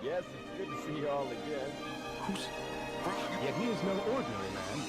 Yes, it's good to see you all again. Who's... Yet he is no ordinary man.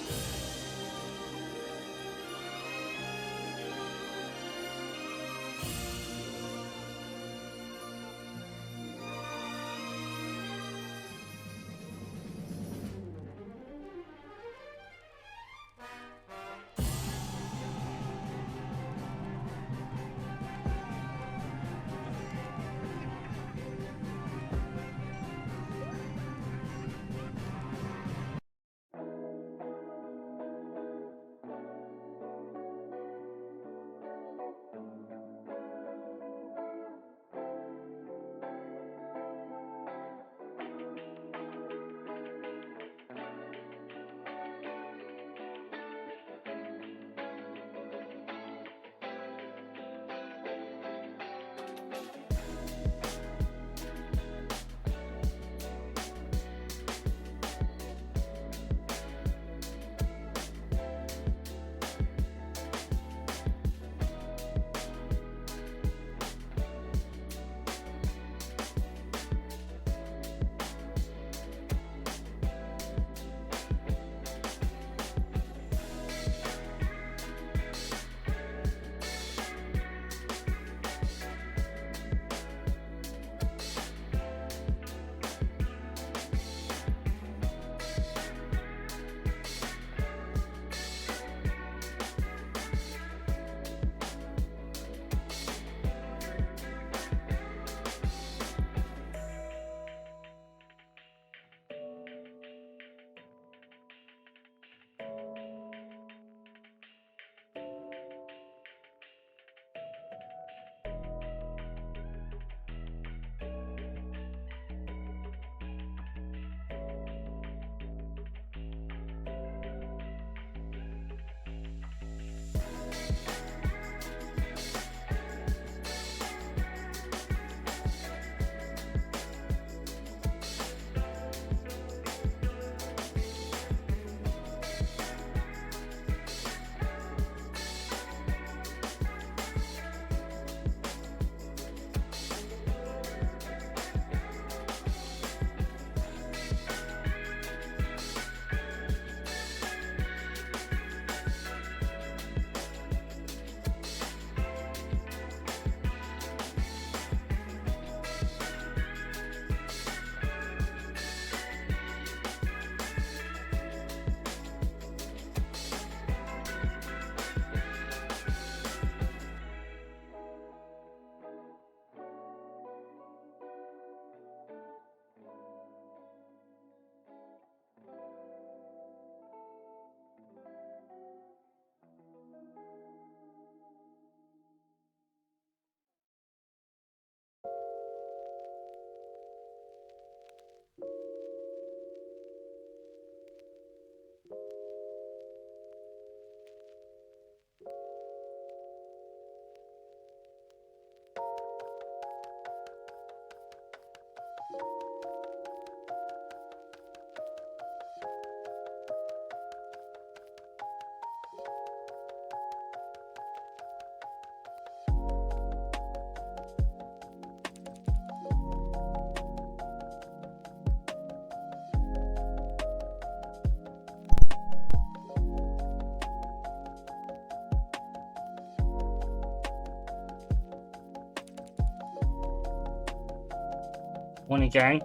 Morning, gang.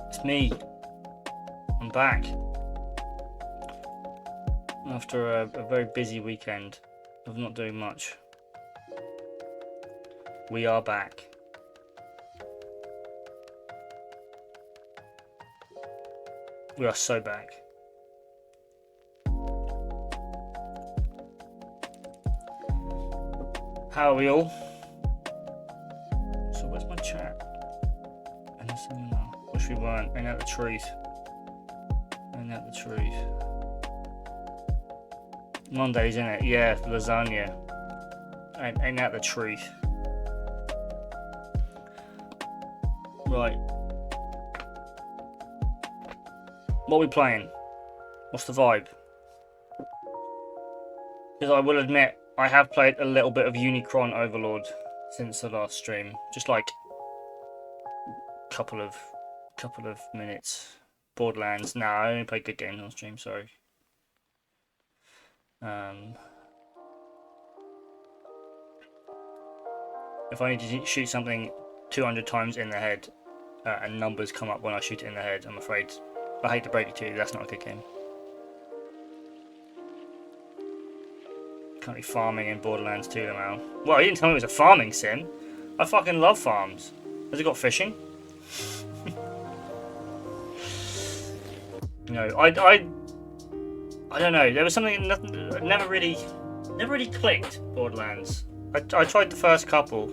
It's me. I'm back. After a very busy weekend of not doing much. We are back. We are so back. How are we all? So where's my chat? Wish we weren't. Ain't that the truth? Ain't that the truth? Mondays, isn't it? Yeah, lasagna. Ain't that the truth? Right. What are we playing? What's the vibe? Because I will admit, I have played a little bit of Unicron Overlord since the last stream. Just like couple of minutes. Borderlands. No, I only play good games on stream. Sorry. If I need to shoot something 200 times in the head and numbers come up when I shoot it in the head, I'm afraid, I hate to break it to you, that's not a good game. Currently farming in Borderlands 2 now. Well, you didn't tell me it was a farming sim. I fucking love farms. Has it got fishing? No, I don't know. There was something that never really clicked. Borderlands. I tried the first couple,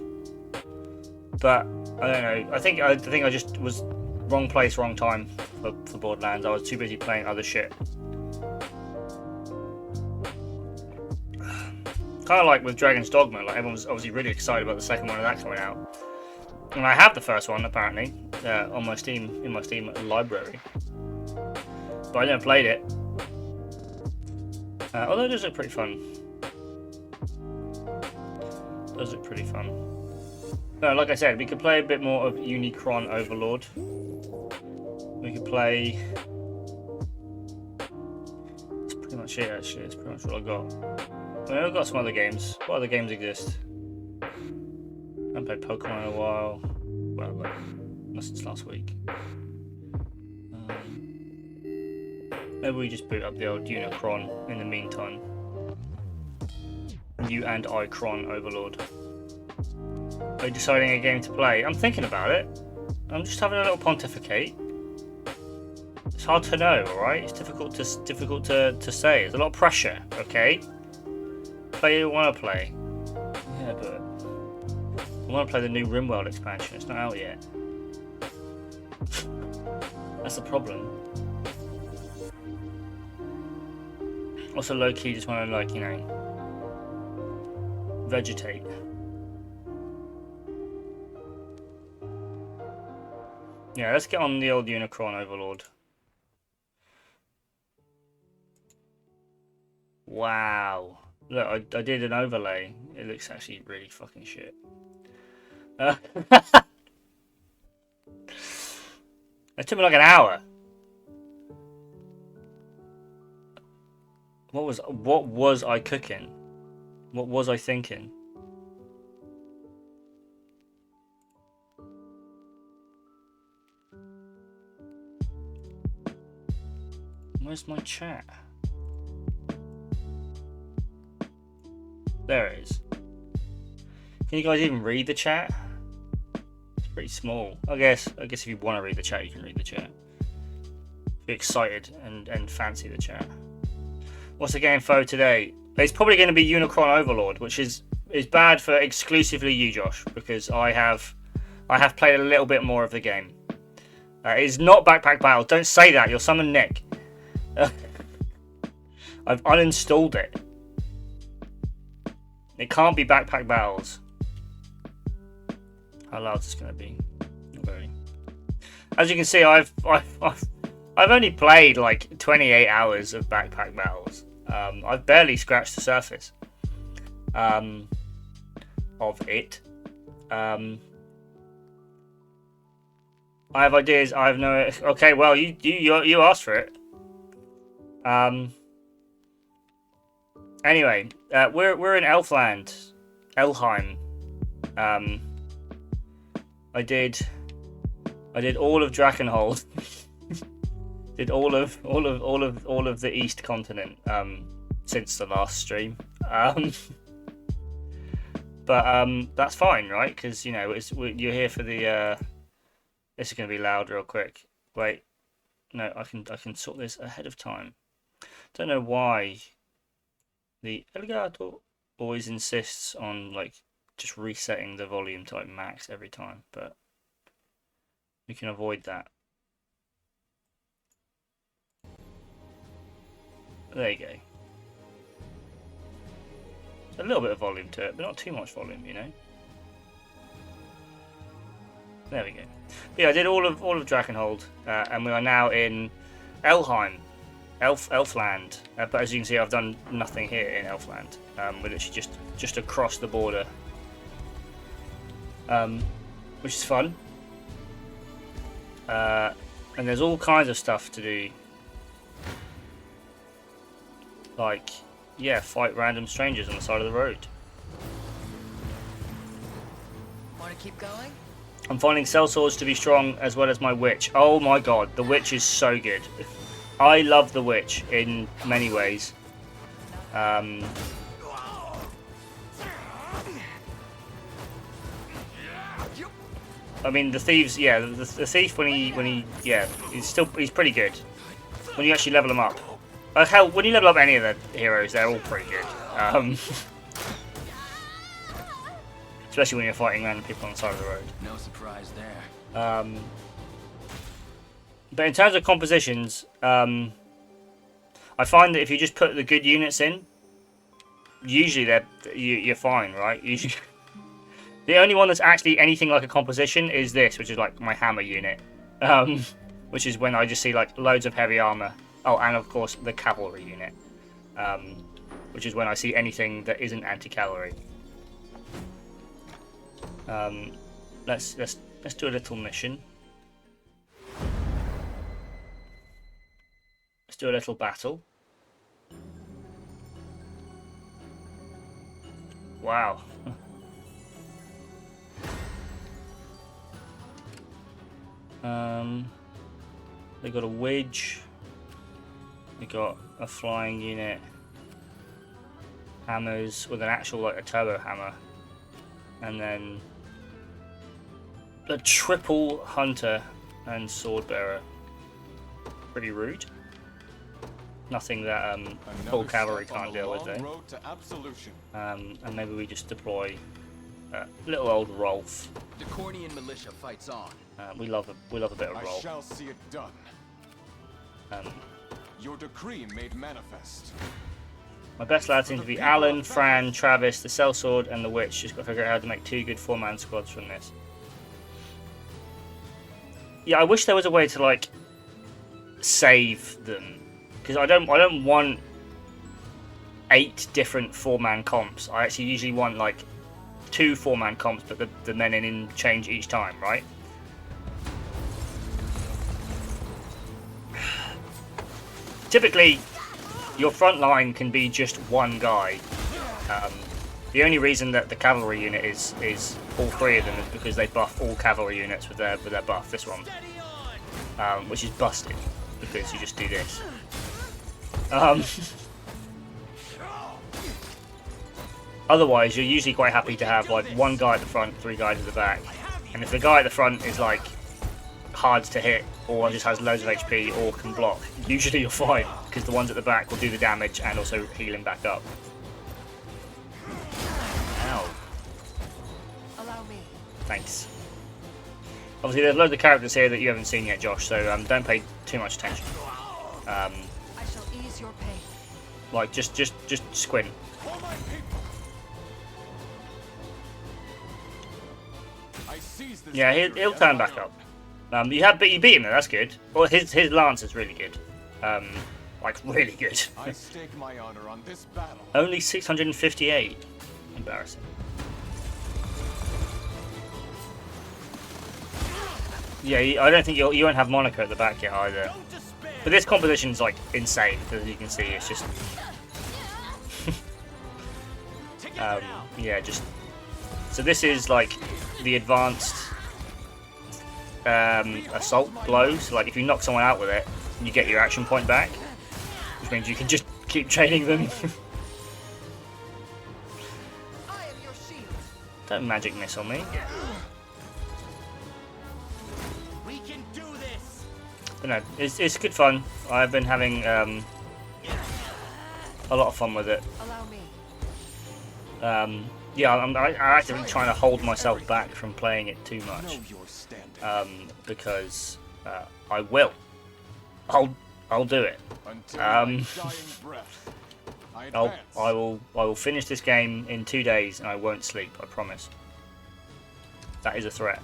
but I don't know. I think I just was wrong place, wrong time for Borderlands. I was too busy playing other shit. Kind of like with Dragon's Dogma. Like everyone was obviously really excited about the second one of that coming out, and I have the first one apparently on my Steam library, but I never played it. Although it does look pretty fun. Does look pretty fun. No, like I said, we could play a bit more of Unicron Overlord. We could play. That's pretty much it, actually. That's pretty much what I got. I mean, I've got some other games. What other games exist? I haven't played Pokemon in a while. Well, not since last week. Maybe we just boot up the old Unicron in the meantime. You and I, Cron Overlord. Are you deciding a game to play? I'm thinking about it. I'm just having a little pontificate. It's hard to know, alright? It's difficult to say. There's a lot of pressure, okay? Play you want to play. Yeah, but I want to play the new RimWorld expansion. It's not out yet. That's the problem. Also, low-key, just want to, like, you know, vegetate. Yeah, let's get on the old Unicron Overlord. Wow. Look, I did an overlay. It looks actually really fucking shit. It took me like an hour. What was I cooking? What was I thinking? Where's my chat? There it is. Can you guys even read the chat? It's pretty small. I guess if you want to read the chat, you can read the chat. Be excited and fancy the chat. What's the game for today? It's probably going to be Unicron Overlord, which is bad for exclusively you, Josh, because I have played a little bit more of the game. It's not Backpack Battle. Don't say that. You'll summon Nick. I've uninstalled it. It can't be Backpack Battles. How loud is this going to be? Not very. As you can see, I've only played like 28 hours of Backpack Battles. I've barely scratched the surface of it. I have ideas. I have no. Okay, well, you asked for it. Anyway, we're in Elfland, Elheim. I did all of Drakenhold. Did all of the East continent since the last stream. But that's fine, right? Because you know you're here for the. This is going to be loud real quick. Wait, no, I can sort this ahead of time. Don't know why the Elgato always insists on like just resetting the volume to like max every time, but we can avoid that. There you go. A little bit of volume to it, but not too much volume, you know. There we go. But yeah, I did all of Drakenhold, and we are now in Elheim, Elfland. But as you can see, I've done nothing here in Elfland. We're literally just across the border, which is fun. And there's all kinds of stuff to do. Like, yeah, fight random strangers on the side of the road. Want to keep going? I'm finding sellswords to be strong as well as my witch. Oh my god, the witch is so good. I love the witch in many ways. I mean, the thieves, yeah, the thief when he, yeah, he's pretty good. When you actually level him up. Hell, when you level up any of the heroes, they're all pretty good. Especially when you're fighting random people on the side of the road. No surprise there. But in terms of compositions, I find that if you just put the good units in, usually you're fine, right? Usually, the only one that's actually anything like a composition is this, which is like my hammer unit, which is when I just see like loads of heavy armor. Oh, and of course the cavalry unit, which is when I see anything that isn't anti-cavalry. Let's do a little mission. Let's do a little battle. Wow. They got a wedge. They got a flying unit. Hammers with an actual like a turbo hammer, and then a triple hunter and sword bearer. Pretty rude. Nothing that full cavalry can't deal with there. And maybe we just deploy little old Rolf. The Cornian militia fights on. We love a bit of I Rolf. shall see it done. Your decree made manifest. My best lads seem to be Alan, Fran, Travis, the sellsword, and the witch. Just got to figure out how to make 2 good 4-man squads from this. Yeah, I wish there was a way to like save them, because I don't want 8 different 4-man comps. I actually usually want like 2 4-man comps, but the men in change each time, right? Typically, your front line can be just one guy. The only reason that the cavalry unit is all 3 of them is because they buff all cavalry units with their buff. This one, which is busted because you just do this. Otherwise, you're usually quite happy to have like 1 guy at the front, 3 guys at the back, and if the guy at the front is like hard to hit or just has loads of HP or can block, usually you're fine because the ones at the back will do the damage and also heal him back up. Ow. Allow me. Thanks. Obviously, there's loads of characters here that you haven't seen yet, Josh, so don't pay too much attention. I shall ease your pain. Like, just squint. Yeah, he'll turn back up. You beat him though, that's good. Well, his lance is really good. Like, really good. I stake my honor on this battle. Only 658. Embarrassing. Yeah, I don't think you won't have Monica at the back yet either. But this composition is like insane, as you can see. It's just yeah, just so this is like the advanced assault blow. So like if you knock someone out with it, you get your action point back, which means you can just keep training them. Don't magic missile me. We can do this. But no, it's good fun. I've been having a lot of fun with it. Allow me. Yeah, I'm actively trying to hold myself back from playing it too much, because I will. I'll do it. I will finish this game in 2 days and I won't sleep. I promise. That is a threat.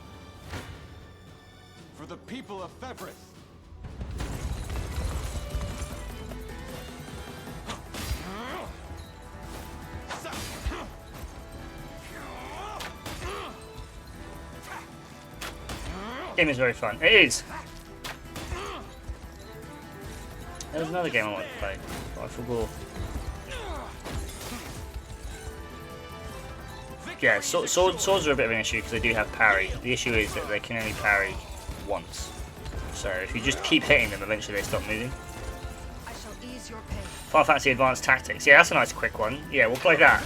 For the people of Febris. Game is very fun. It is. There was another game I wanted to play, but I forgot. Yeah, swords are a bit of an issue because they do have parry. The issue is that they can only parry once. So if you just keep hitting them, eventually they stop moving. I shall ease your pain. Final Fantasy Advanced Tactics. Yeah, that's a nice quick one. Yeah, we'll play that.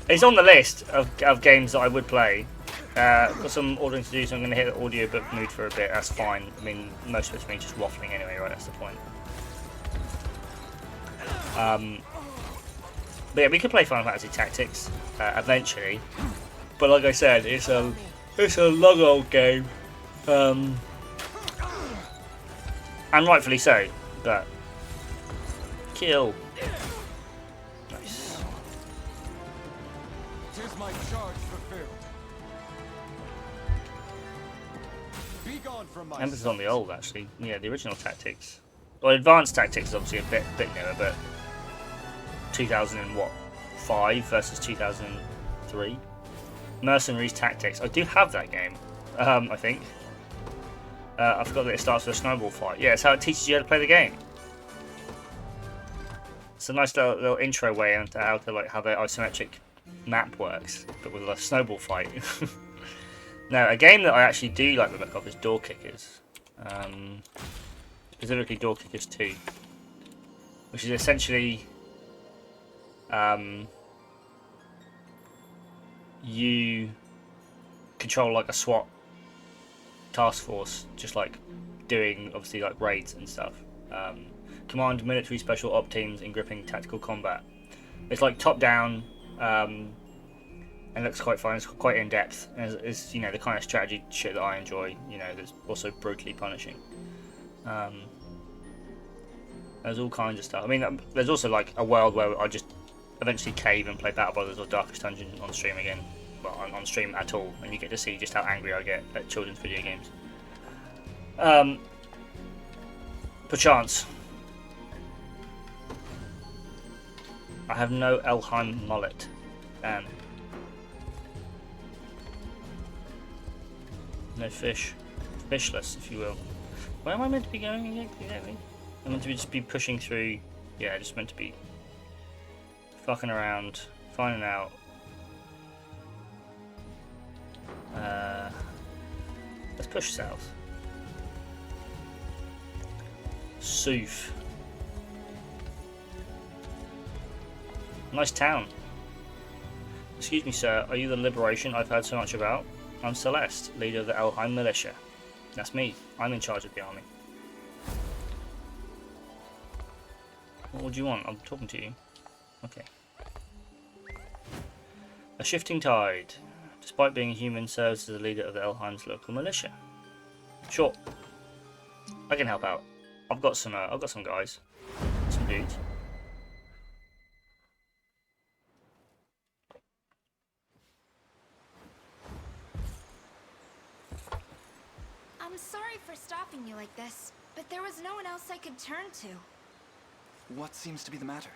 It's on the list of games that I would play. Got some ordering to do, so I'm going to hit the audiobook mood for a bit. That's fine. I mean, most of it's me just waffling anyway, right? That's the point. But yeah, we could play Final Fantasy Tactics eventually. But like I said, it's a long old game, and rightfully so. But kill. Nice. 'Tis my charge fulfilled. Be gone from my Emphasis on the old, actually. Yeah, the original Tactics. Well, Advanced Tactics is obviously a bit newer, but 2005 versus 2003. Mercenaries Tactics. I do have that game. I think. I forgot that it starts with a snowball fight. Yeah, it's how it teaches you how to play the game. It's a nice little intro way into how the isometric map works, but with a snowball fight. Now, a game that I actually do like the look of is Door Kickers. Specifically Door Kickers 2. Which is essentially you control like a SWAT task force, just like doing obviously like raids and stuff. Command military special op teams in gripping tactical combat. It's like top down, and looks quite fun. It's quite in depth, and it's you know the kind of strategy shit that I enjoy. You know, that's also brutally punishing. There's all kinds of stuff. I mean, there's also like a world where I just eventually cave and play Battle Brothers or Darkest Dungeon on stream again. Well, on stream at all, and you get to see just how angry I get at children's video games. Perchance. I have no Elheim mullet. No fish. Fishless, if you will. Where am I meant to be going exactly? I'm meant to just be pushing through. Yeah, just meant to be fucking around, finding out. Let's push south. Soof. Nice town. Excuse me, sir. Are you the Liberation I've heard so much about? I'm Celeste, leader of the Elheim militia. That's me. I'm in charge of the army. What would you want? I'm talking to you. Okay. A shifting tide. Despite being a human, serves as the leader of the Elheim's local militia. Sure. I can help out. I've got some guys. Some dudes. I'm sorry for stopping you like this, but there was no one else I could turn to. What seems to be the matter?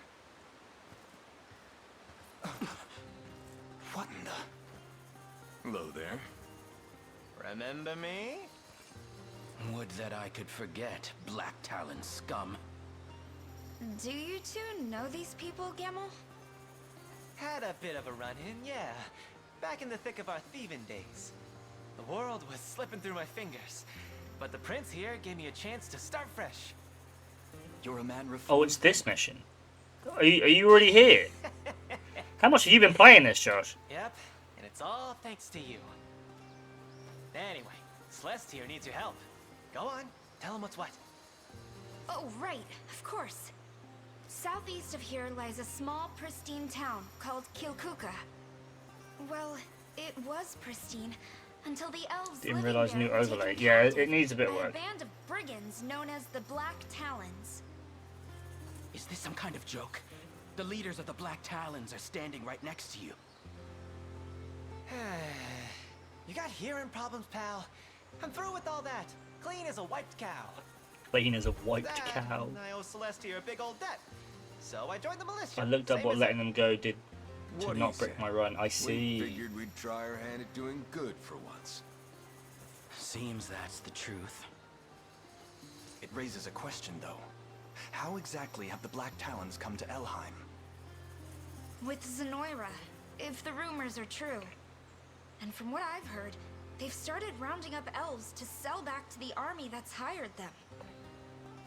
What in the... Hello there. Remember me? Would that I could forget, Black Talon scum. Do you two know these people, Gamel? Had a bit of a run-in, yeah. Back in the thick of our thieving days. The world was slipping through my fingers, but the prince here gave me a chance to start fresh. You're a man Oh, it's this mission. Are you already here? How much have you been playing this, Josh? Yep, and it's all thanks to you. Anyway, Celeste here needs your help. Go on, tell him what's what. Oh, right, of course. Southeast of here lies a small, pristine town called Kilkuka. Well, it was pristine until the elves Didn't living realise there new were taken overlay. Yeah, captive it needs a bit of by work. a band of brigands known as the Black Talons. Is this some kind of joke? The leaders of the Black Talons are standing right next to you. You got hearing problems, pal? I'm through with all that. Clean as a wiped cow. Clean as a wiped That, cow. I owe Celeste here a big old debt. So I joined the militia. I looked up Same what as letting them go did to What not he brick said. my run. I We see. figured we'd try our hand at doing good for once. Seems that's the truth. It raises a question, though. How exactly have the Black Talons come to Elheim? With Zenoira, if the rumors are true. And from what I've heard, they've started rounding up elves to sell back to the army that's hired them.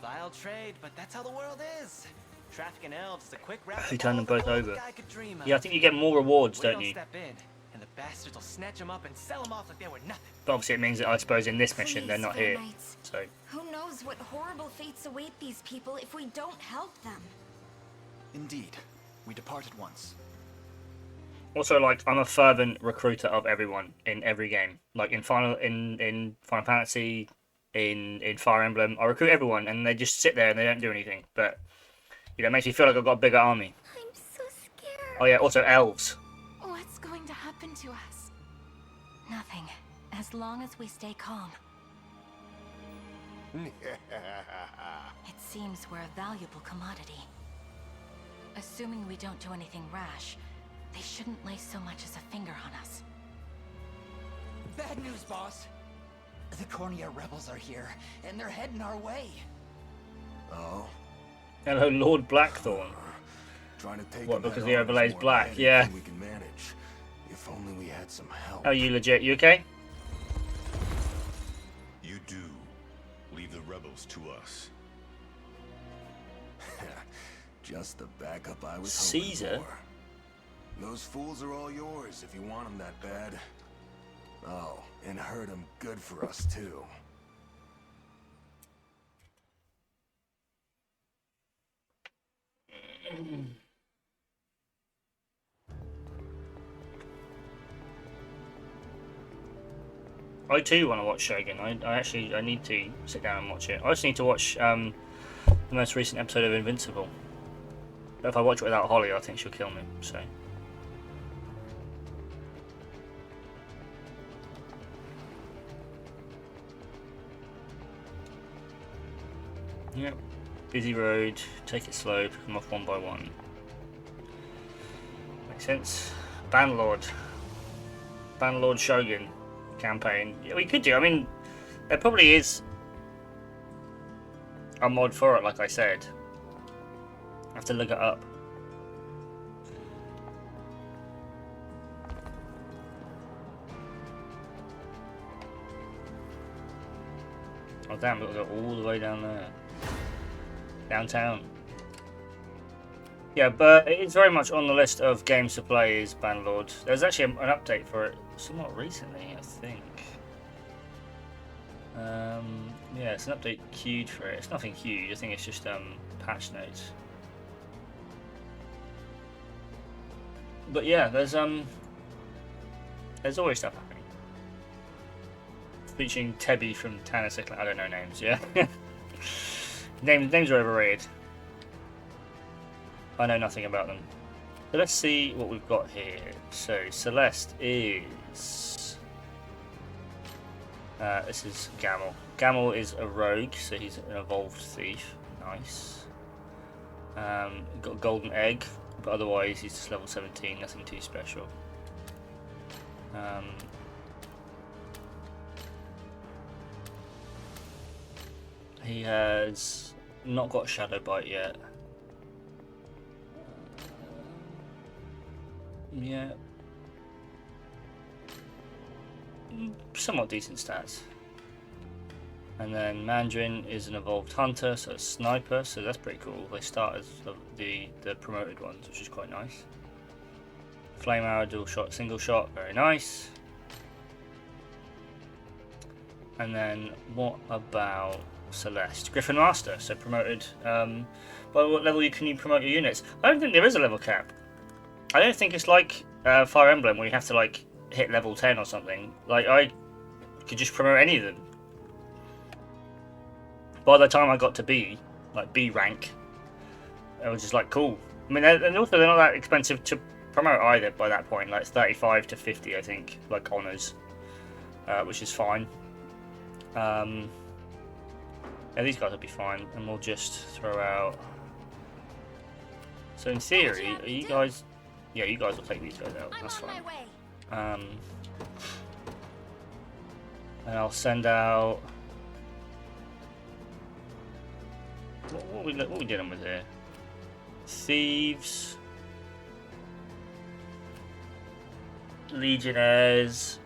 Vile trade, but that's how the world is. Trafficking elves is a quick wrap. If you turn them both over. Guy could dream of. Yeah, I think you get more rewards, We don't don't you? step in, and the bastards will snatch them up and sell them off like they were nothing. But obviously it means that I suppose in this mission they're Please, not Fair here. Knights. So Who knows what horrible fates await these people if we don't help them? Indeed. We depart at once. also, like, I'm a fervent recruiter of everyone in every game. Like in Final Fantasy, in Fire Emblem, I recruit everyone and they just sit there and they don't do anything. But you know, it makes me feel like I've got a bigger army. I'm so scared. Oh yeah, also elves. What's going to happen to us? Nothing, as long as we stay calm. It seems we're a valuable commodity. Assuming we don't do anything rash, they shouldn't lay so much as a finger on us. Bad news, boss. The Cornea rebels are here, and they're heading our way. Oh, Hello, Lord Blackthorn. trying to take What, them because head the on is overlay's more black? headache Yeah. than we can manage. If only we had some help. Are you legit? You okay? You do. Leave the rebels to us. Just the backup I was Caesar? hoping for. Those fools are all yours if you want them that bad. Oh, and hurt them good for us too. I too want to watch Shogun. I need to sit down and watch it. I also need to watch the most recent episode of Invincible. But if I watch it without Holly, I think she'll kill me. So. Yep. Busy road. Take it slow. Pick them off one by one. Makes sense. Banlord Shogun campaign. Yeah, we could do. I mean, there probably is a mod for it, like I said. I have to look it up. Oh damn, we've got to go all the way down there. Downtown. Yeah, but it is very much on the list of games to play is Banlord. There's actually an update for it somewhat recently, I think. Yeah, it's an update queued for it. It's nothing huge, I think it's just patch notes. But yeah, there's always stuff happening. Featuring Tebby from Tanner. I don't know names, yeah. Names are overrated. I know nothing about them. So let's see what we've got here. So Celeste is this is Gamel. Gamel is a rogue, so he's an evolved thief. Nice. Got a golden egg, but otherwise he's just level 17, nothing too special. He has not got Shadow Bite yet. Yeah. Somewhat decent stats. And then Mandarin is an evolved hunter, so a sniper, so that's pretty cool. They start as the promoted ones, which is quite nice. Flame arrow, dual shot, single shot, very nice. And then what about Celeste? Griffin Master, so promoted. By what level can you promote your units? I don't think there is a level cap. I don't think it's like Fire Emblem where you have to like hit level 10 or something. Like I could just promote any of them. By the time I got to B rank, it was just like cool. I mean, and also they're not that expensive to promote either by that point. Like it's 35 to 50, I think, like honors, which is fine. Yeah, these guys will be fine, and we'll just throw out. So in theory, are you guys? Yeah, you guys will take these guys out. That's fine. And I'll send out What we dealing with here? Thieves, legionnaires,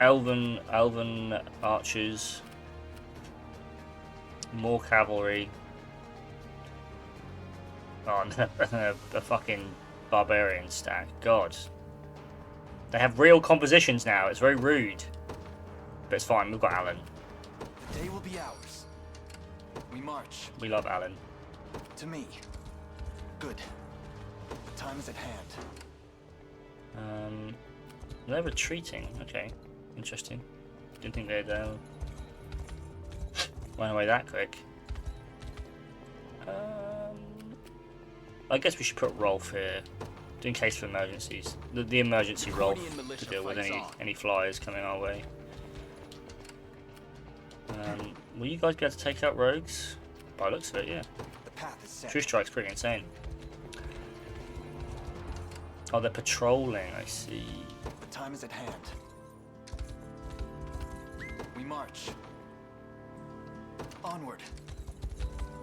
elven archers, more cavalry. Oh, a fucking barbarian stack. God, they have real compositions now. It's very rude, but it's fine. We've got Alan. The day will be ours. We march. We love Alan. To me. Good. The time is at hand. They're retreating. Okay, interesting. Didn't think they'd went away that quick. I guess we should put Rolf here, in case of emergencies. The emergency Rolf to deal with any flyers coming our way. Will you guys be able to take out rogues? By the looks of it, yeah. The path is set. True Strike's pretty insane. Oh, they're patrolling, I see. The time is at hand. We march. Onward.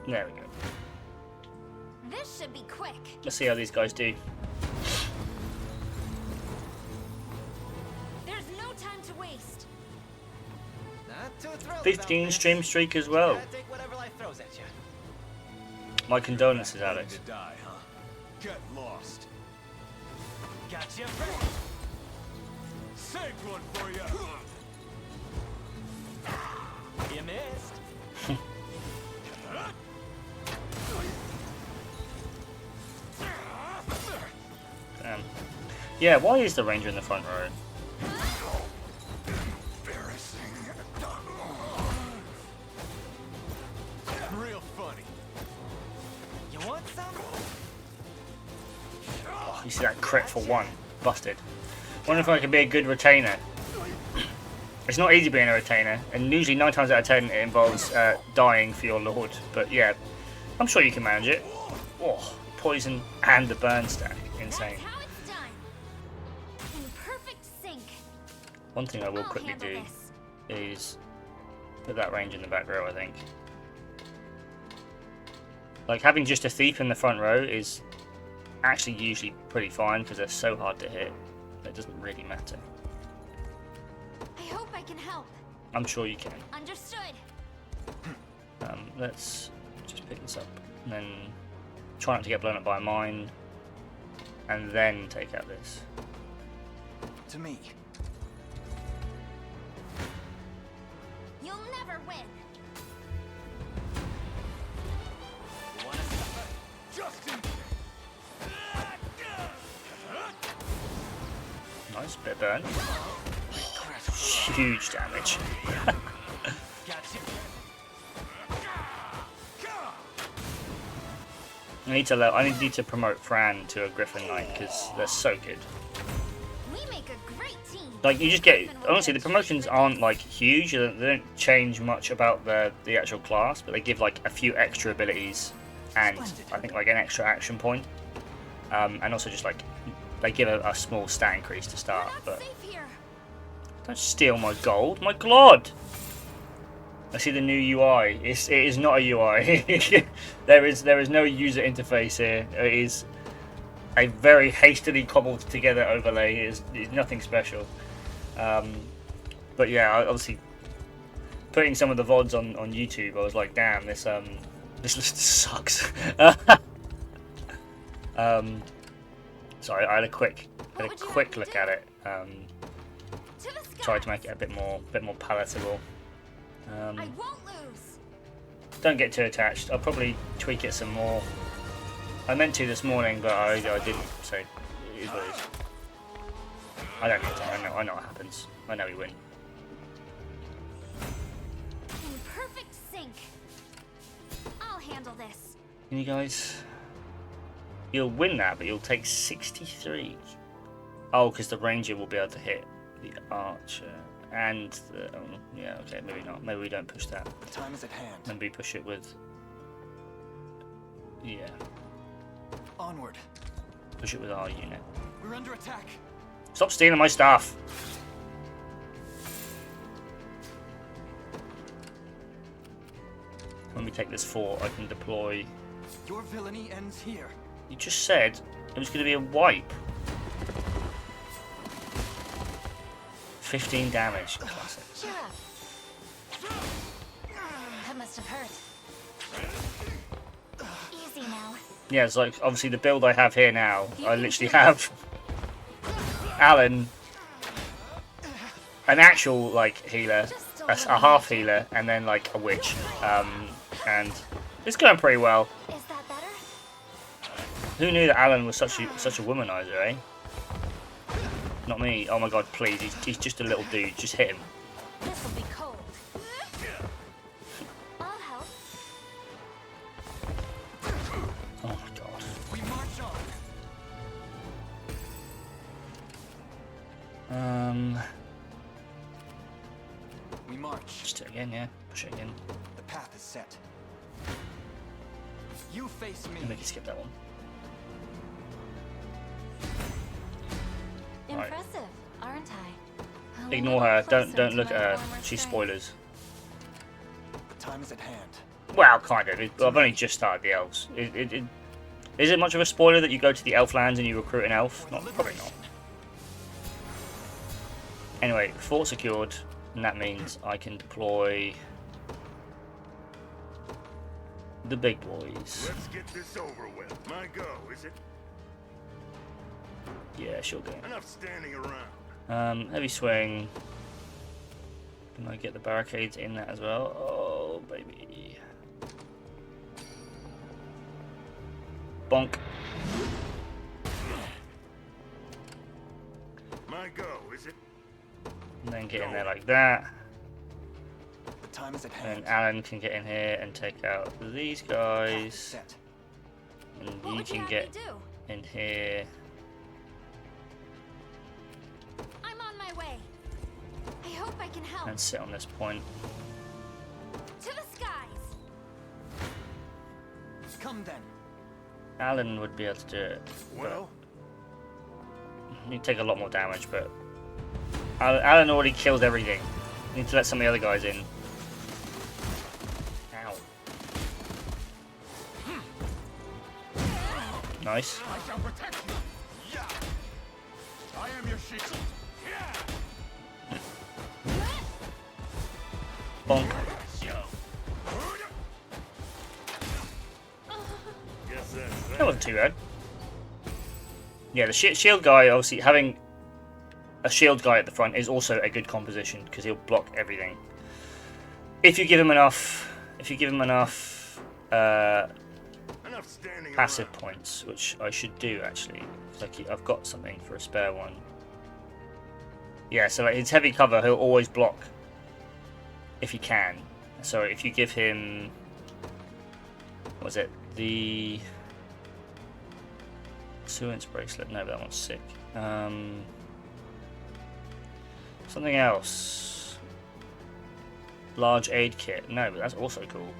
There we go. This should be quick. Let's see how these guys do. There's no time to waste. Not too thrilled 15 about stream this. streak as well. Gotta take whatever life throws at you. My condolences, Alex. To die, huh? Get lost. Gotcha. Saved one for you. You missed. Yeah, why is the ranger in the front row? Embarrassing. Real funny. You want some? Oh, you see that crit for one. Busted. Wonder if I could be a good retainer. It's not easy being a retainer, and usually 9 times out of 10 it involves dying for your lord. But yeah, I'm sure you can manage it. Oh, poison and the burn stack. Insane. That's how it's done. In perfect sync. One thing I will I'll quickly handle do this. is put that range in the back row, I think. Like, having just a thief in the front row is actually usually pretty fine because they're so hard to hit. It doesn't really matter. I hope I can help. I'm sure you can. Understood. Let's just pick this up and then try not to get blown up by a mine, and then take out this. To me. You'll never win. You wanna suffer? Justin. Nice bit of burn. Huge damage. Gotcha. I need to promote Fran to a Griffin Knight because they're so good. We make a great team. Like, you just get, honestly, the promotions aren't like huge. They don't change much about the actual class, but they give like a few extra abilities and I think like an extra action point, and also just like they give a small stat increase to start. We're not But safe here. don't steal my gold, my god! I see the new UI. It is not a UI. there is no user interface here. It is a very hastily cobbled together overlay. It is nothing special. But yeah, obviously putting some of the VODs on YouTube, I was like, damn, this list sucks. So I had a quick look at it. Tried to make it a bit more palatable. I won't lose. Don't get too attached. I'll probably tweak it some more. I meant to this morning, but I didn't. So it is what it is. I don't need to. I know what happens. I know we win. In perfect sync. I'll handle this. And you guys, you'll win that, but you'll take 63. Oh, because the ranger will be able to hit the archer. And the, yeah, okay, maybe not. Maybe we don't push that. The time is at hand. Maybe we push it with, yeah, Onward. push it with our unit. We're under attack. Stop stealing my stuff. when we take this fort, I can deploy. Your villainy ends here. You just said it was going to be a wipe. 15 damage. Classic. Cheer up. That must have hurt. Easy now. Yeah, it's like obviously the build I have here now. I literally have Alan, an actual like healer, a half healer, and then like a witch, and it's going pretty well. Is that better? Who knew that Alan was such a womanizer, eh? Not me. Oh my god, please, he's just a little dude. Just hit him. This'll be cold. I'll help. Oh my god. We march Um, We march. just do it again, yeah. Push it again. The path is set. You face me. Make you skip that one. Right. Impressive, aren't I? A Ignore little her. closer Don't to look my at her. former She's strength. spoilers. The time is at hand. Well, kind of. I've only just started the elves. Is it much of a spoiler that you go to the elf lands and you recruit an elf? Not, probably not. Anyway, fort secured, and that means I can deploy the big boys. Let's get this over with. My go, is it? Yeah, sure go. Enough standing around. Heavy swing. Can I get the barricades in that as well? Oh, baby. Bonk. My go, is it? And then get in there like that. The time is at And hand. Alan can get in here and take out these Path is guys. set. And What you would you can have get me do? in here. I'm on my way. I hope I can help. And sit on this point. To the skies. Come then. Alan would be able to do it. Well, You take a lot more damage, but Alan already killed everything. Need to let some of the other guys in. Ow. Nice. I shall protect you. Yeah. I am your shield. Bonk. Guess that's That wasn't too bad. Yeah, the shield guy, obviously, having a shield guy at the front is also a good composition because he'll block everything. If you give him enough, enough standing passive around. points, which I should do actually, because I've got something for a spare one. Yeah, so like his heavy cover, he'll always block if he can. So if you give him, what was it, the Suence bracelet? No, that one's sick. Something else. Large aid kit. No, but that's also cool.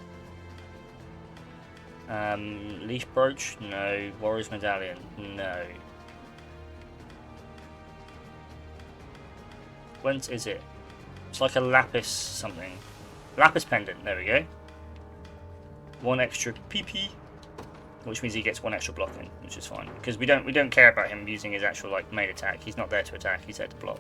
Leaf brooch? No. Warrior's medallion? No. Whence is it? It's like a lapis something. Lapis pendant. There we go. One extra PP, which means he gets one extra block in, which is fine because we don't care about him using his actual like main attack. He's not there to attack. He's there to block.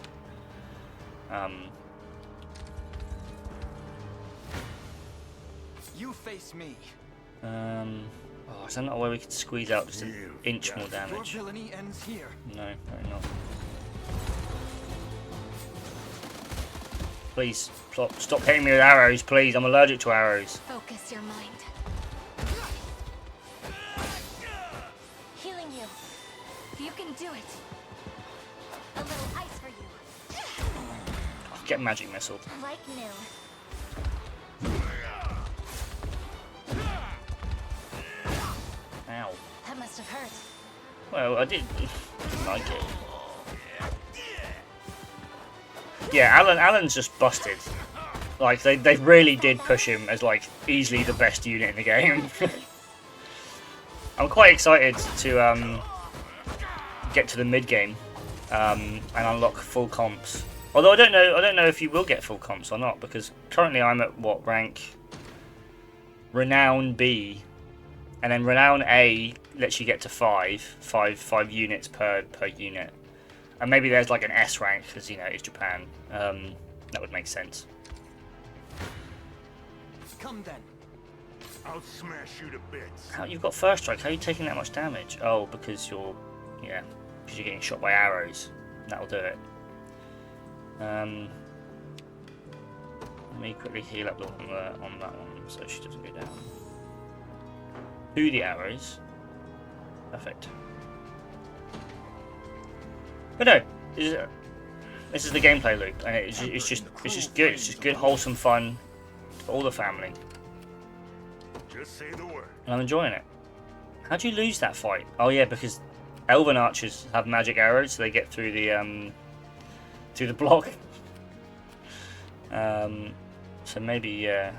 You face me. Oh, is there not a way we could squeeze out just an inch more Your damage? villainy ends here. No, very not. Please, stop hitting me with arrows, please. I'm allergic to arrows. Focus your mind. Healing you. You can do it. A little ice for you. I'll get magic missile. Like new. Ow. That must have hurt. Well, I didn't like it. Yeah, Alan's just busted. Like, they really did push him as, like, easily the best unit in the game. I'm quite excited to get to the mid-game and unlock full comps. Although I don't know if you will get full comps or not, because currently I'm at, what, rank Renown B, and then Renown A lets you get to five units per unit. And maybe there's like an S rank because, you know, it's Japan. That would make sense. Come then. I'll smash you to bits. How you've got first strike? How are you taking that much damage? Oh, because you're getting shot by arrows. That'll do it. Let me quickly heal up on that one so she doesn't go down. To the arrows. Perfect. But no, this is the gameplay loop, and it's just good. It's just good, wholesome fun for all the family. Just say the word. And I'm enjoying it. How'd you lose that fight? Oh yeah, because Elven archers have magic arrows, so they get through the block. So maybe, yeah.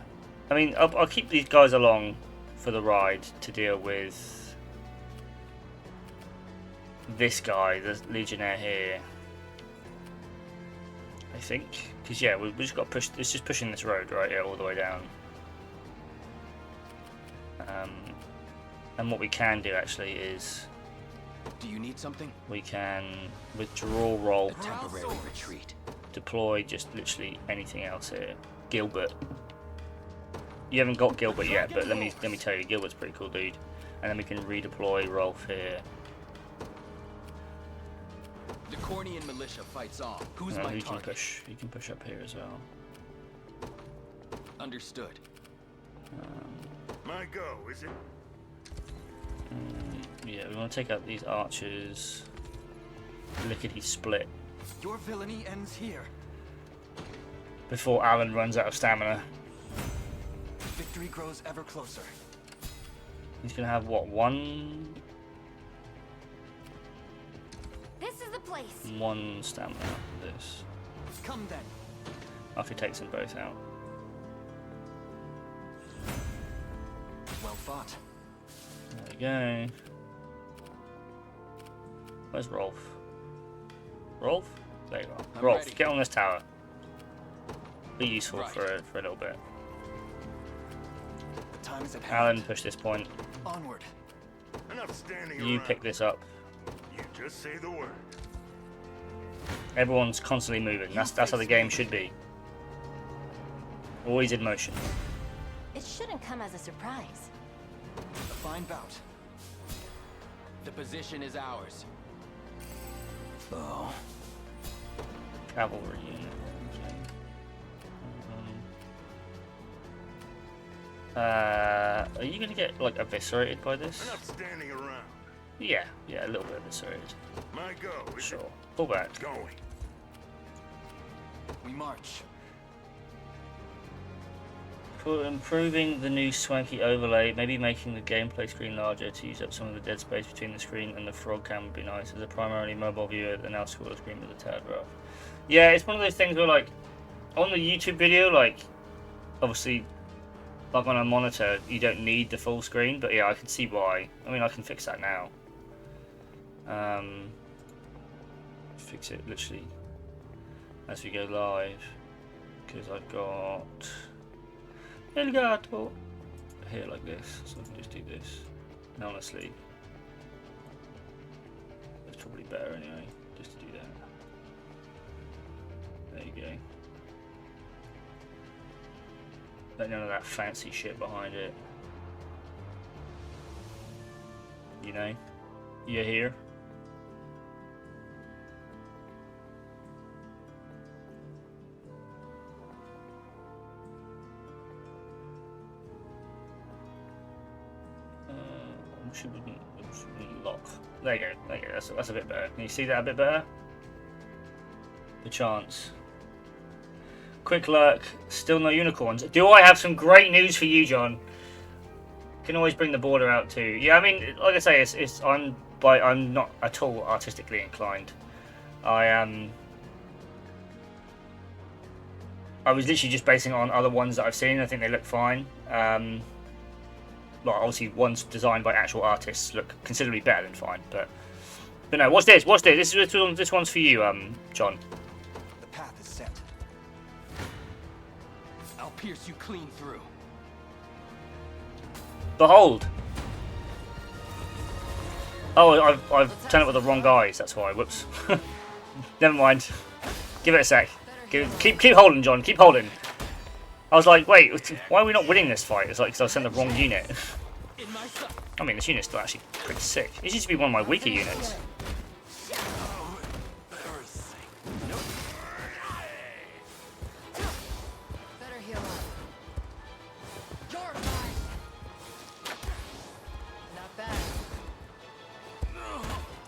I mean, I'll keep these guys along for the ride to deal with this guy, the Legionnaire here. I think, because yeah, we just got to push. It's just pushing this road right here all the way down. And what we can do actually is, Do you need something? we can withdraw roll, Temporary retreat. deploy just literally anything else here. Gilbert. You haven't got Gilbert yet, but let me tell you, Gilbert's a pretty cool dude. And then we can redeploy Rolf here. The Cornian militia fights on. Who's my He target? can push up here as well. Understood. My go, is it? Yeah, we want to take out these archers. Lickety split Your villainy ends here. before Alan runs out of stamina. Victory grows ever closer. He's gonna have what, one This is the place. stamina after this. Come then. After he takes them both out. Well fought. There we go. Where's Rolf? Rolf? There you are. I'm Rolf, ready. get on this tower. Be useful Right. for a little bit. The time is at hand. Alan, push this point. Onward. Enough standing You around. pick this up. You just say the word. Everyone's constantly moving. That's how the game should be. Always in motion. It shouldn't come as a surprise. A fine bout. The position is ours. Oh. Cavalry unit. Are you gonna get like eviscerated by this? Enough standing around. Yeah, a little bit eviscerated. My go, is Sure. it? Pull back. Going. We march. For improving the new swanky overlay, maybe making the gameplay screen larger to use up some of the dead space between the screen and the frog cam would be nice. As a primarily mobile viewer, the now scroller screen with a tad rough. Yeah, it's one of those things where, like, on the YouTube video, like, obviously, like on a monitor, you don't need the full screen, but yeah, I can see why. I mean, I can fix that now. Fix it literally as we go live, because I've got El Gato here like this, so I can just do this. And honestly, it's probably better anyway, just to do that. There you go. None of that fancy shit behind it. You know? You're here. Shouldn't lock. There you go. That's a bit better. Can you see that a bit better? The chance. Quick lurk. Still no unicorns. Do I have some great news for you, John? Can always bring the border out too. Yeah, I mean, like I say, I'm not at all artistically inclined. I was literally just basing it on other ones that I've seen. I think they look fine. Well, obviously ones designed by actual artists look considerably better than fine, but no. What's this? This one's for you, John. The path is set. I'll pierce you clean through. Behold! Oh, I've turned it with the wrong guys, that's why. Whoops. Never mind. Give it a sec. Keep holding, John. Keep holding. I was like, wait, why are we not winning this fight? It's like, because I sent the wrong unit. I mean, this unit's still actually pretty sick. It used to be one of my weaker units.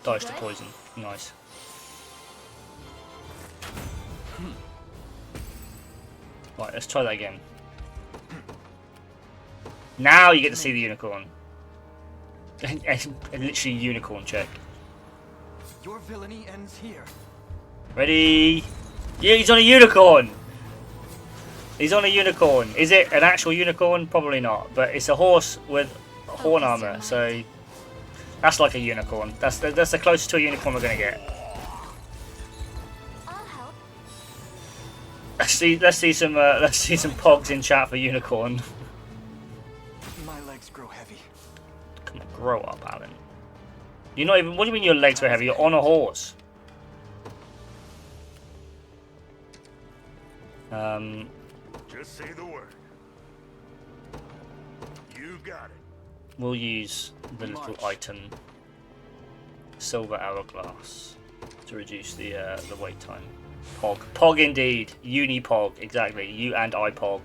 Dice to poison. Nice. Right, let's try that again. Now you get to see the unicorn. Literally unicorn check. Your villainy ends here. Ready? Yeah, he's on a unicorn! He's on a unicorn. Is it an actual unicorn? Probably not. But it's a horse with horn armor, so that's like a unicorn. That's the closest to a unicorn we're gonna get. I'll help. Let's see some pogs in chat for unicorn. My legs grow heavy. Come on, grow up, Alan. You're not even. What do you mean your legs were heavy? You're on a horse. Just say the word. You got it. We'll use the little item, silver hourglass, to reduce the wait time. Pog indeed. Uni-pog, exactly. You and I pog.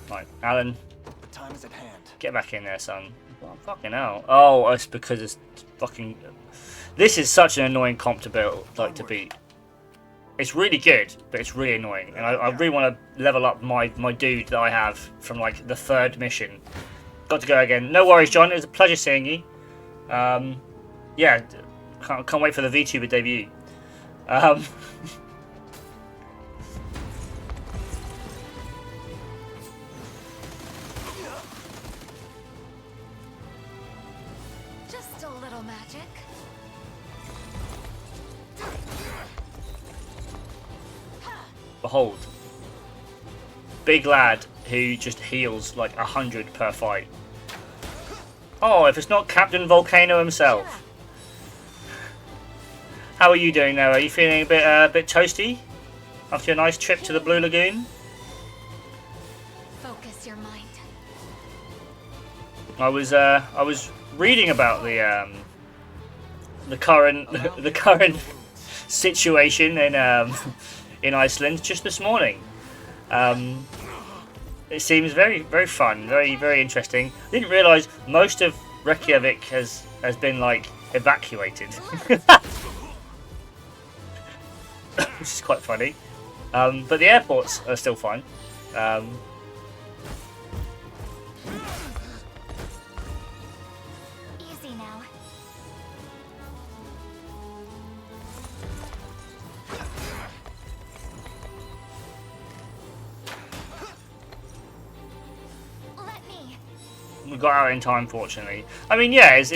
Right, Alan. The time is at hand. Get back in there, son. Oh, fucking hell. Oh, it's because it's fucking. This is such an annoying comp to build, like to beat. It's really good, but it's really annoying, and I really want to level up my dude that I have from like the 3rd mission. Got to go again. No worries, John. It was a pleasure seeing you. Yeah, can't wait for the VTuber debut. Just a little magic. Behold, big lad who just heals like 100 per fight. Oh, if it's not Captain Volcano himself. How are you doing now? Are you feeling a bit toasty after a nice trip to the Blue Lagoon? Focus your mind. I was reading about the current situation in Iceland just this morning. It seems very fun, very interesting. I didn't realise most of Reykjavik has been like evacuated, which is quite funny. But the airports are still fine. Easy now. Let me. We got out in time, fortunately. I mean, yeah, it's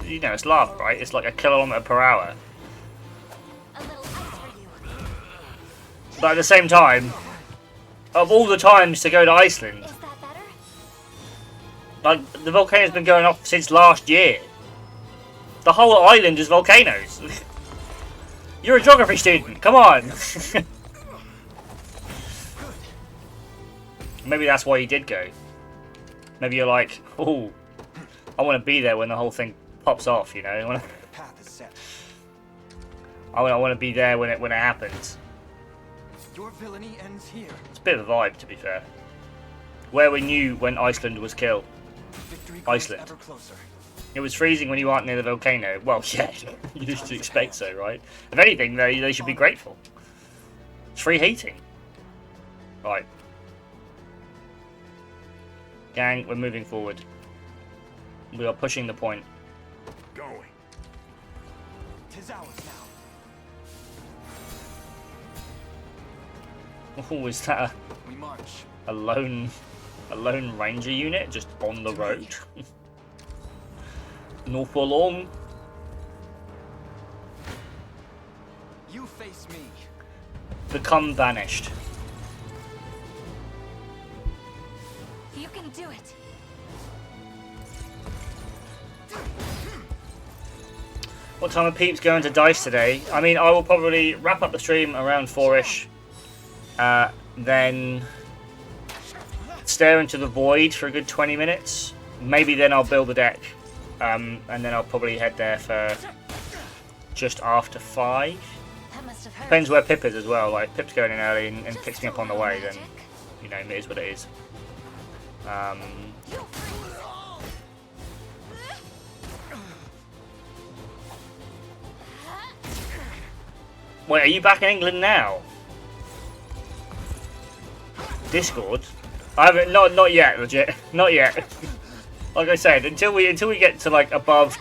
you know, it's lava, right? It's like 1 kilometer per hour. A little ice for you. But at the same time, of all the times to go to Iceland, Is that better? like the volcano's been going off since last year. The whole island is volcanoes. You're a geography student. Come on. Maybe that's why you did go. Maybe you're like, oh, I want to be there when the whole thing pops off. You know, I want to be there when it happens. Your villainy ends here. It's a bit of a vibe, to be fair. Where we knew when Iceland was killed. Victory grows Iceland. ever closer. It was freezing when you aren't near the volcano. Well, yeah, you used to expect so, right? If anything, they should be grateful. It's free heating. Right. Gang, we're moving forward. We are pushing the point. Going. 'Tis ours now. Oh, is that We march. a lone ranger unit just on the road? No for long. You face me. Become banished. do it. What time are peeps going to dice today? I mean, I will probably wrap up the stream around 4ish. Then stare into the void for a good 20 minutes. Maybe then I'll build a deck. And then I'll probably head there for just after 5. Depends where Pip is as well. Like, if Pip's going in early and picks me up on the way, then, you know, it is what it is. Wait, are you back in England now? Discord? I haven't, not yet, legit. Not yet. Like I said, until we get to like above,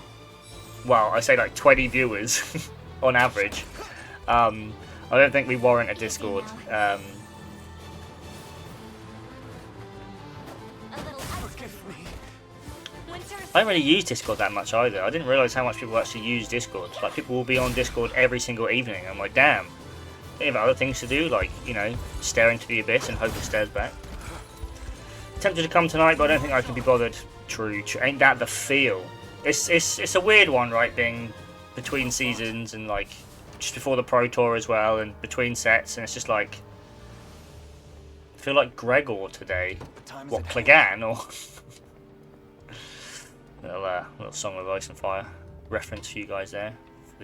well, I say like 20 viewers on average. I don't think we warrant a Discord. I don't really use Discord that much either. I didn't realise how much people actually use Discord. Like, people will be on Discord every single evening. I'm like, damn. They have other things to do, like, you know, stare into the abyss and hope it stares back. Tempted to come tonight, but I don't think I can be bothered. True. Ain't that the feel? It's a weird one, right, being between seasons and, like, just before the Pro Tour as well, and between sets, and it's just like... I feel like Gregor today. What, Clegane, or... little Song of Ice and Fire reference for you guys there, for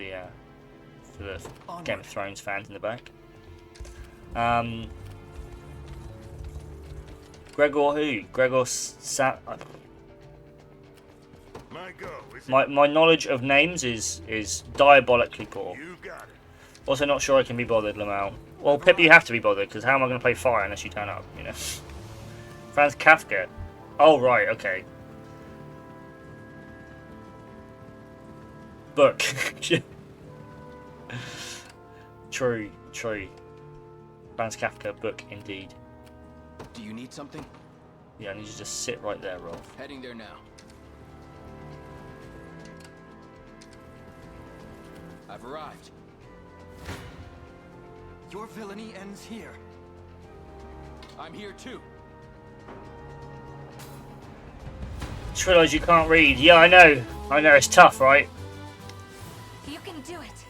the Game of Thrones fans in the back. Gregor who? Gregor My knowledge of names is diabolically poor. Also not sure I can be bothered, Lamau. Well, Pip, you have to be bothered, because how am I going to play Fire unless you turn up, you know? Franz Kafka. Oh, right, okay. Book. True. Franz Kafka, book indeed. Do you need something? Yeah, I need you to just sit right there, Rolf. Heading there now. I've arrived. Your villainy ends here. I'm here too. Just realised you can't read. Yeah, I know, it's tough, right? You can do it.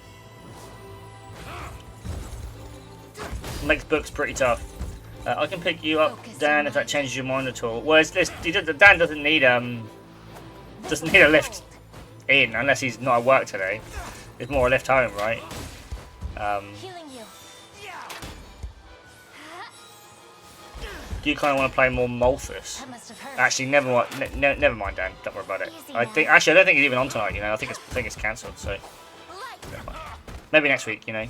Makes books pretty tough. I can pick you up, Dan, if that changes your mind at all. Well, Dan doesn't need a lift in unless he's not at work today. It's more a lift home, right? Do you kind of want to play more Malthus? Actually, never mind, Dan. Don't worry about it. I don't think it's even on tonight. You know, I think it's cancelled. So maybe next week. You know.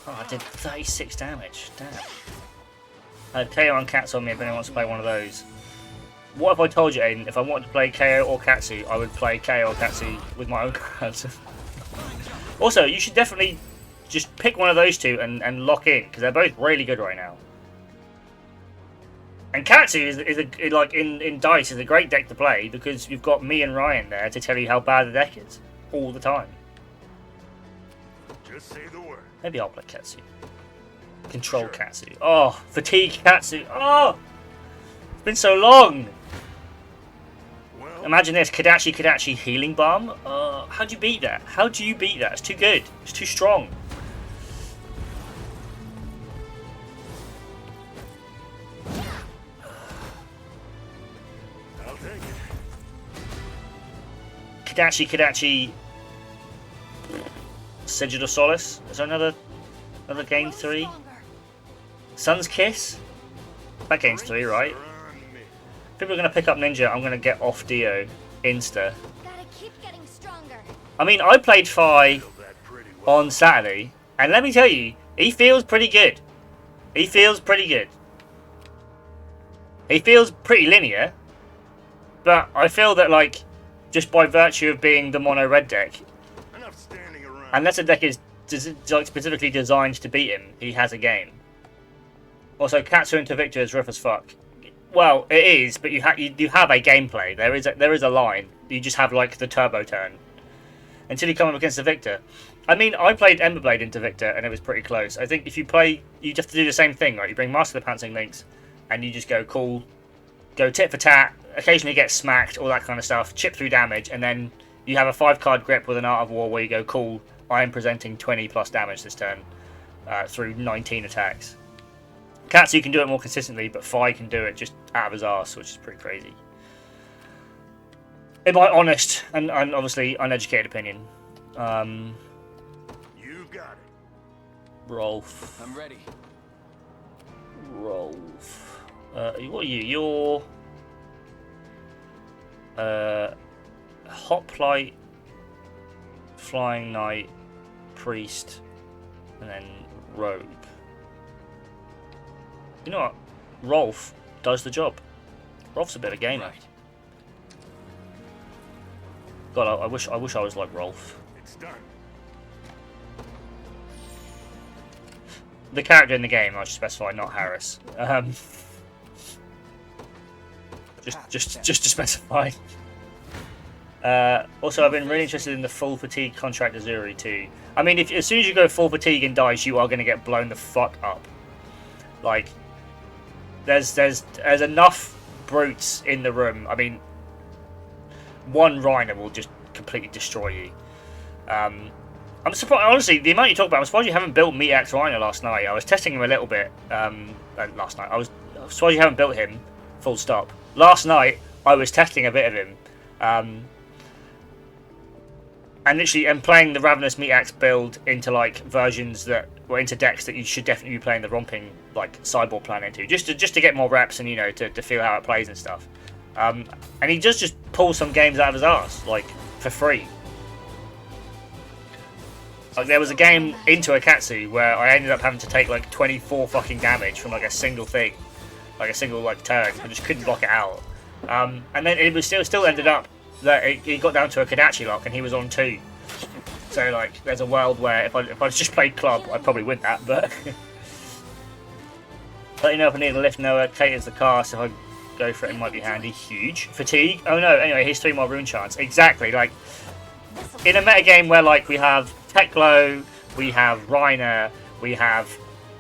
Oh, I did 36 damage. Damn. KO on Katsu on me if anyone wants to play one of those. What if I told you, Aiden, if I wanted to play KO or Katsu, I would play KO or Katsu with my own cards. Also, you should definitely just pick one of those two and lock in, because they're both really good right now. And Katsu is like in Dice is a great deck to play, because you've got me and Ryan there to tell you how bad the deck is all the time. Just say the word. Maybe I'll play Katsu. Control Katsu. Oh, fatigue Katsu. Oh, it's been so long. Well, imagine this, Kadachi Healing Balm. How do you beat that? How do you beat that? It's too good. It's too strong. I'll take it. Kadachi Sigil of Solace. Is there another game 3? Sun's Kiss? That game's 3, right? People are going to pick up Ninja. I'm going to get off Dio Insta. Gotta keep getting stronger. I mean, I played Fi on Saturday, and let me tell you, he feels pretty good. He feels pretty linear, but I feel that, like, just by virtue of being the mono red deck, unless a deck is specifically designed to beat him, he has a game. Also, Katsu into Victor is rough as fuck. Well, it is, but you have a gameplay. There is a line. You just have like the turbo turn until you come up against the Victor. I mean, I played Emberblade into Victor, and it was pretty close. I think if you play, you just have to do the same thing, right? You bring Master of the Pantsing Links, and you just go cool, go tit for tat, occasionally get smacked, all that kind of stuff, chip through damage, and then you have a 5-card grip with an Art of War where you go cool, I am presenting 20 plus damage this turn through 19 attacks. Katsu can do it more consistently, but Fi can do it just out of his arse, which is pretty crazy. In my honest and obviously uneducated opinion, You got it. Rolf. I'm ready. Rolf. What are you? You're Hoplite, Flying Knight, Priest, and then Rogue. You know what? Rolf does the job. Rolf's a bit of a gamer. Right. God, I wish I was like Rolf. It's done. The character in the game, I should specify, not Harris. Just to specify. Also, I've been really interested in the full fatigue contract Azuri too. I mean, as soon as you go full fatigue in dice, you are going to get blown the fuck up. Like, there's enough brutes in the room. I mean, one Reiner will just completely destroy you. I'm surprised, honestly, the amount you talk about. I'm surprised you haven't built Meat Axe Reiner last night. I was testing him a little bit last night. I was surprised you haven't built him. Full stop. Last night I was testing a bit of him, and literally, playing the Ravenous Meat Axe build into like versions that were into decks that you should definitely be playing the Romping like sideboard plan into, just to get more reps and to feel how it plays and stuff. And he just pulls some games out of his arse like for free. Like there was a game into a Katsu where I ended up having to take like 24 fucking damage from like a single thing, like a single like turn. I just couldn't block it out. And then it was still ended up that he got down to a Kodachi lock and he was on 2. So like there's a world where if I just played club, I'd probably win that. But let you know if I need a lift. Noah caters the cast. If I go for it, it might be handy. Huge fatigue. Oh no. Anyway, here's 3 more rune chants. Exactly. Like in a metagame where like we have Teklo, we have Reiner, we have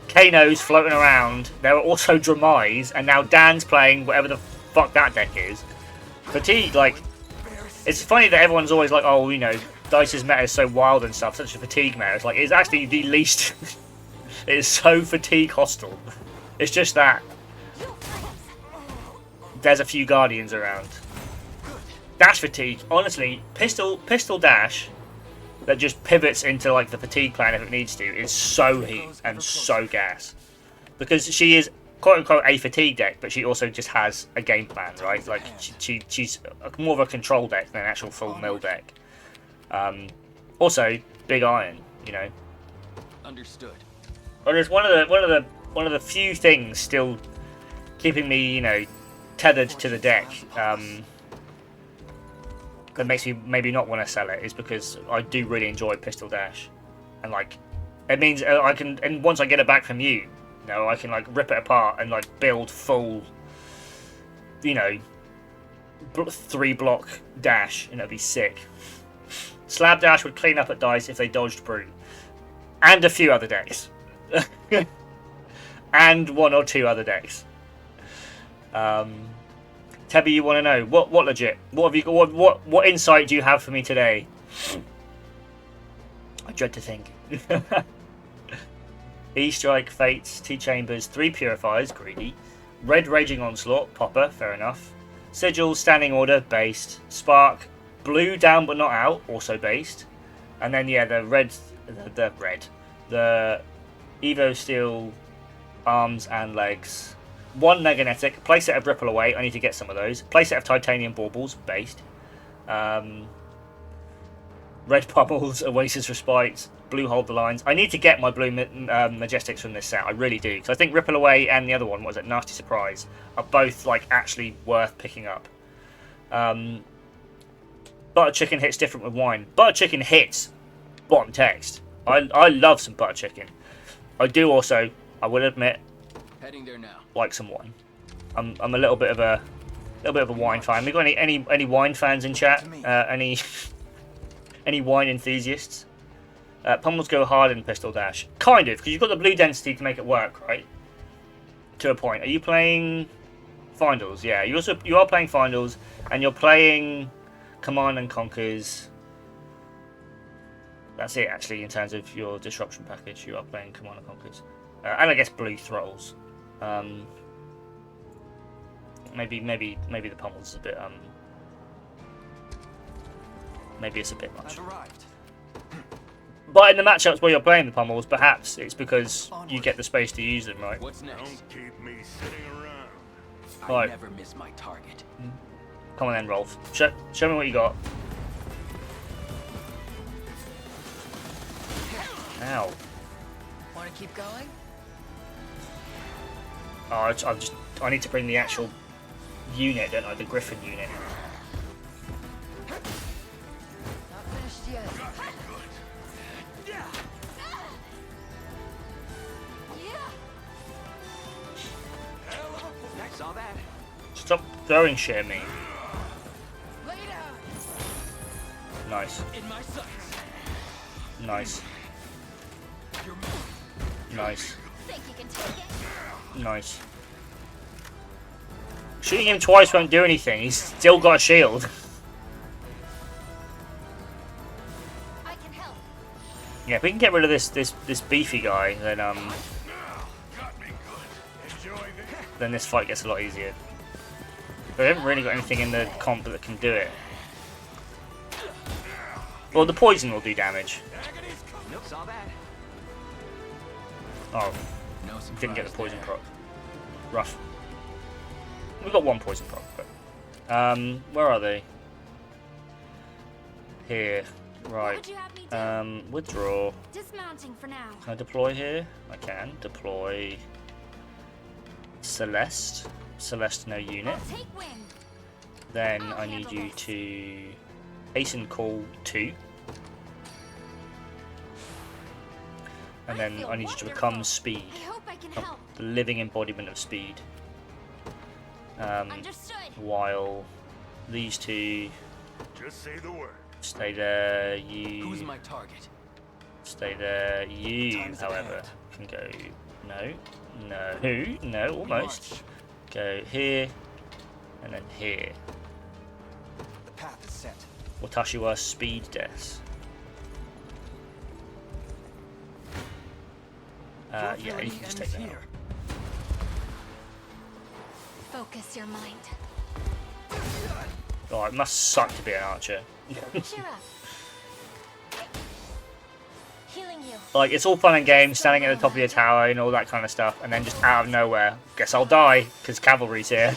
Kanos floating around. There are also Dramais, and now Dan's playing whatever the fuck that deck is. Fatigue, like, it's funny that everyone's always like, oh, Dice's meta is so wild and stuff, such a fatigue meta. It's like, it's actually the least. It is so fatigue hostile. It's just that there's a few Guardians around. Dash fatigue, honestly, pistol dash that just pivots into like the fatigue plan if it needs to is so heat and so gas, because she is quote unquote a fatigue deck, but she also just has a game plan, right? Like she's more of a control deck than an actual full mill deck. Also, big iron, Understood. But there's one of the few things still keeping me, tethered to the deck. That makes me maybe not want to sell it is because I do really enjoy Pistol Dash, and like it means I can, and once I get it back from you, I can like rip it apart and like build full, 3-block dash, and it'd be sick. Slab Dash would clean up at dice if they dodged Brute, and a few other decks, and 1 or 2 other decks. Tebby, you want to know what legit? What have you got? What insight do you have for me today? I dread to think. E-Strike, Fates, T-Chambers, 3 Purifiers, greedy. Red Raging Onslaught, popper, fair enough. Sigil, Standing Order, based. Spark, Blue Down but Not Out, also based. And then the red, the Evo Steel arms and legs. 1 Meganetic, playset of Ripple Away, I need to get some of those. Playset of Titanium Baubles, based. Red Pummels, Oasis Respite, Blue Hold the Lines. I need to get my Blue Majestics from this set, I really do. Because I think Ripple Away and the other one, what was it, Nasty Surprise, are both like actually worth picking up. Butter Chicken hits different with wine. Butter Chicken hits bottom text. I love some Butter Chicken. I do also, I will admit, Heading there now. like some wine. I'm a little bit of a wine fan. We got any wine fans in chat? Any wine enthusiasts? Pummels go hard in Pistol Dash. Kind of, because you've got the blue density to make it work, right? To a point. Are you playing Finals? Yeah, you are playing Finals, and you're playing Command and Conquers. That's it, actually, in terms of your disruption package. You are playing Command and Conquers, and I guess Blue Throttles. Maybe the Pummels is a bit maybe it's a bit much. But in the matchups where you're playing the Pummels, perhaps it's because you get the space to use them, right? What's next? Don't keep me sitting around. I Right. never miss my target. Come on then, Rolf. Show me what you got. Ow. Want to keep going? Oh, I need to bring the actual unit, don't I? The Griffin unit. Not finished yet. Saw that. Stop throwing shit at me. Lay down. Nice. In my sights. Nice. Nice. Think you can take it? Nice. Shooting him twice won't do anything. He's still got a shield. I can help. Yeah, if we can get rid of this beefy guy, then this fight gets a lot easier. But I haven't really got anything in the comp that can do it. Well, the poison will do damage. Nope, saw that. Oh, No didn't get the surprise poison there. proc. Rough. We've got one poison proc, but where are they? Here, What right. would you have me do? Withdraw. Dismounting for now. Can I deploy here? I can deploy. Celeste. Celeste, no unit. I'll take wind. Then I'll I need handle you this. to hasten call 2. And then feel I need you to wonderful. become speed. I hope I can help. The living embodiment of speed. Understood. While these two Just say the word. stay there, Who's you my target? stay there, you, Time's at however, hand. can go, no, almost. March. Go here, and then here. The path is set. Watashiwa speed deaths. Yeah, you can just take that out. Focus your mind. Oh, it must suck to be an archer. Cheer up. Healing you. Like, it's all fun and games, standing at the top of your tower and all that kind of stuff, and then just out of nowhere, guess I'll die, because cavalry's here.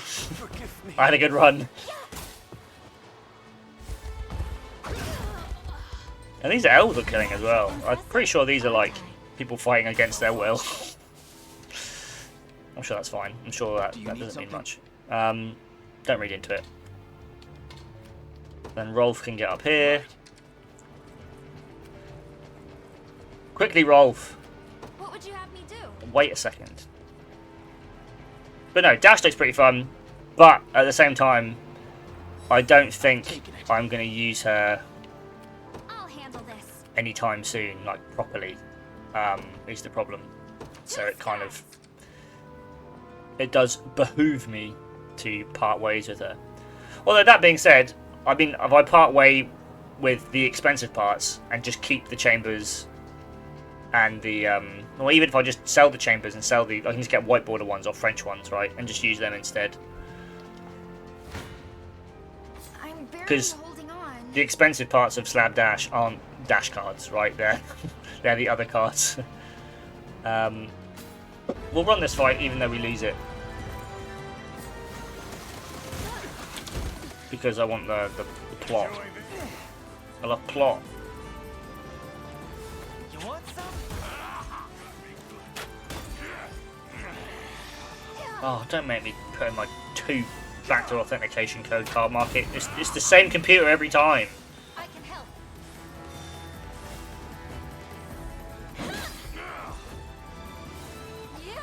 I had a good run. And these are elves are killing as well. I'm pretty sure these are, like, people fighting against their will. I'm sure that's fine. I'm sure that doesn't mean much. Don't read into it. Then Rolf can get up here. Quickly, Rolf. What would you have me do? Wait a second. But no, Dash Deck's pretty fun. But at the same time, I don't think I'm going to use her I'll handle this. anytime soon, like properly, is the problem. So it kind of, it does behoove me to part ways with her. Although that being said, I mean, if I part way with the expensive parts and just keep the chambers and the, or even if I just sell the chambers and sell the, I can just get white border ones or French ones, right, and just use them instead. I'm barely 'Cause holding on. the expensive parts of Slab Dash aren't dash cards, right? They're the other cards. We'll run this fight even though we lose it. Because I want the plot. I love plot. You want some? Oh, don't make me put in my 2-factor authentication code card market. It's the same computer every time. I can help. Yeah.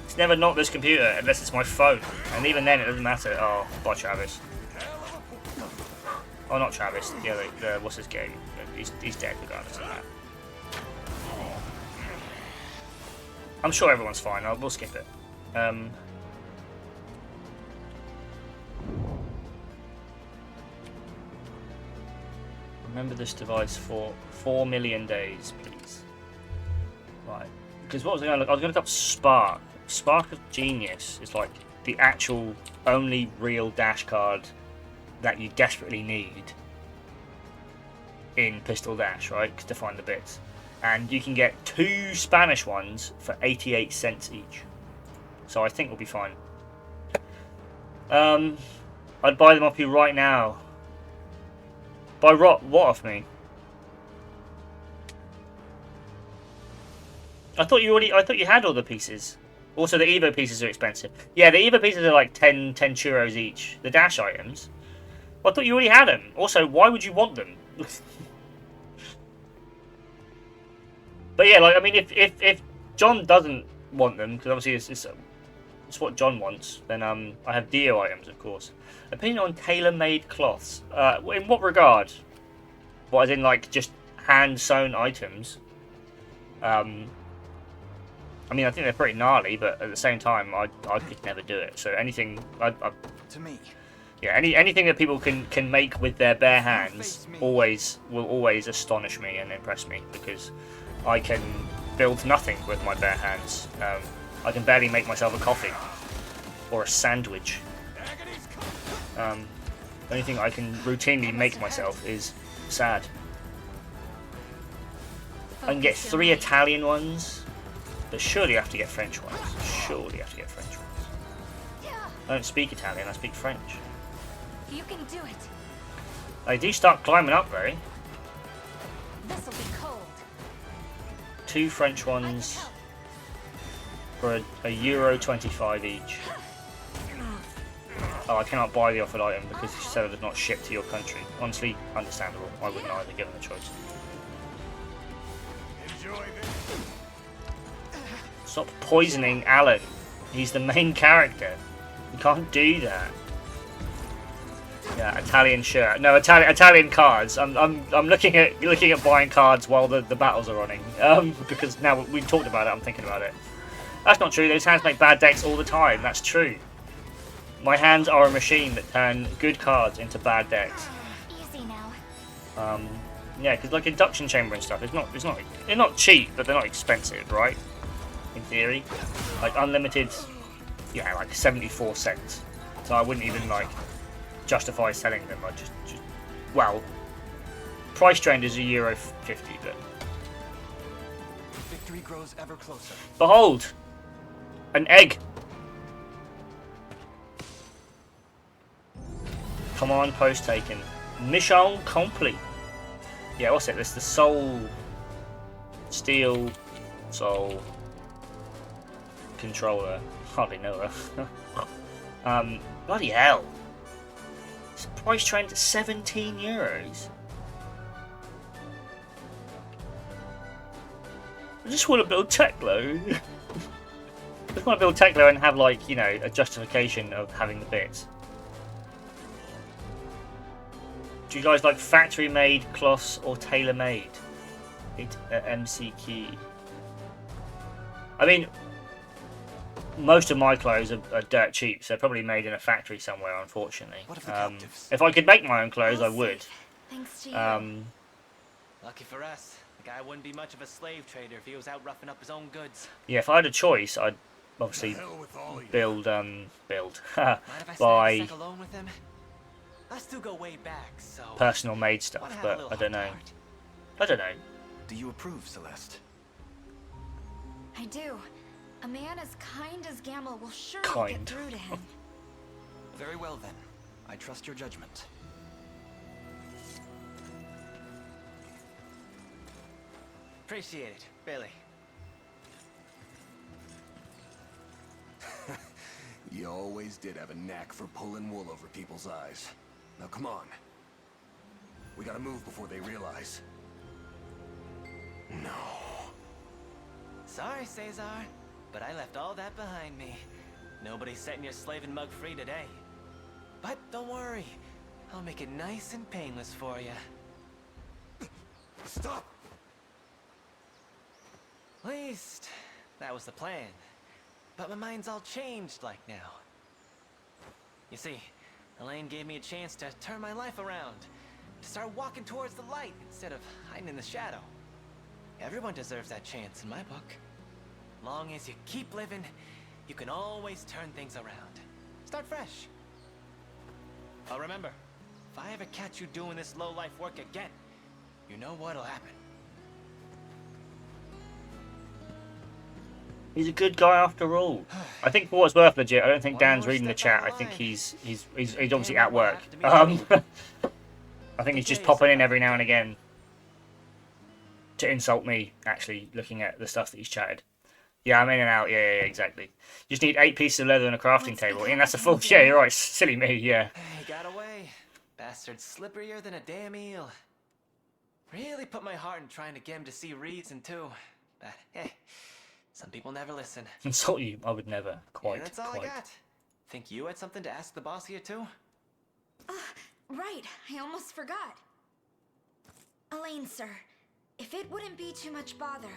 It's never not this computer unless it's my phone. And even then it doesn't matter. Oh, by Travis. Oh, not Travis. The other, what's his game? he's dead regardless of that. I'm sure everyone's fine. We'll skip it. Remember this device for 4 million days, please. Right. Because what was I going to look? I was going to look up Spark. Spark of Genius is like the actual only real dash card that you desperately need in Pistol Dash, right? To find the bits. And you can get 2 Spanish ones for 88 cents each. So I think we'll be fine. I'd buy them off you right now. Buy what off me? I thought you had all the pieces. Also, the Evo pieces are expensive. Yeah, the Evo pieces are like 10 churros each. The Dash items. Well, I thought you already had them. Also, why would you want them? But yeah, like I mean, if John doesn't want them, because obviously it's what John wants, then I have Dio items, of course. Opinion on tailor-made cloths. In what regard? What, as in like just hand-sewn items? I mean, I think they're pretty gnarly, but at the same time, I could never do it. So anything, To me. Yeah, anything that people can make with their bare hands will always astonish me and impress me, because I can build nothing with my bare hands. I can barely make myself a coffee or a sandwich. The only thing I can routinely make myself is sad. I can get 3 Italian ones, but surely I have to get French ones. Surely I have to get French ones. I don't speak Italian, I speak French. You can do it. I do start climbing up, though. This'll be cold. 2 French ones for a €1.25 each. Oh, I cannot buy the offered item because you said it does not ship to your country. Honestly, understandable. I wouldn't either, given the choice. Stop poisoning Alan. He's the main character. You can't do that. Yeah, Italian shirt. No, Italian cards. I'm looking at buying cards while the battles are running. Because now we've talked about it, I'm thinking about it. That's not true. Those hands make bad decks all the time. That's true. My hands are a machine that turn good cards into bad decks. Easy now. Yeah, because like induction chamber and stuff, they're not cheap, but they're not expensive, right? In theory, like unlimited, yeah, like 74 cents. So I wouldn't even like justify selling them. I just well, price trend is €1.50, but Victory grows ever closer. behold, an egg. Command post taken. Mission complete. Yeah, what's it? This is the Soul Steel Soul controller. Hardly know her. Bloody hell. It's price trend at €17. I just want to build Teklo. I just want to build Teklo and have, like, you know, a justification of having the bits. Do you guys like factory-made cloths or tailor-made? MCQ. I mean, most of my clothes are dirt cheap, so probably made in a factory somewhere, unfortunately. What if the captives? If I could make my own clothes, I would. Thanks to you. Lucky for us, the guy wouldn't be much of a slave trader if he was out roughing up his own goods. Yeah, if I had a choice, I'd obviously build, Mind if I spend a buy sec alone with him? Us two go way back, so personal made stuff, wanna have a but little I don't know. heart-to-heart. I don't know. Do you approve, Celeste? I do. A man as kind as Gamma will surely Kind. get through to him. Very well then. I trust your judgment. Appreciate it, Billy. You always did have a knack for pulling wool over people's eyes. Now come on. We gotta move before they realize. No. Sorry, Cesar, but I left all that behind me. Nobody's setting your slaving mug free today. But don't worry, I'll make it nice and painless for you. Stop! At least, that was the plan. But my mind's all changed like now. You see, Elaine gave me a chance to turn my life around. To start walking towards the light instead of hiding in the shadow. Everyone deserves that chance in my book. Long as you keep living, you can always turn things around. Start fresh. Oh, remember, if I ever catch you doing this low-life work again, you know what'll happen. He's a good guy after all. I think for what it's worth, legit, I don't think Dan's reading the chat. I think he's obviously at work. I think he's just popping in every now and again to insult me, actually, looking at the stuff that he's chatted. Yeah, I'm in and out. Yeah, exactly. You just need 8 pieces of leather and a crafting table. And that's a full... Yeah, you're right. Silly me, yeah. He got away. Bastard slipperier than a damn eel. Really put my heart in trying to get him to see reason too. But, hey, some people never listen. Insult you? I would never. Quite. Yeah, that's all I got. Think you had something to ask the boss here too? Right. I almost forgot. Elaine, sir, if it wouldn't be too much bother,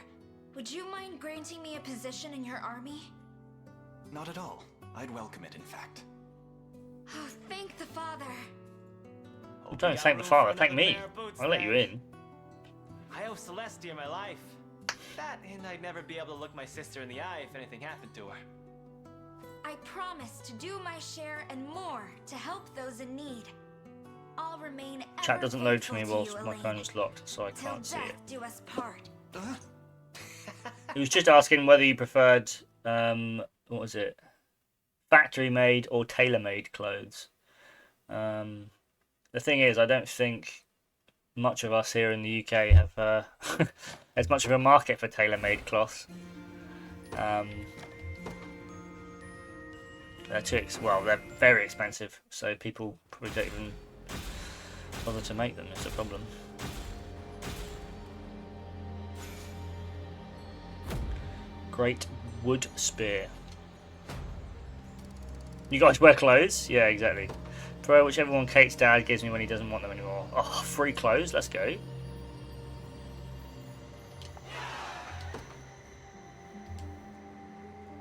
would you mind granting me a position in your army? Not at all. I'd welcome it, in fact. Oh, thank the father. Well, don't thank the father. Thank me. I'll let you in. I owe Celestia my life. That, and I'd never be able to look my sister in the eye if anything happened to her. I promise to do my share and more to help those in need. I'll remain ever Chat doesn't load for me faithful to whilst you, my Elaine. phone is locked, so I can't see Till it. death do us part. He was just asking whether you preferred, what was it? Factory-made or tailor-made clothes. The thing is, I don't think much of us here in the UK have as much of a market for tailor-made cloths. They're very expensive, so people probably don't even bother to make them. It's a problem. Great wood spear. You guys wear clothes? Yeah, exactly. Throw whichever one Kate's dad gives me when he doesn't want them anymore. Oh, free clothes. Let's go.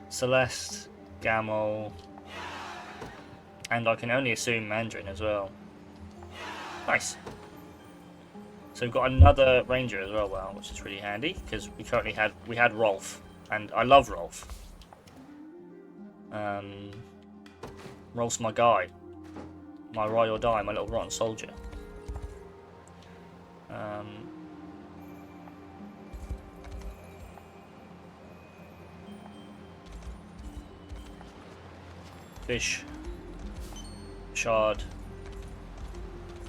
Celeste, Gamol, and I can only assume Mandarin as well. Nice. So we've got another ranger as well, wow, which is really handy because we had Rolf, and I love Rolf. Rolf's my guy, my ride or die, my little rotten soldier. Fish. Shard.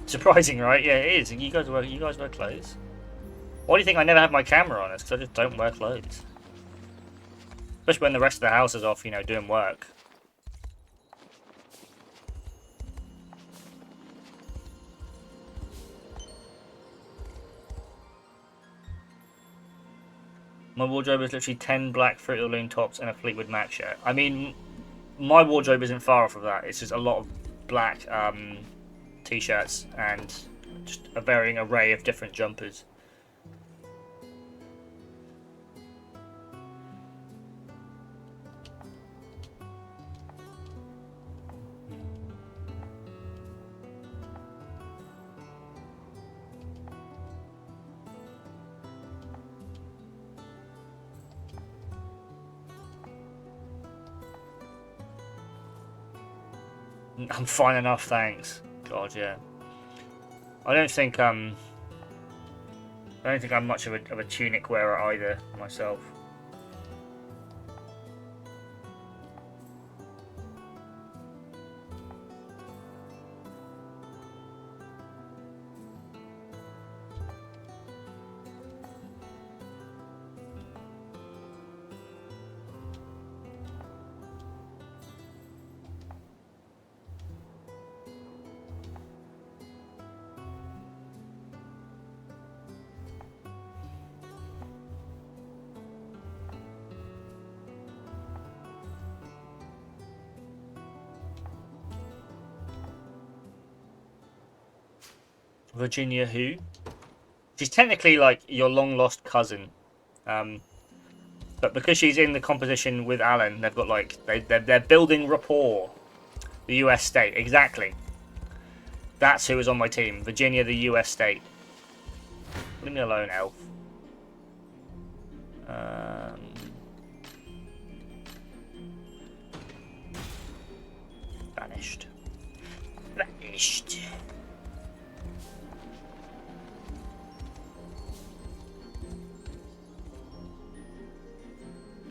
Surprising, right? Yeah, it is. You guys wear clothes. Why do you think I never have my camera on? It's because I just don't wear clothes. Especially when the rest of the house is off, you know, doing work. My wardrobe is literally 10 black Fruit of the Loom tops and a Fleetwood Mac shirt. I mean, my wardrobe isn't far off of that. It's just a lot of black t-shirts and just a varying array of different jumpers. I'm fine enough, thanks. God, yeah. I don't think I'm much of a tunic wearer either myself. Virginia who? She's technically like your long lost cousin, but because she's in the composition with Alan, they've got like they're building rapport. The U.S. state, exactly. That's who was on my team. Virginia, the U.S. state. Leave me alone, elf. Vanished. Vanished.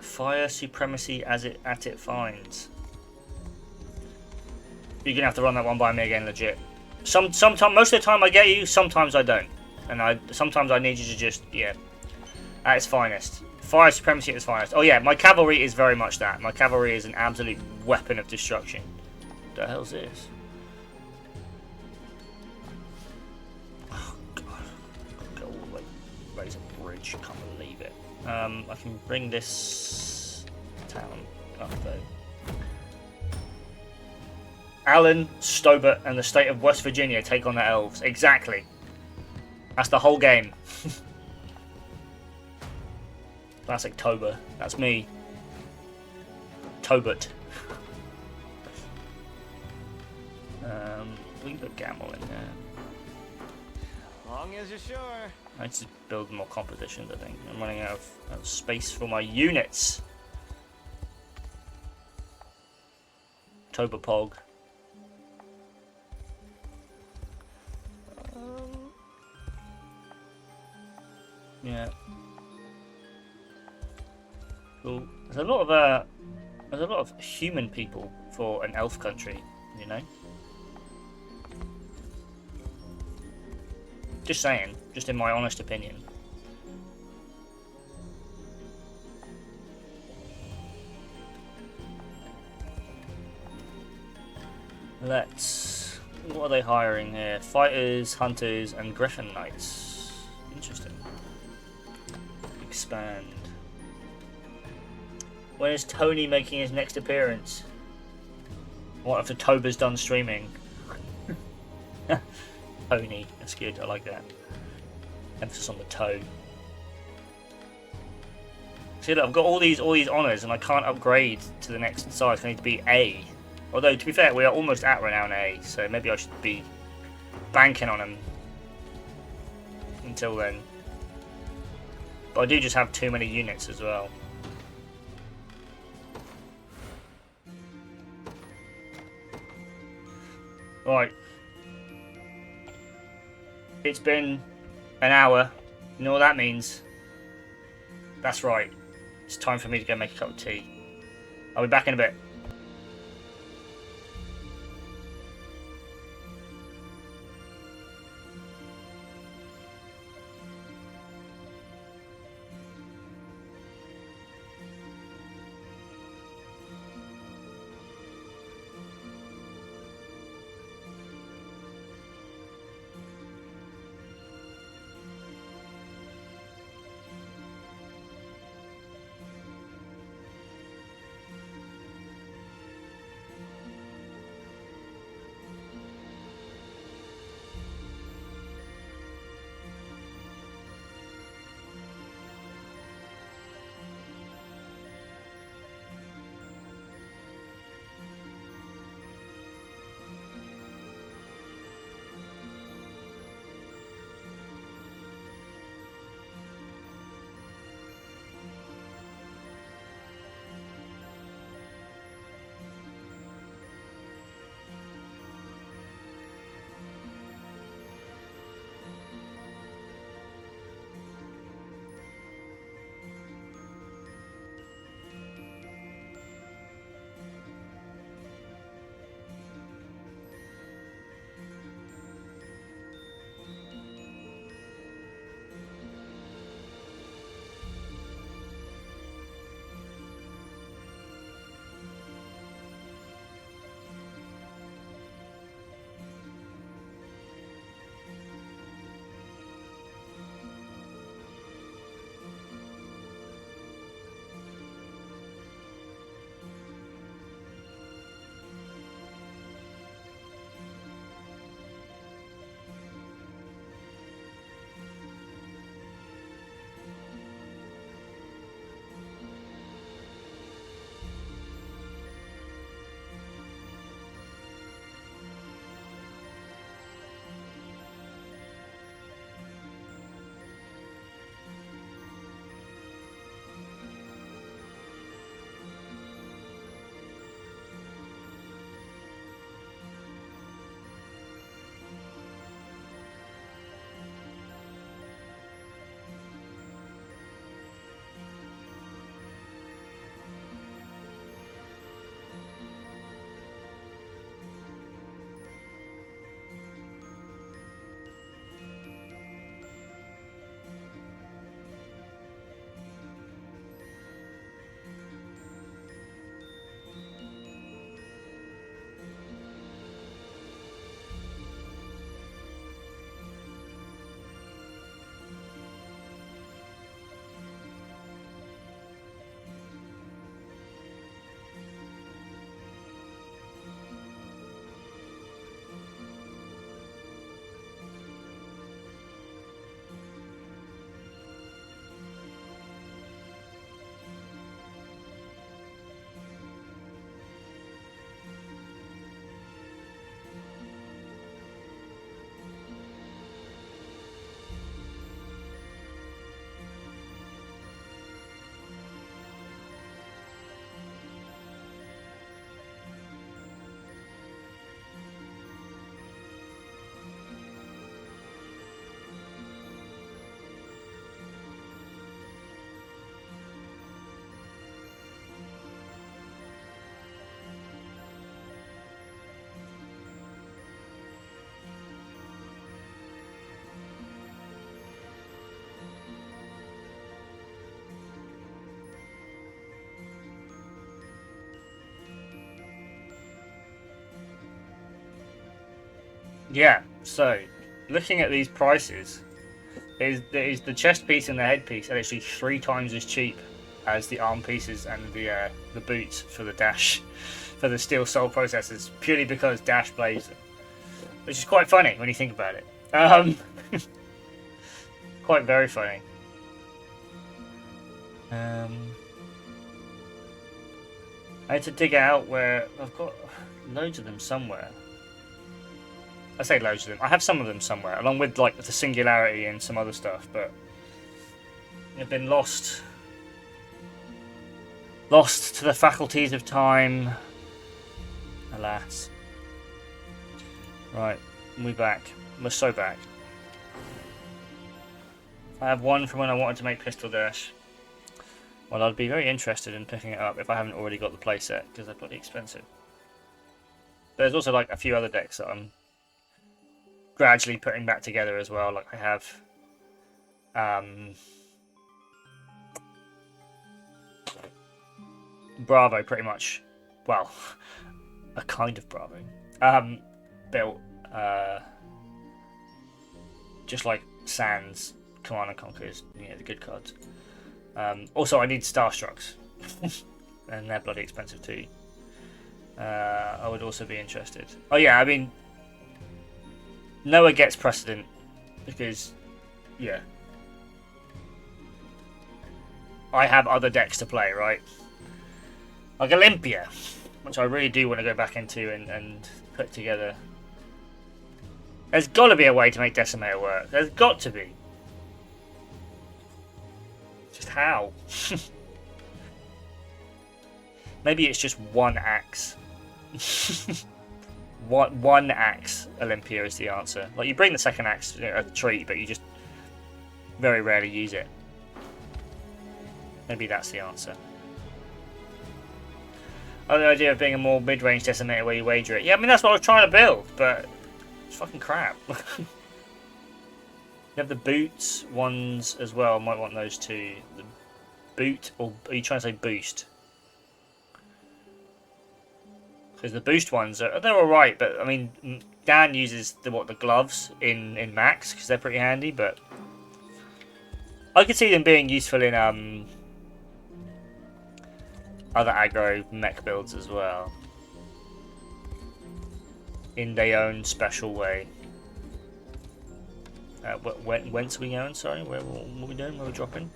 Fire supremacy as it finds. You're gonna have to run that one by me again, legit. Sometimes, most of the time I get you, sometimes I don't, and sometimes I need you to just at its finest. Fire supremacy at its finest. Oh yeah, my cavalry is very much that. My cavalry is an absolute weapon of destruction. What the hell's this? Oh god, go all the way. Raise a bridge. Can't believe it. I can bring this town up though. Alan, Stobart, and the state of West Virginia take on the elves. Exactly. That's the whole game. Classic Toba. That's me. Tobert. We can put Gamble in there. Long as you're sure. I need to build more compositions, I think. I'm running out of space for my units. Toba Pog. Yeah. Cool. There's a lot of human people for an elf country, you know. Just saying, just in my honest opinion. What are they hiring here? Fighters, hunters, and griffin knights. Interesting. Expand. When is Tony making his next appearance? What after Toba's done streaming? Tony, that's good. I like that. Emphasis on the toe. See, look, I've got all these honors, and I can't upgrade to the next size. I need to be A. Although, to be fair, we are almost at renown A, so maybe I should be banking on them until then. But I do just have too many units as well. Right. It's been an hour. You know what that means? That's right. It's time for me to go make a cup of tea. I'll be back in a bit. Yeah, so looking at these prices, is the chest piece and the headpiece are actually 3 times as cheap as the arm pieces and the boots for the Dash, for the Steel Soul processors, purely because Dash plays them, which is quite funny when you think about it. Quite very funny. I had to dig out where I've got loads of them somewhere. I say loads of them. I have some of them somewhere, along with like the Singularity and some other stuff, but they've been lost to the faculties of time. Alas. Right, we're back. We're so back. I have one from when I wanted to make Pistol Dash. Well, I'd be very interested in picking it up if I haven't already got the playset, because they're pretty expensive. There's also like a few other decks that I'm gradually putting back together as well. Like I have Bravo pretty much, well, a kind of Bravo built just like Sans, Command and Conquers, you know, the good cards. Also I need Starstrucks and they're bloody expensive too. I would also be interested. Oh yeah, I mean, Noah gets precedent because, yeah, I have other decks to play, right? Like Olympia, which I really do want to go back into and put together. There's got to be a way to make Decimator work. There's got to be. Just how? Maybe it's just one axe. One axe Olympia is the answer. Like you bring the second axe as a treat, but you just very rarely use it. Maybe that's the answer. Oh, the idea of being a more mid-range Decimator where you wager it. Yeah, I mean that's what I was trying to build, but it's fucking crap. You have the boots ones as well. Might want those too. The boot, or are you trying to say boost? Because the boost ones they're all right, but I mean Dan uses the gloves in Max because they're pretty handy, but I could see them being useful in other aggro mech builds as well, in their own special way. Whence are we going? Sorry, what are we doing? Where are we dropping?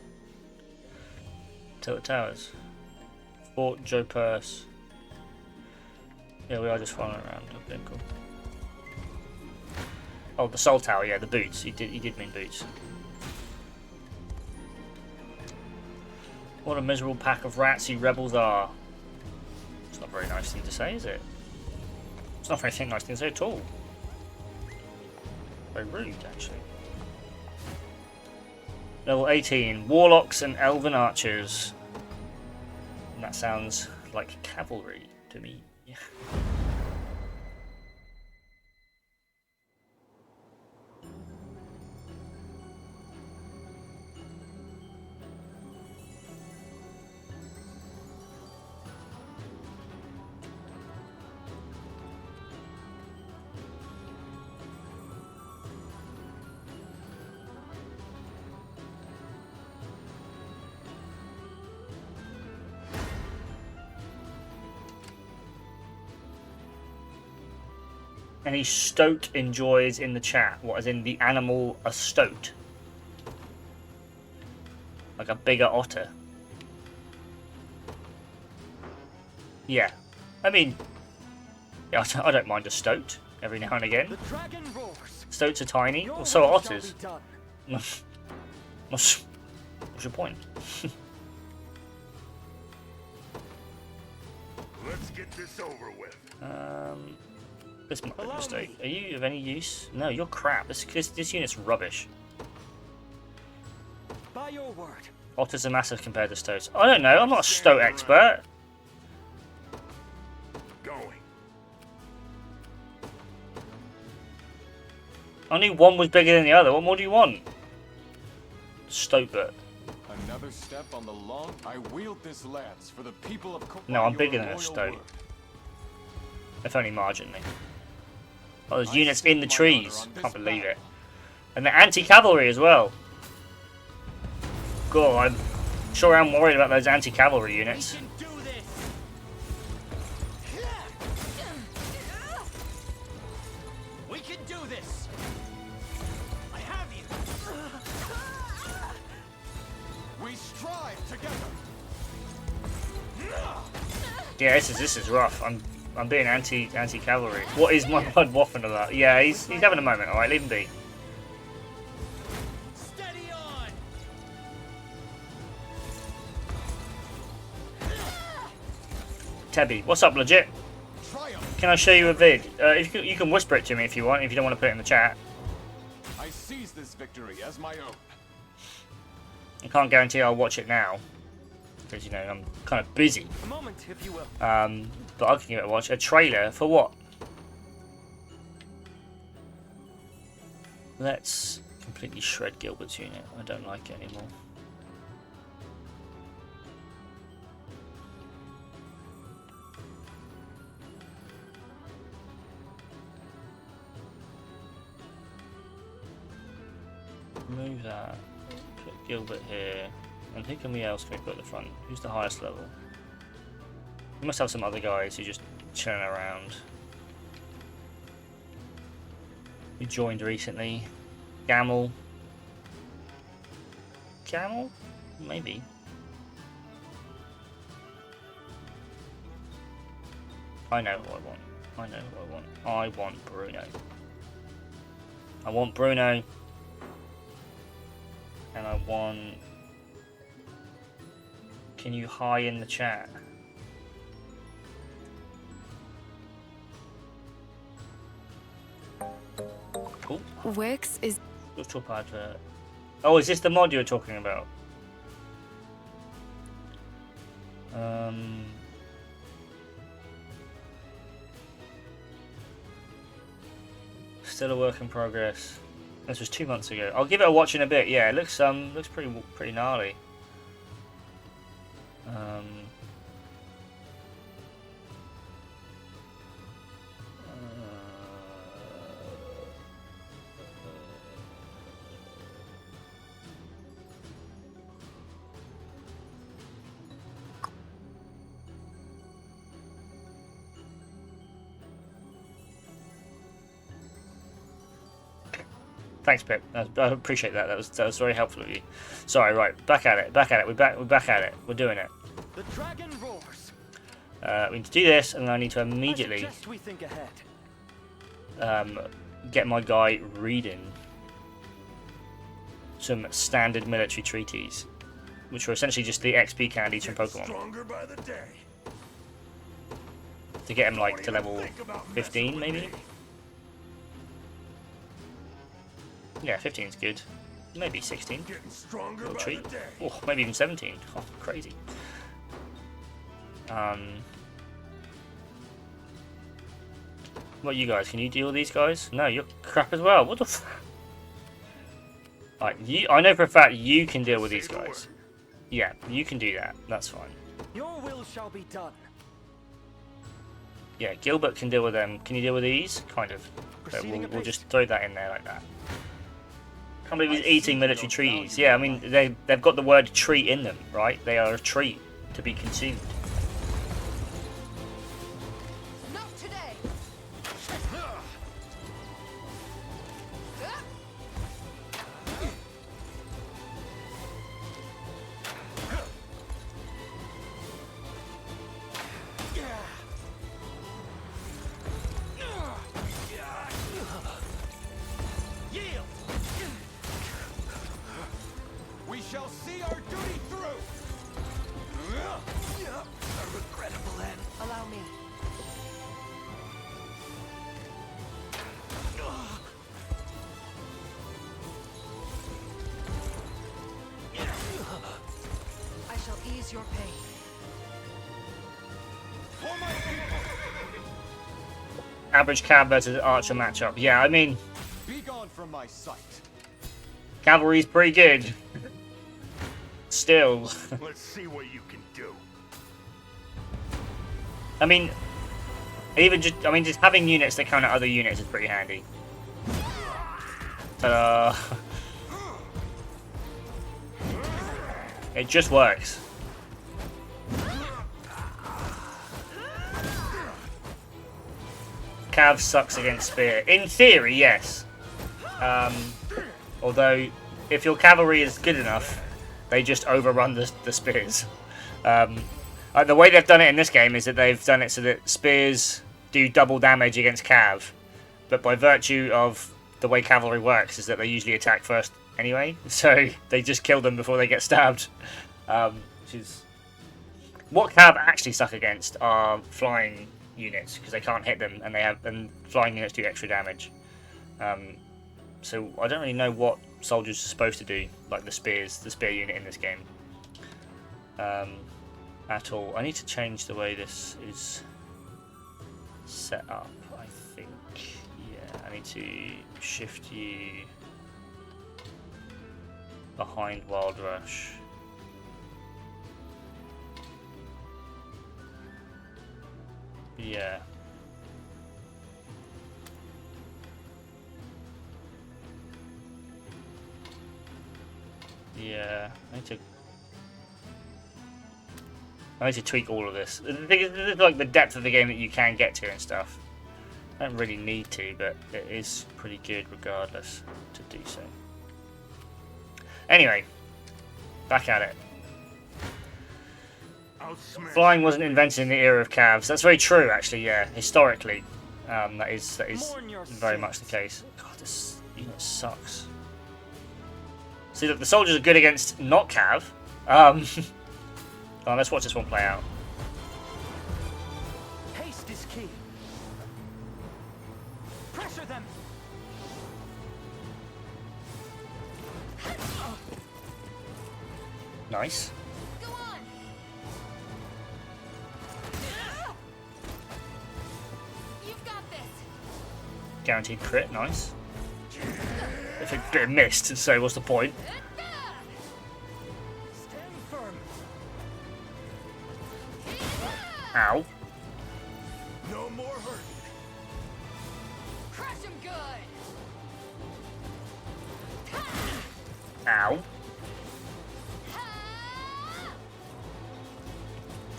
Tilt Towers, Fort Joe Purse. Yeah, we are just following around. Okay, cool. Oh, the Soul Tower, yeah, the boots. He did mean boots. What a miserable pack of rats you rebels are. It's not a very nice thing to say, is it? It's not a very nice thing to say at all. Very rude, actually. Level 18. Warlocks and Elven Archers. And that sounds like cavalry to me. Yeah. Any stoat enjoys in the chat? What, as in the animal a stoat? Like a bigger otter? Yeah. I mean, yeah, I don't mind a stoat every now and again. Stoats are tiny, or so are otters. What's your point? Let's get this over with. This might be a mistake. Are you of any use? No, you're crap. This unit's rubbish. By your word. Otters are massive compared to stoats. I don't know. I'm not a stoat expert. Going. Only one was bigger than the other. What more do you want? Stoat bit. Another step on the long. I wield this lance for the people of. No, I'm bigger than a stoat. If only marginally. Oh, there's units in the trees. Can't believe it. And the anti-cavalry as well. God, I'm sure I'm worried about those anti-cavalry units. We can do this. I have you. We strive together. Yeah, this is rough. I'm being anti-cavalry. What is my blood waffling about? Yeah, he's having a moment. All right, leave him be. Steady on. Tebby, what's up, legit? Can I show you a vid? If you can whisper it to me if you want. If you don't want to put it in the chat. I seize this victory as my own. I can't guarantee I'll watch it now, because you know I'm kind of busy. A moment, if you will. But I can give it a watch. A trailer for what? Let's completely shred Gilbert's unit. I don't like it anymore. Move that. Put Gilbert here. And who else can we put at the front? Who's the highest level? We must have some other guys who just chilling around. Who joined recently? Gamel. Gamel? Maybe. I know what I want. I know what I want. I want Bruno. I want Bruno. And I want... Can you hi in the chat? Cool. Wix is... Top advert. Oh, is this the mod you were talking about? Still a work in progress. This was 2 months ago. I'll give it a watch in a bit. Yeah, it looks pretty gnarly. Thanks, Pip. I appreciate that. That was very helpful of you. Sorry, right, back at it. We're back at it. We're doing it. The dragon roars. We need to do this, and I need to immediately we think ahead. get my guy reading some standard military treaties, which are essentially just the XP candies from Pokemon. Stronger by the day. To get him like to level 15, maybe. Yeah, 15 is good. Maybe 16. Little treat. Oh, maybe even 17. Oh, crazy. What you guys? Can you deal with these guys? No, you're crap as well. What the f... I know for a fact you can deal with these guys. Yeah, you can do that. That's fine. Your will shall be done. Yeah, Gilbert can deal with them. Can you deal with these? Kind of. So we'll just throw that in there like that. Can't believe he's eating military trees. Yeah, I mean, they've got the word treat in them, right? They are a treat to be consumed. not today. We shall see our duty through. A regrettable end. Allow me. I shall ease your pain. Average cav versus archer matchup. Yeah, I mean, Be gone from my sight. cavalry's pretty good. Still. Let's see what you can do. I mean, Even just, I mean, just having units that count out other units is pretty handy. Ta-da! It just works. Cav sucks against spear. In theory, yes. Although, if your cavalry is good enough, they just overrun the spears. The way they've done it in this game is that they've done it so that spears do double damage against cav, but by virtue of the way cavalry works is that they usually attack first anyway, so they just kill them before they get stabbed. Which is what cav actually suck against are flying units because they can't hit them, and flying units do extra damage. So I don't really know what soldiers are supposed to do, like the spear unit in this game. At all. I need to change the way this is set up, I think. Yeah, I need to shift you behind Wild Rush. Yeah. Yeah, I need to tweak all of this. The thing is, like the depth of the game that you can get to and stuff. I don't really need to, but it is pretty good regardless to do so. Anyway, back at it. Flying wasn't invented in the era of Cavs. That's very true, actually. Yeah, historically, that is very much the case. God, this unit sucks. See, look, the soldiers are good against not Cav. Oh, let's watch this one play out. Haste is key. Pressure them. Nice. Go on. You've got this. Guaranteed crit, nice. If it missed, so what's the point? Ow. No more hurt. Crush him good. Ow.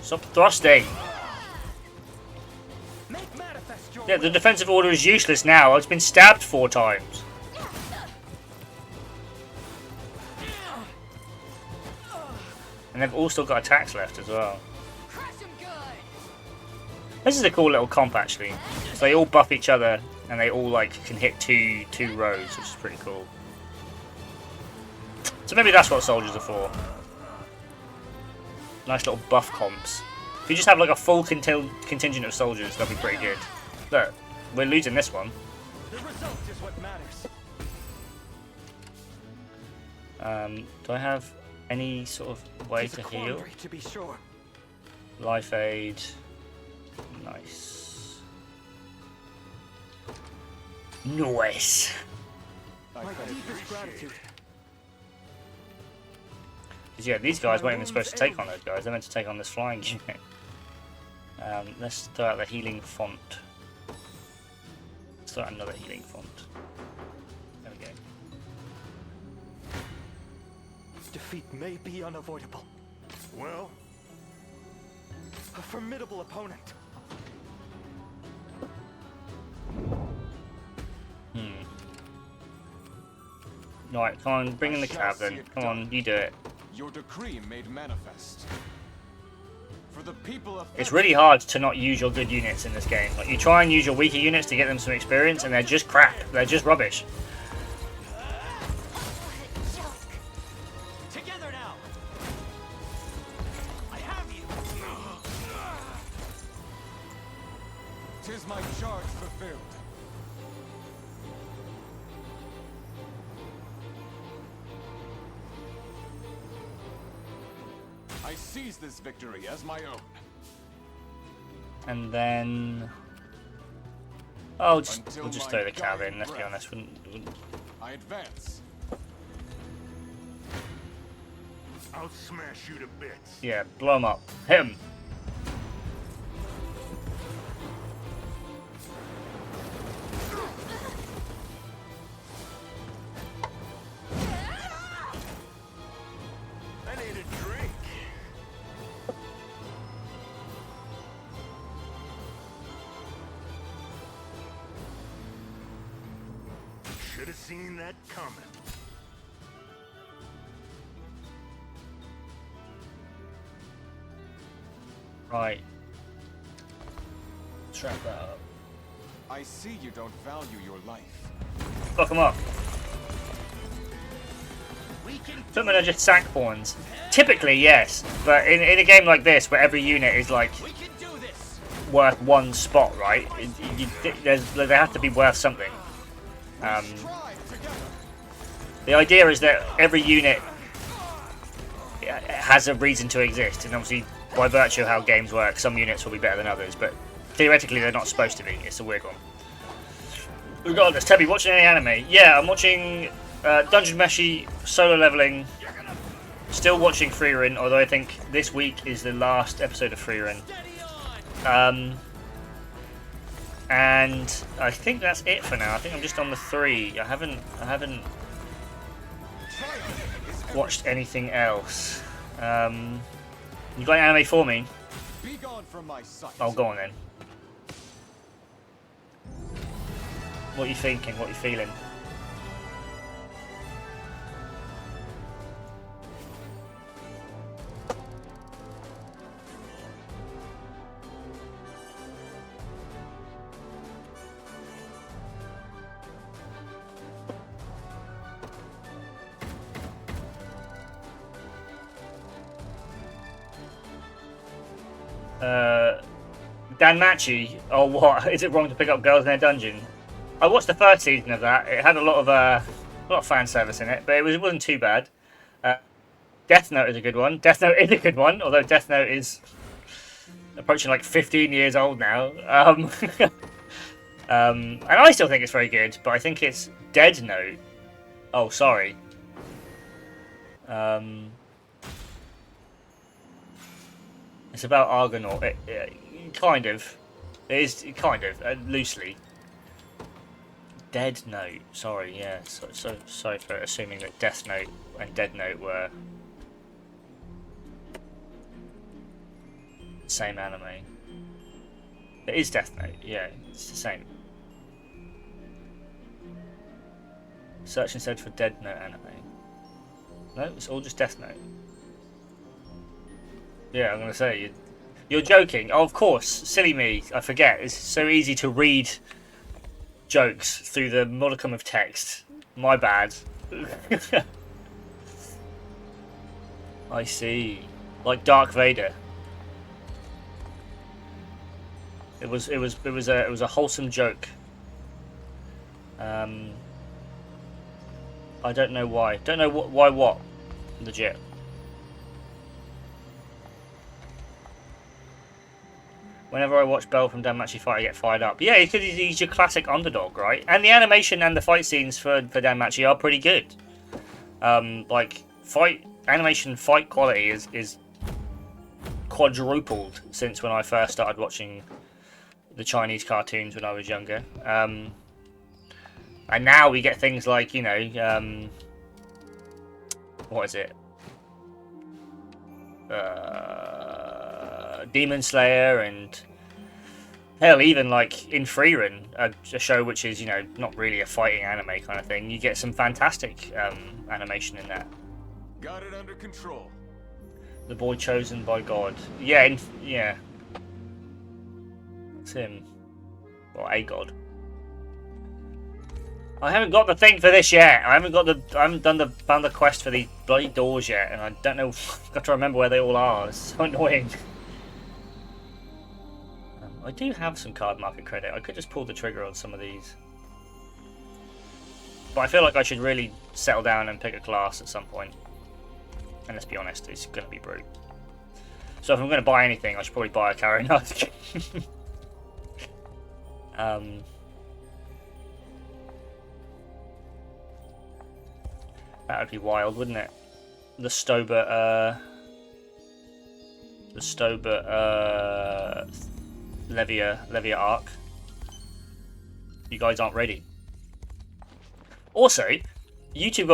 Stop thrusting. Yeah, the defensive order is useless now. I've been stabbed 4 times. And they've all still got attacks left as well. This is a cool little comp actually. So they all buff each other and they all like can hit two rows, which is pretty cool. So maybe that's what soldiers are for. Nice little buff comps. If you just have like a full contingent of soldiers, that'd be pretty good. Look, we're losing this one. The result is what matters. Do I have any sort of way to heal? To be sure. Life aid. Nice. Nice. My deepest gratitude. Yeah, these guys weren't even supposed to take on those guys. They're meant to take on this flying unit. Let's throw out the healing font. Let's throw out another healing font. There we go. Defeat may be unavoidable. Well, a formidable opponent. Right, come on, bring in the cab then. Come on, you do it. Your decree made manifest. For the people of It's really hard to not use your good units in this game. Like, you try and use your weaker units to get them some experience, and they're just crap. They're just rubbish. Together now. I have you. 'Tis my charge fulfilled. I seize this victory as my own. And then... Oh, we'll just throw the cab in, let's be honest. I advance. I'll smash you to bits. Yeah, blow him up. Hit him. Should have seen that coming. Right. Trap that up. I see you don't value your life. Fuck them up. Some of them are just sack pawns. Typically, yes, but in a game like this, where every unit is like worth one spot, right? They have to be worth something. The idea is that every unit has a reason to exist, and obviously, by virtue of how games work, some units will be better than others, but theoretically, they're not supposed to be. It's a weird one. Regardless, Tebby, watching any anime? Yeah, I'm watching Dungeon Meshi, solo leveling. Still watching Freerun, although I think this week is the last episode of Freerun. And I think that's it for now. I think I'm just on the 3. I haven't watched anything else. You got any anime for me? Oh, go on then. What are you thinking? What are you feeling? Danmachi? Oh, what? Is it wrong to pick up girls in their dungeon? I watched the first season of that. It had a lot of fan service in it, but it wasn't too bad. Death Note is a good one. Death Note is a good one, although Death Note is approaching like 15 years old now. And I still think it's very good, but I think it's Dead Note. Oh, sorry. It's about Argonaut. Kind of. It is kind of loosely. Dead Note. Sorry, yeah. So sorry for assuming that Death Note and Dead Note were the same anime. It is Death Note. Yeah, it's the same. Search instead for Dead Note anime. No, it's all just Death Note. Yeah, I'm gonna say you're joking. Oh, of course, silly me. I forget. It's so easy to read jokes through the modicum of text. My bad. I see. Like Dark Vader. It was a wholesome joke. I don't know why. Don't know why what. Legit. Whenever I watch Bell from Danmachi fight, I get fired up. Yeah, because he's your classic underdog, right? And the animation and the fight scenes for Danmachi are pretty good. Like animation fight quality is quadrupled since when I first started watching the Chinese cartoons when I was younger. And now we get things like, you know, what is it? Demon Slayer, and hell, even like in Freerun, a show which is, you know, not really a fighting anime kind of thing, you get some fantastic animation in that. Got it under control. The boy chosen by God. Yeah, yeah. It's him. Or a god. I haven't got the thing for this yet. I haven't found the quest for the bloody doors yet, and I don't know. I've got to remember where they all are. It's so annoying. I do have some card market credit. I could just pull the trigger on some of these. But I feel like I should really settle down and pick a class at some point. And let's be honest, it's going to be Brute. So if I'm going to buy anything, I should probably buy a Karinat. That would be wild, wouldn't it? The Stober Levia arc. You guys aren't ready. Also, YouTube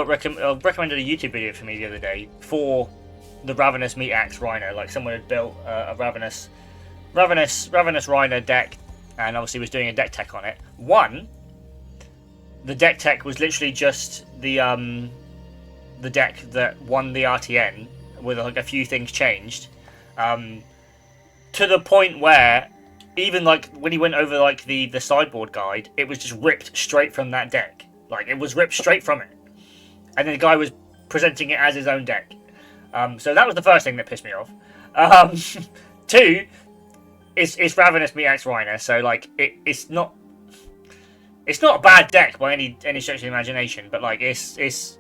recommended a YouTube video for me the other day for the Ravenous Meat Axe Rhino. Like someone had built a Ravenous Rhino deck, and obviously was doing a deck tech on it. One, the deck tech was literally just the deck that won the RTN with like a few things changed, to the point where even like when he went over like the sideboard guide, it was just ripped straight from that deck. Like it was ripped straight from it, and then the guy was presenting it as his own deck. So that was the first thing that pissed me off. Two, it's Ravenous Meat-Axe Reiner, so like it's not a bad deck by any stretch of the imagination, but like it's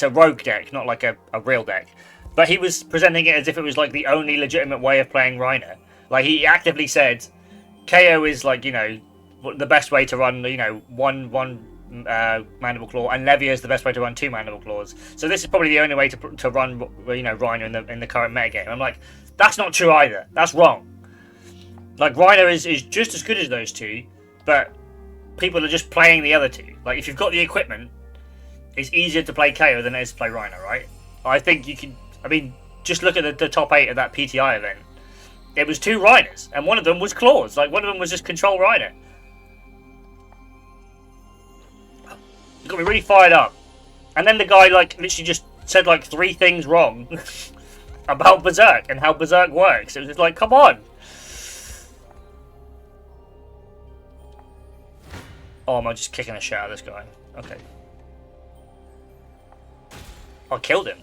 a rogue deck, not like a real deck. But he was presenting it as if it was like the only legitimate way of playing Reiner. Like he actively said, KO is like, you know, the best way to run, you know, one Mandible Claw, and Levia is the best way to run 2 Mandible Claws. So this is probably the only way to run, you know, Reiner in the current metagame. I'm like, that's not true either. That's wrong. Like Reiner is just as good as those two, but people are just playing the other two. Like if you've got the equipment, it's easier to play KO than it is to play Reiner, right? I think you can. I mean, just look at the top 8 of that PTI event. It was 2 Reiners, and one of them was Claws. Like one of them was just Control Reiner. It got me really fired up. And then the guy like literally just said like 3 things wrong about Berserk and how Berserk works. It was just like, come on. Oh, am I just kicking a shit out of this guy? Okay. I killed him.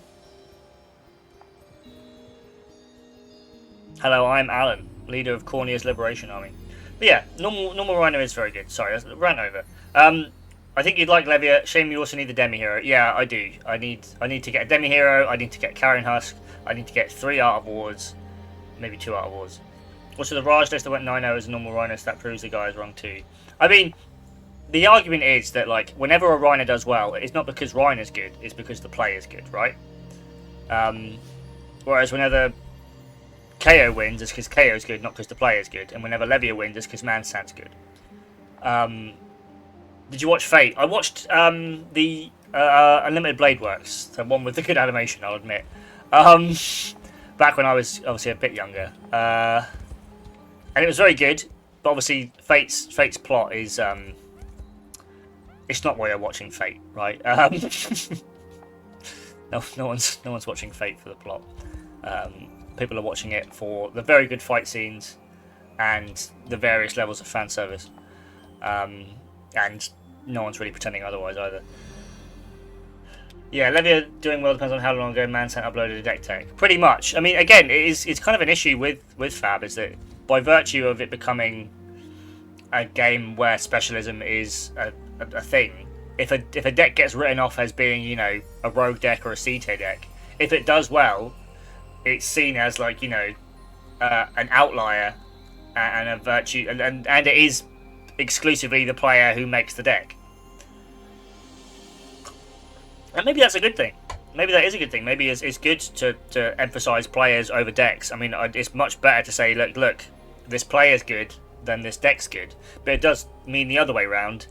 Hello, I'm Alan, leader of Cornea's Liberation Army. But yeah, normal Reiner is very good. Sorry, I ran over. I think you'd like Levia. Shame you also need the Demi Hero. Yeah, I do. I need to get a Demi Hero. I need to get Carrion Husk. I need to get 3 Art of Wards, maybe 2 Art of Wards. Also, the Raj list that went 9-0 as a normal Reiner, so that proves the guy is wrong too. I mean, the argument is that like whenever a Reiner does well, it's not because Reiner's good, it's because the play is good, right? Whereas whenever KO wins, it's because KO's good, not because the play is good, and whenever Levia wins, it's because Mansand's good. Did you watch Fate? I watched the Unlimited Blade Works, the one with the good animation, I'll admit. Back when I was obviously a bit younger, and it was very good. But obviously, Fate's plot is it's not why you're watching Fate, right? No one's watching Fate for the plot. People are watching it for the very good fight scenes and the various levels of fan service, and no one's really pretending otherwise either. Yeah, Levia doing well depends on how long ago Mansand uploaded a deck tech. Pretty much. I mean, again, it's kind of an issue with Fab, is that by virtue of it becoming a game where specialism is a thing, if a deck gets written off as being, you know, a rogue deck or a C-tier deck, if it does well, it's seen as like, you know, an outlier and a virtue, and it is exclusively the player who makes the deck. And maybe that's a good thing. Maybe that is a good thing. Maybe it's good to emphasize players over decks. I mean, it's much better to say, look, this player's good than this deck's good. But it does mean the other way around.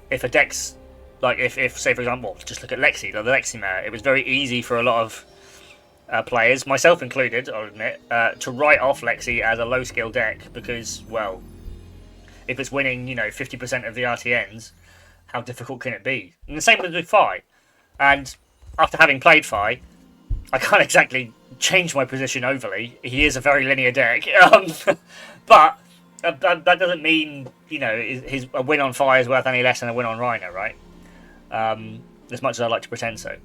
If a deck's, like, if say, for example, just look at Lexi, the Lexi meta, it was very easy for a lot of players, myself included, I'll admit, to write off Lexi as a low-skill deck because, well, if it's winning, you know, 50% of the RTNs, how difficult can it be? And the same with Fi. And after having played Fi, I can't exactly change my position overly. He is a very linear deck. But that doesn't mean, you know, a win on Fi is worth any less than a win on Reiner, right? As much as I like to pretend so.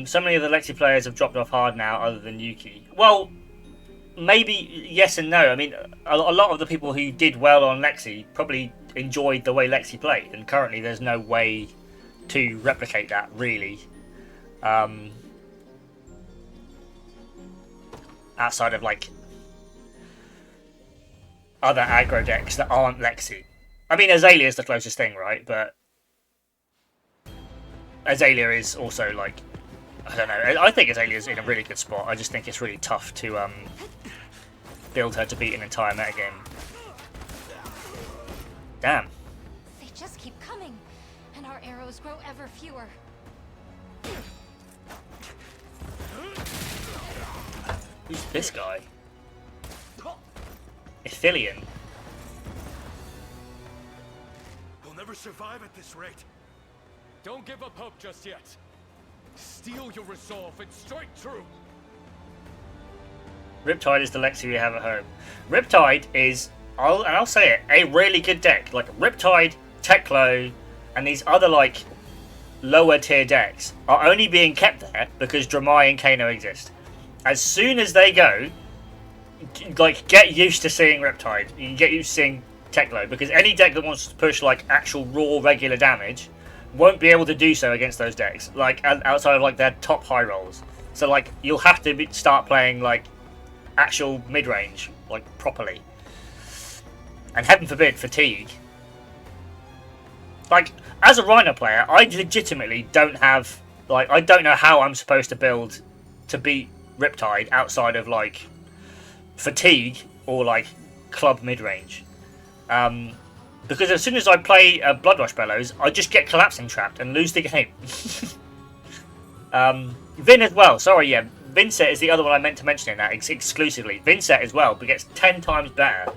So many of the Lexi players have dropped off hard now, other than Yuki. Well, maybe yes and no. I mean, a lot of the people who did well on Lexi probably enjoyed the way Lexi played, and currently there's no way to replicate that, really. Outside of, like, other aggro decks that aren't Lexi. I mean, Azalea is the closest thing, right? But Azalea is also, like, I don't know. I think Azalea's in a really good spot. I just think it's really tough to build her to beat an entire metagame. Damn. They just keep coming, and our arrows grow ever fewer. Who's this guy? Ithilien. We'll never survive at this rate. Don't give up hope just yet. Steel your resolve and strike true. Riptide is the Lexi we have at home. Riptide is, I'll say it, a really good deck. Like Riptide, Teklo, and these other like lower tier decks are only being kept there because Dramai and Kano exist. As soon as they go, like get used to seeing Riptide. You can get used to seeing Teklo because any deck that wants to push like actual raw regular damage won't be able to do so against those decks. Like outside of like their top high rolls. So like you'll have to start playing like actual mid range like properly. And heaven forbid fatigue. Like as a Rhino player, I legitimately don't have like I don't know how I'm supposed to build to beat Riptide outside of like fatigue or like club mid range. Because as soon as I play Blood Rush Bellows, I just get collapsing trapped and lose the game. Vin as well. Sorry, yeah. Vinset is the other one I meant to mention in that exclusively. Vinset as well, but gets 10 times better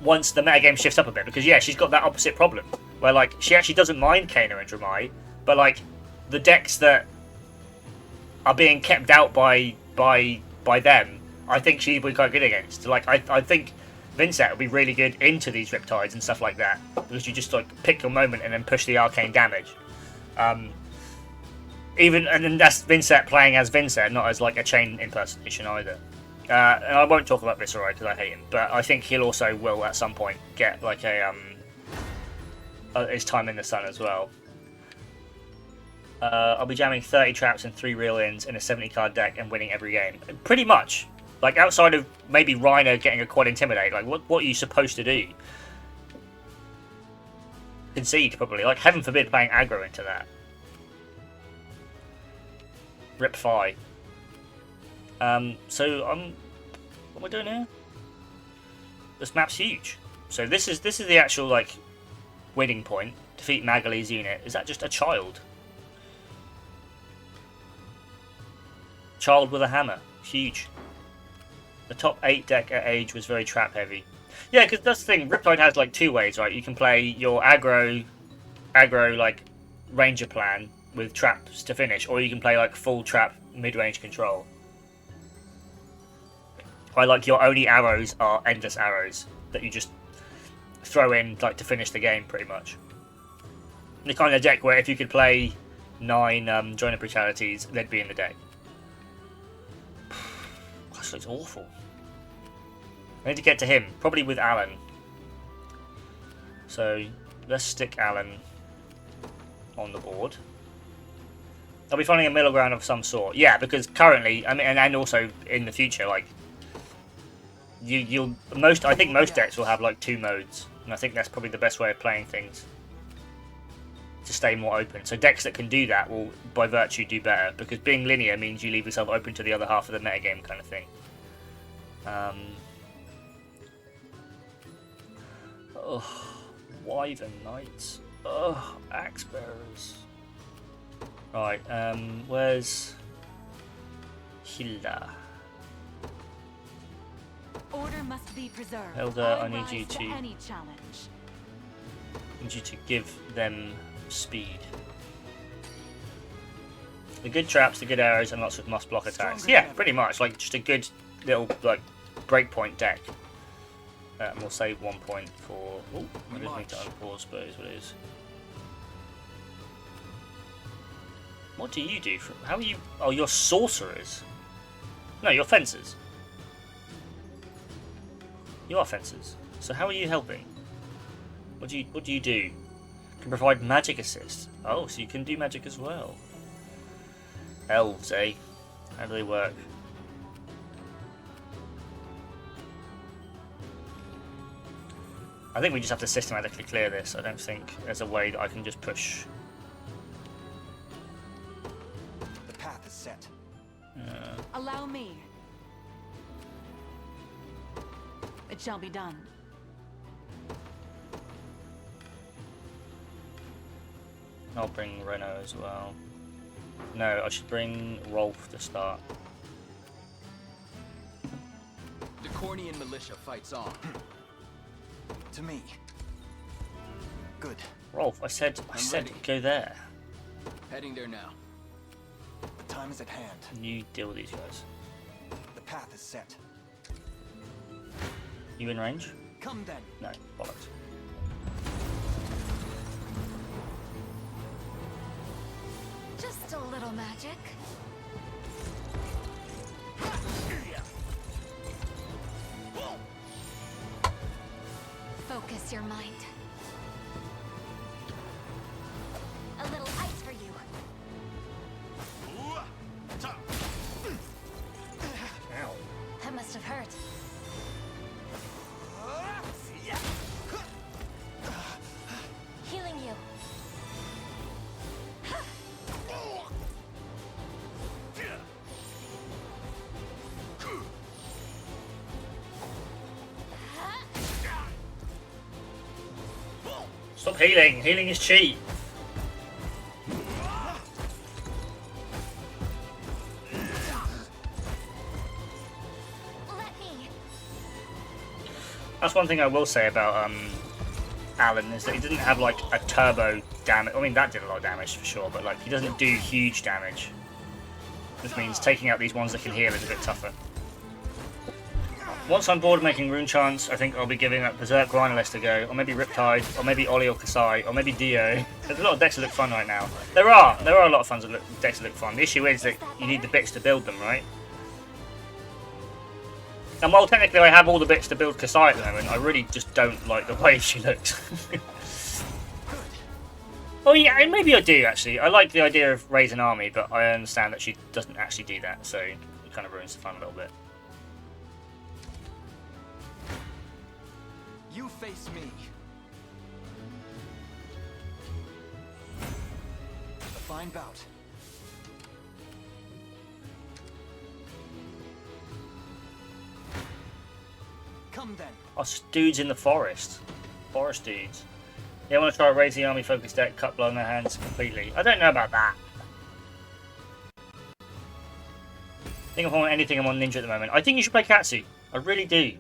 once the metagame shifts up a bit. Because yeah, she's got that opposite problem where like she actually doesn't mind Kano and Dramai, but like the decks that are being kept out by them, I think she'd be quite good against. Like I think Vinset will be really good into these Riptides and stuff like that because you just like pick your moment and then push the arcane damage. And then that's Vinset playing as Vinset, not as like a chain impersonation either. And I won't talk about Visceroid because I hate him, but I think he'll also will at some point get like his time in the sun as well. I'll be jamming 30 traps and 3 reel-ins in a 70 card deck and winning every game. Pretty much. Like outside of maybe Rhino getting a quad intimidate, like what are you supposed to do? Concede probably. Like heaven forbid playing aggro into that. Rip Fi. So what am I doing here? This map's huge. So this is the actual like winning point. Defeat Magali's unit. Is that just a child? Child with a hammer. Huge. The top 8 deck at Age was very trap heavy. Yeah, because that's the thing. Riptide has like 2 ways, right? You can play your aggro like ranger plan with traps to finish, or you can play like full trap mid-range control. Like your only arrows are endless arrows that you just throw in like to finish the game, pretty much. The kind of deck where if you could play 9 Joiner Brutalities, they'd be in the deck. Gosh, looks awful. I need to get to him, probably with Alan. So let's stick Alan on the board. I'll be finding a middle ground of some sort. Yeah, because currently, I mean, and also in the future, like I think most decks will have like 2 modes, and I think that's probably the best way of playing things to stay more open. So decks that can do that will, by virtue, do better because being linear means you leave yourself open to the other half of the metagame, kind of thing. Oh, Wyvern Knights. Oh, Axe Bearers. Right, where's Hilda? Order must be preserved. Hilda, I need you to any challenge. Give them speed. The good traps, the good arrows, and lots of must block attacks. Yeah, pretty much. Like just a good little like breakpoint deck. And we'll save 1 point for. Oh, I didn't need to unpause, but it is what it is. What do you do? How are you? Oh, you're sorcerers. No, you're fencers. You are fencers. So how are you helping? What do you do? You can provide magic assist. Oh, so you can do magic as well. Elves, eh? How do they work? I think we just have to systematically clear this. I don't think there's a way that I can just push. The path is set. Allow me. It shall be done. I'll bring Renault as well. No, I should bring Rolf to start. The Cornian militia fights on. To me. Good. Rolf, I said ready. go there. Heading there now. The time is at hand. And you deal with these guys. The path is set. You in range? Come then. No, bollocks. Just a little magic. Focus your mind. A little ice for you. Ow. That must have hurt. Healing you. Stop healing. Healing is cheap. Let me. That's one thing I will say about Alan is that he doesn't have like a turbo damage. I mean, that did a lot of damage for sure, but like he doesn't do huge damage, which means taking out these ones that can heal is a bit tougher. Once I'm bored of making rune chants, I think I'll be giving up Berserk Rhinolist a go, or maybe Riptide, or maybe Ollie or Kasai, or maybe Dio. There's a lot of decks that look fun right now. There are a lot of decks that look fun. The issue is that you need the bits to build them, right? And while technically I have all the bits to build Kasai at the moment, I really just don't like the way she looks. Oh yeah, and maybe I do actually. I like the idea of raise an army, but I understand that she doesn't actually do that, so it kind of ruins the fun a little bit. You face me. A fine bout. Come then. Oh, dudes in the forest. Forest dudes. Yeah, I want to try a raise the army focus deck, cut blow in their hands completely. I don't know about that. I think if I want anything, I'm on Ninja at the moment. I think you should play Katsu. I really do.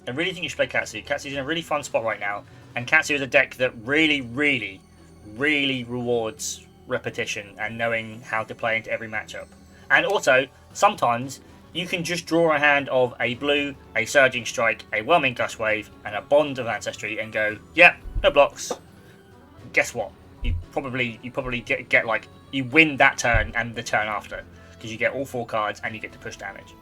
I really think you should play Katsu. Katsu's in a really fun spot right now. And Katsu is a deck that really, really, really rewards repetition and knowing how to play into every matchup. And also, sometimes you can just draw a hand of a blue, a Surging Strike, a Whelming Gush Wave, and a Bond of Ancestry and go, yeah, no blocks. Guess what? You probably get like, you win that turn and the turn after. Because you get all 4 cards and you get to push damage.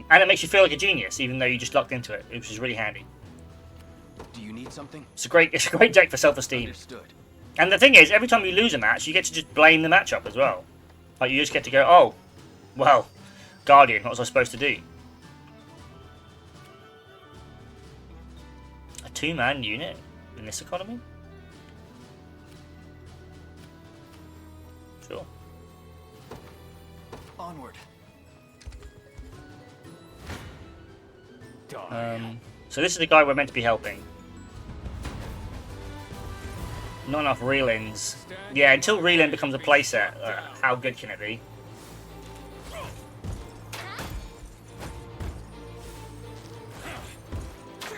And it makes you feel like a genius, even though you just lucked into it, which is really handy. Do you need something? It's a great deck for self-esteem. Understood. And the thing is, every time you lose a match, you get to just blame the matchup as well. Like you just get to go, oh, well, Guardian, what was I supposed to do? A 2-man unit in this economy? Sure. Onward. So this is the guy we're meant to be helping. Not enough reel-ins. Yeah, until reel-in becomes a playset, how good can it be?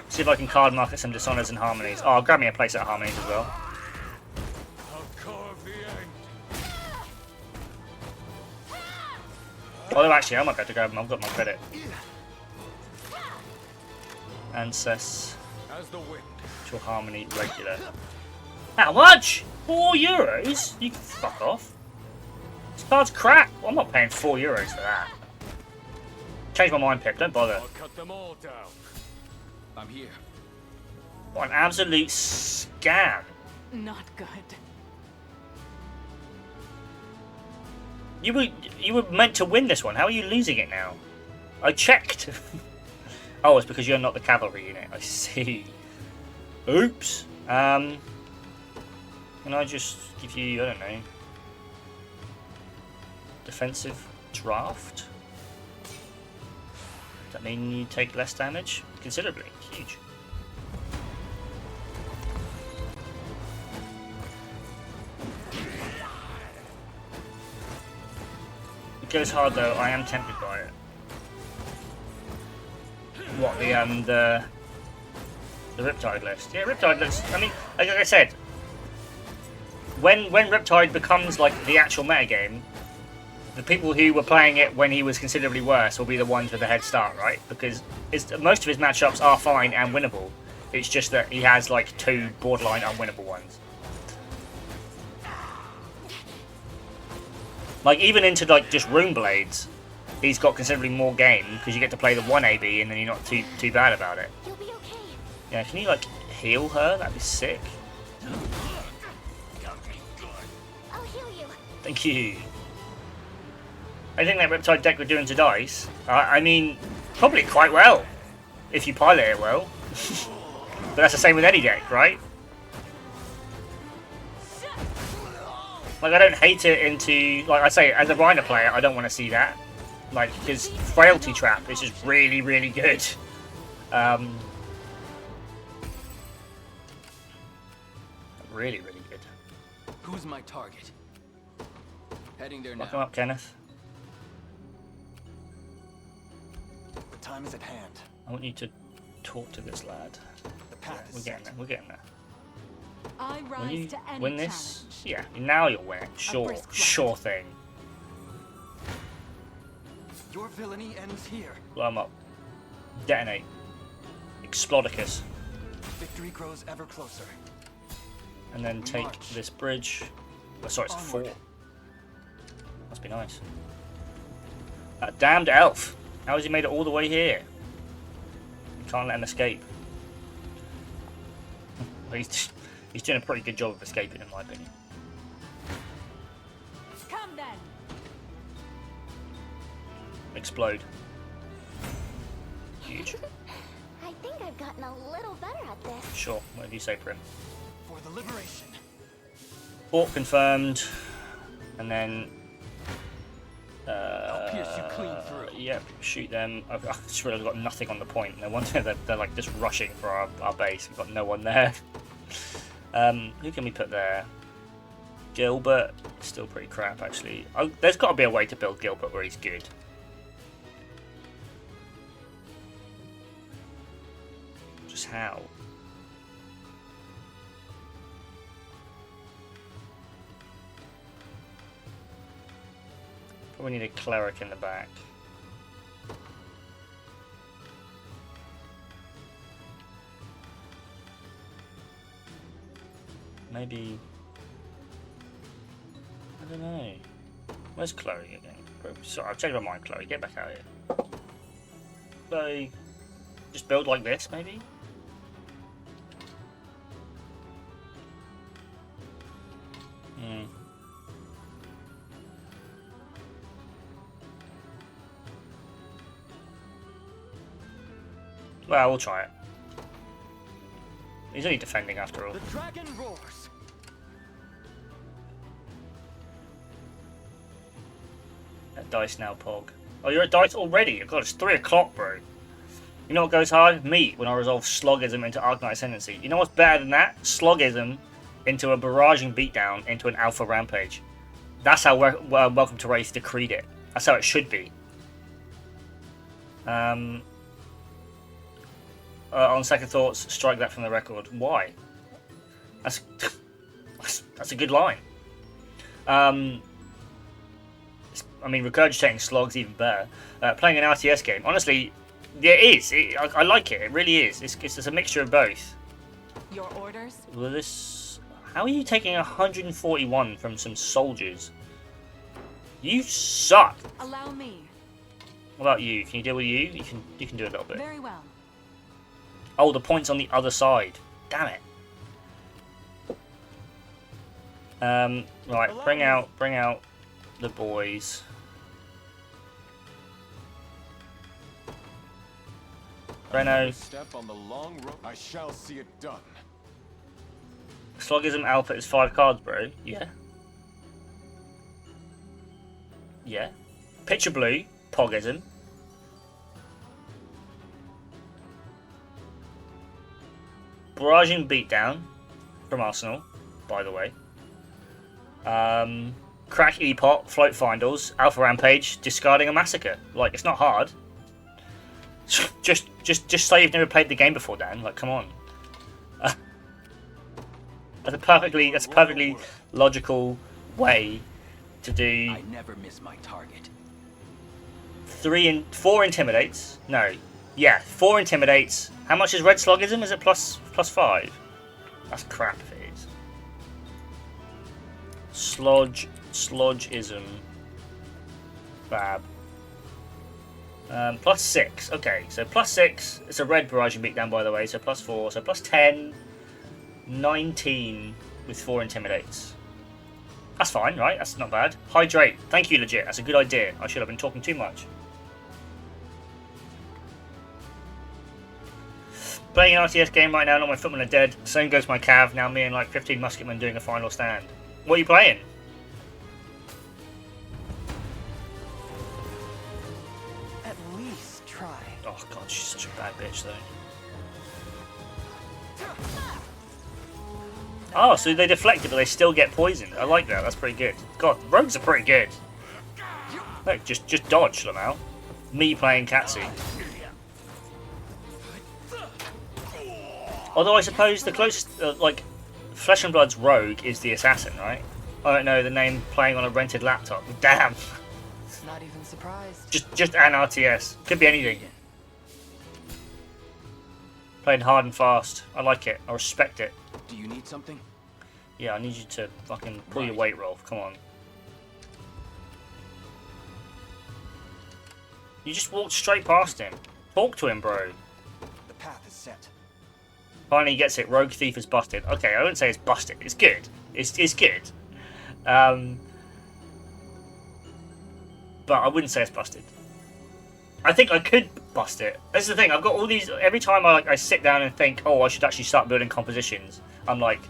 See if I can card market some Dishonors and Harmonies. Oh, grab me a playset of Harmonies as well. Although actually, I might be able to grab them. I've got my credit. Ancest. To Harmony regular. How much? €4? You can fuck off. This card's crap. Well, I'm not paying €4 for that. Change my mind, Pip. Don't bother. I'll cut them all down. I'm here. What an absolute scam. Not good. You were meant to win this one. How are you losing it now? I checked. Oh, it's because you're not the cavalry unit. I see. Oops. Can I just give you, I don't know, defensive draft? Does that mean you take less damage? Considerably. Huge. It goes hard though. I am tempted by it. What, the The Riptide list. Yeah, Riptide list. I mean, like I said, when Riptide becomes like the actual metagame, the people who were playing it when he was considerably worse will be the ones with the head start, right? Because most of his matchups are fine and winnable. It's just that he has like 2 borderline unwinnable ones. Like even into like just Rune Blades, he's got considerably more game because you get to play the 1 AB and then you're not too bad about it. You'll be okay. Yeah, can you like heal her? That'd be sick. I'll heal you. Thank you. I think that Riptide deck we're doing to dice, I mean, probably quite well if you pilot it well. But that's the same with any deck, right? Like, I don't hate it into, like I say, as a Rhino player, I don't want to see that. Like, because Frailty Trap is just really, really good. Really, really good. Who's my target? Heading there now. Welcome up, Kenneth. The time is at hand. I want you to talk to this lad. The path is We're getting there. We're getting there. I When rise you to any win this, challenge. yeah, now you'll win it. Sure, brisk sure thing. Your villainy ends here. Blow 'em up. Detonate. Explodicus. Victory grows ever closer. And then take March. this bridge. Oh, sorry, it's a Onward. 4. Must be nice. That damned elf. How has he made it all the way here? You can't let him escape. He's doing a pretty good job of escaping, in my opinion. Come then. Explode. Huge. I think I've gotten a little better at this. Sure, whatever you say, Prim. For the liberation. Port confirmed. And then... I'll pierce you clean through. Yep, shoot them. I just realised I've got nothing on the point. No wonder they're like just rushing for our base. We've got no one there. Who can we put there? Gilbert. Still pretty crap, actually. Oh, there's got to be a way to build Gilbert where he's good. Just how? Probably need a cleric in the back. Maybe... I don't know. Where's Chloe again? Sorry, I've changed my mind, Chloe. Get back out here. Chloe... Just build like this, maybe? Hmm. Well, we'll try it. He's only defending after all. The dragon roars. At dice now, Pog. Oh, you're at dice already? God, it's 3 o'clock, bro. You know what goes hard? Me, when I resolve Slogism into Arknight Ascendancy. You know what's better than that? Slogism into a barraging beatdown into an Alpha Rampage. That's how Welcome to Wraith decreed it. That's how it should be. On second thoughts, strike that from the record. Why? That's a good line. I mean, regurgitating Slog's even better. Playing an RTS game, honestly, yeah, it is. I like it. It really is. It's a mixture of both. Your orders? Well, this. How are you taking 141 from some soldiers? You suck. Allow me. What about you? Can you deal with you? You can do a little bit. Very well. Oh, the point's on the other side. Damn it. Right, bring out the boys. Reno. Step on the long road. I shall see it done. Slogism Alpha is 5 cards, bro. Yeah. Yeah. Picture Blue, Pogism. Barraging Beatdown from Arsenal, by the way. Crack Epot, Float Findals, Alpha Rampage, Discarding a Massacre. Like, it's not hard. Just say you've never played the game before, Dan. Like, come on. That's a perfectly logical way to do. I never miss my target. 4 intimidates. No, yeah, 4 intimidates. How much is red slogism? Is it plus 5? That's crap if it is. Slogism. Fab. Plus 6. Okay, so plus 6. It's a red barraging beatdown, by the way. So plus 4. So plus 10. 19 with 4 intimidates. That's fine, right? That's not bad. Hydrate. Thank you, legit. That's a good idea. I should have been talking too much. Playing an RTS game right now, not my footmen are dead. Same goes my cav. Now me and like 15 musketmen doing a final stand. What are you playing? At least try. Oh god, she's such a bad bitch though. Oh, so they deflect it, but they still get poisoned. I like that. That's pretty good. God, rogues are pretty good. Look, just dodge them out. Me playing Katsu. Although I suppose the closest, like, Flesh and Blood's rogue is the assassin, right? I don't know the name playing on a rented laptop. Damn. Not even surprised. Just an RTS. Could be anything. Playing hard and fast. I like it. I respect it. Do you need something? Yeah, I need you to fucking pull your weight, Rolf. Come on. You just walked straight past him. Talk to him, bro. The path is set. Finally gets it. Rogue Thief is busted. Okay, I wouldn't say it's busted. It's good. It's good. But I wouldn't say it's busted. I think I could bust it. That's the thing. I've got all these. Every time I sit down and think, oh, I should actually start building compositions. I'm like,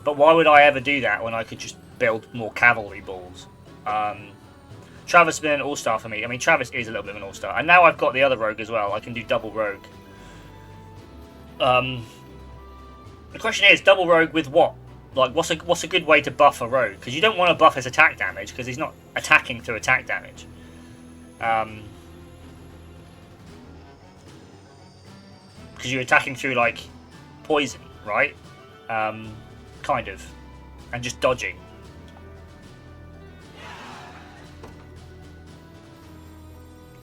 but why would I ever do that when I could just build more cavalry balls? Travis has been an all-star for me. I mean, Travis is a little bit of an all-star, and now I've got the other rogue as well. I can do double rogue. The question is, double rogue with what? Like, what's a good way to buff a rogue? Because you don't want to buff his attack damage, because he's not attacking through attack damage. Because you're attacking through, like, poison, right? Kind of. And just dodging.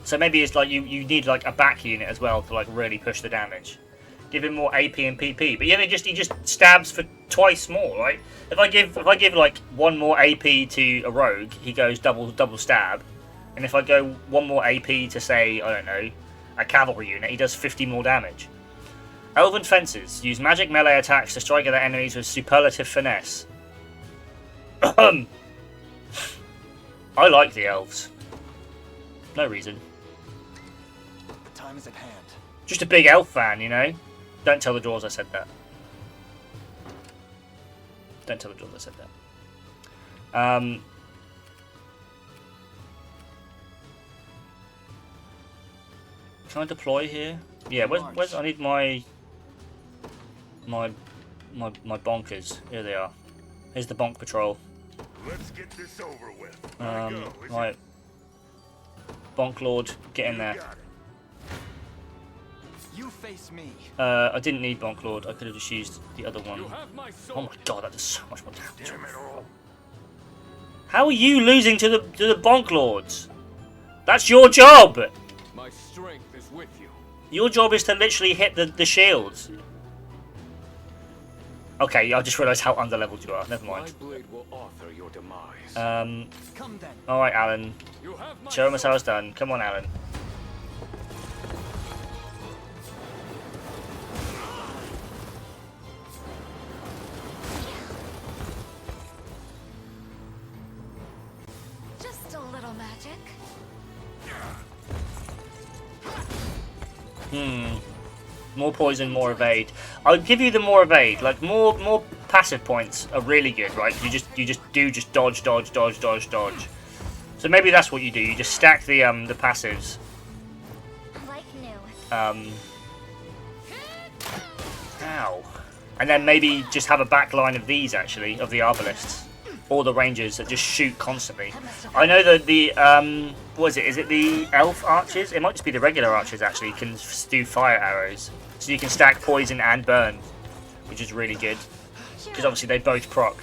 So maybe it's like you need, like, a back unit as well to, like, really push the damage. Give him more AP and PP, but yeah, he just stabs for twice more, right? If I give like 1 more AP to a rogue, he goes double stab, and if I go 1 more AP to, say, I don't know, a cavalry unit, he does 50 more damage. Elven fencers use magic melee attacks to strike at their enemies with superlative finesse. I like the elves. No reason. The time is at hand. Just a big elf fan, you know. Don't tell the dwarves I said that. Don't tell the dwarves I said that. Can I deploy here? Yeah, where's I need my bonkers. Here they are. Here's the bonk patrol. Let's get this over with. Right. Bonk Lord, get in there. You face me. I didn't need Bonk Lord. I could have just used the other one. Oh my god, that does so much more damage. How are you losing to the Bonk Lords? That's your job. My strength is with you. Your job is to literally hit the shields. Okay, I just realised how underleveled you are. Never mind. My blade will author your demise. Come then. All right, Alan. Show him us how it's done. Come on, Alan. Just a little magic. More poison, more evade. I'll give you the more evade. Like more passive points are really good, right? You just dodge. So maybe that's what you do. You just stack the passives. Like new. Ow. And then maybe just have a back line of these actually, of the arbalists. Or the rangers that just shoot constantly. I know that the what is it? Is it the elf archers? It might just be the regular archers actually can do fire arrows. So you can stack poison and burn, which is really good. because obviously they both proc.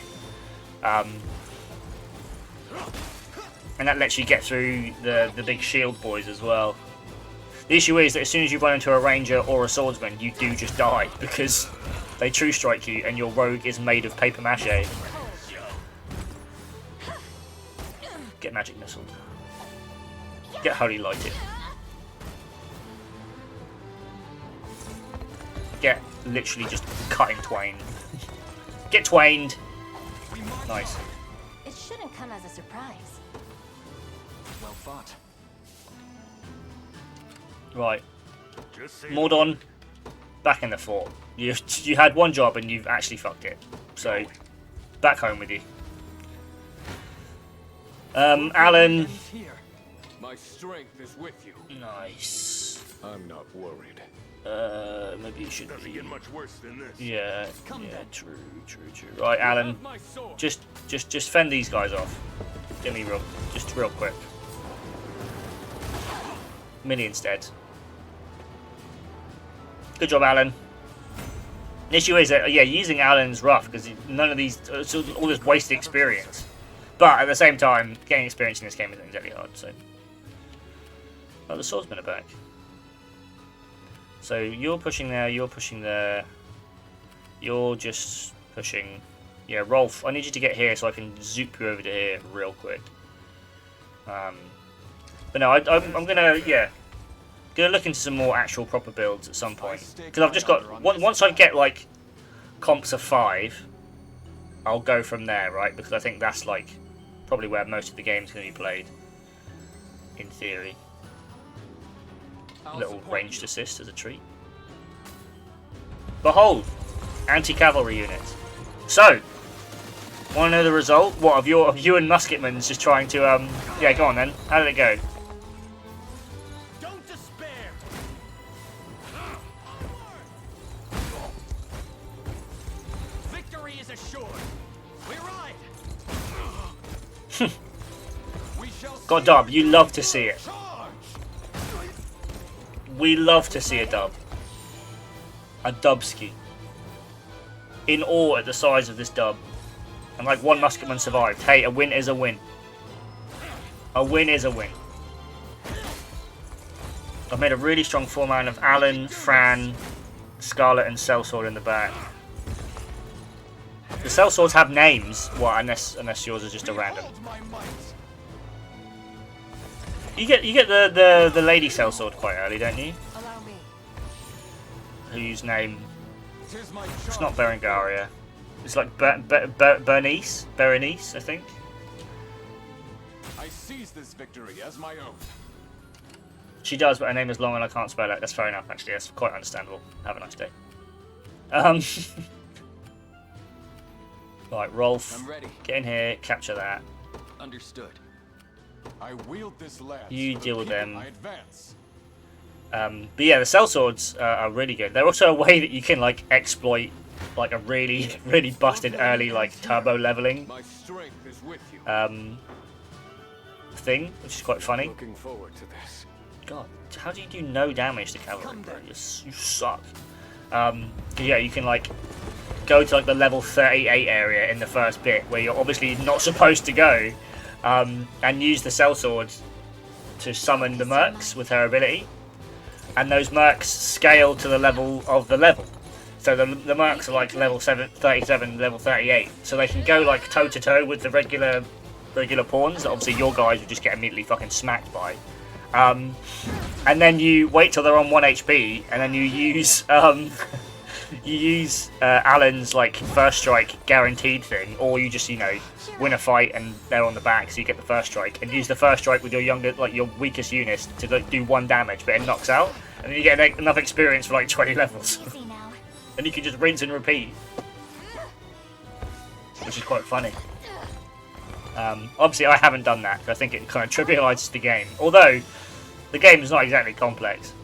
And that lets you get through the big shield boys as well. The issue is that as soon as you run into a ranger or a swordsman, you do just die because they true strike you and your rogue is made of paper mache. Get magic missile. Get holy lighted. Get literally just cut in twain. Get twained. Nice. It shouldn't come as a surprise. Well fought. Right. Mordon, back in the fort. You had one job and you've actually fucked it. So, back home with you. Alan. My strength is with you. Nice. I'm not worried. Maybe you should. Doesn't get much worse than this. Yeah. True. Right, Alan. Just fend these guys off. Get me real quick. Millie instead. Good job, Alan. The issue is that using Alan's rough because none of these, all this wasted experience. But at the same time, getting experience in this game isn't exactly hard. So, oh, the swordsmen are back. So you're pushing there. You're pushing there. You're just pushing. Yeah, Rolf, I need you to get here so I can zoop you over to here real quick. But no, I'm gonna look into some more actual proper builds at some point because I've just got once I get like comps of 5, I'll go from there, right? Because I think that's like probably where most of the game's gonna be played, in theory. Little ranged assist as a treat. Behold, anti-cavalry unit. So, want to know the result? What of you and musketmen's just trying to yeah, go on then. How did it go? Don't despair. Victory is assured. We ride. God, dub, you love to see it. We love to see a dub. A dubski. In awe at the size of this dub. And like one musketman survived. Hey, a win is a win. A win is a win. I've made a really strong 4-man of Alan, Fran, Scarlet and Sellsword in the back. The Sellswords have names. Well, unless yours is just a random. You get the lady Sellsword quite early, don't you? Whose name? It's not Berengaria. It's like Bernice, I think. I seize this victory as my own. She does, but her name is long and I can't spell it. That's fair enough, actually. That's quite understandable. Have a nice day. Right, Rolf. I'm ready. Get in here, capture that. Understood. I wield this lance. You deal with them. I advance. But yeah, the sellswords are really good. They're also a way that you can like exploit like a really busted early like turbo leveling thing, which is quite funny. Looking forward to this. God, how do you do no damage to cavalry, bro? You suck. Yeah, you can like go to like the level 38 area in the first bit where you're obviously not supposed to go, and use the sellsword to summon the mercs with her ability. And those mercs scale to the level of the level. So the mercs are like level 37, level 38. So they can go like toe to toe with the regular pawns that obviously your guys would just get immediately fucking smacked by. And then you wait till they're on 1 HP, and then you use Alan's like first strike guaranteed thing, or you just win a fight and they're on the back, so you get the first strike, and use the first strike with your weakest unit to do 1 damage, but it knocks out, and then you get enough experience for like 20 levels, and you can just rinse and repeat, which is quite funny. Obviously, I haven't done that because I think it kind of trivializes the game, although the game is not exactly complex.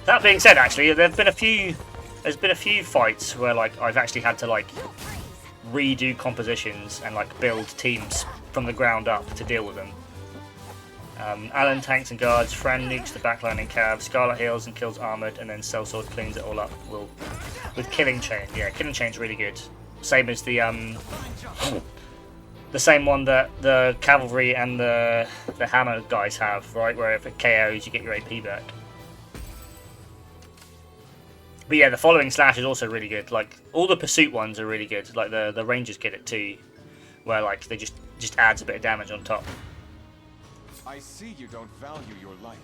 That being said, actually, there's been a few fights where like I've actually had to like redo compositions and like build teams from the ground up to deal with them. Alan tanks and guards, Fran nukes the backline and cav, Scarlet heals and kills armored, and then Sellsword cleans it all up. We'll with Killing Chain. Yeah, Killing Chain's really good. Same as the same one that the Cavalry and the Hammer guys have, right? Where if it KOs, you get your AP back. But yeah, the following slash is also really good. Like all the pursuit ones are really good. Like the Rangers get it too, where like they just adds a bit of damage on top. I see you don't value your life.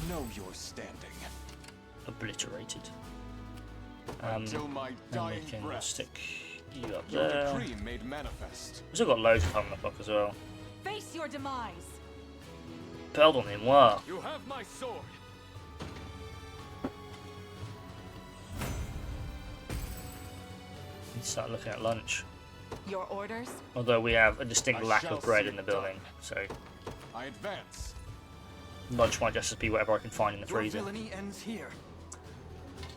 Know your standing. Obliterated. Until my and we dying can breath. stick you up Your there. decree made manifest. We've still got loads of time on the clock as well. Face your demise. Pardonnez-moi. You have my sword. Need to start looking at lunch. Your orders? Although we have a distinct I lack shall of bread see in the it building, so I advance. lunch might just be whatever I can find in the Your freezer. villainy ends here.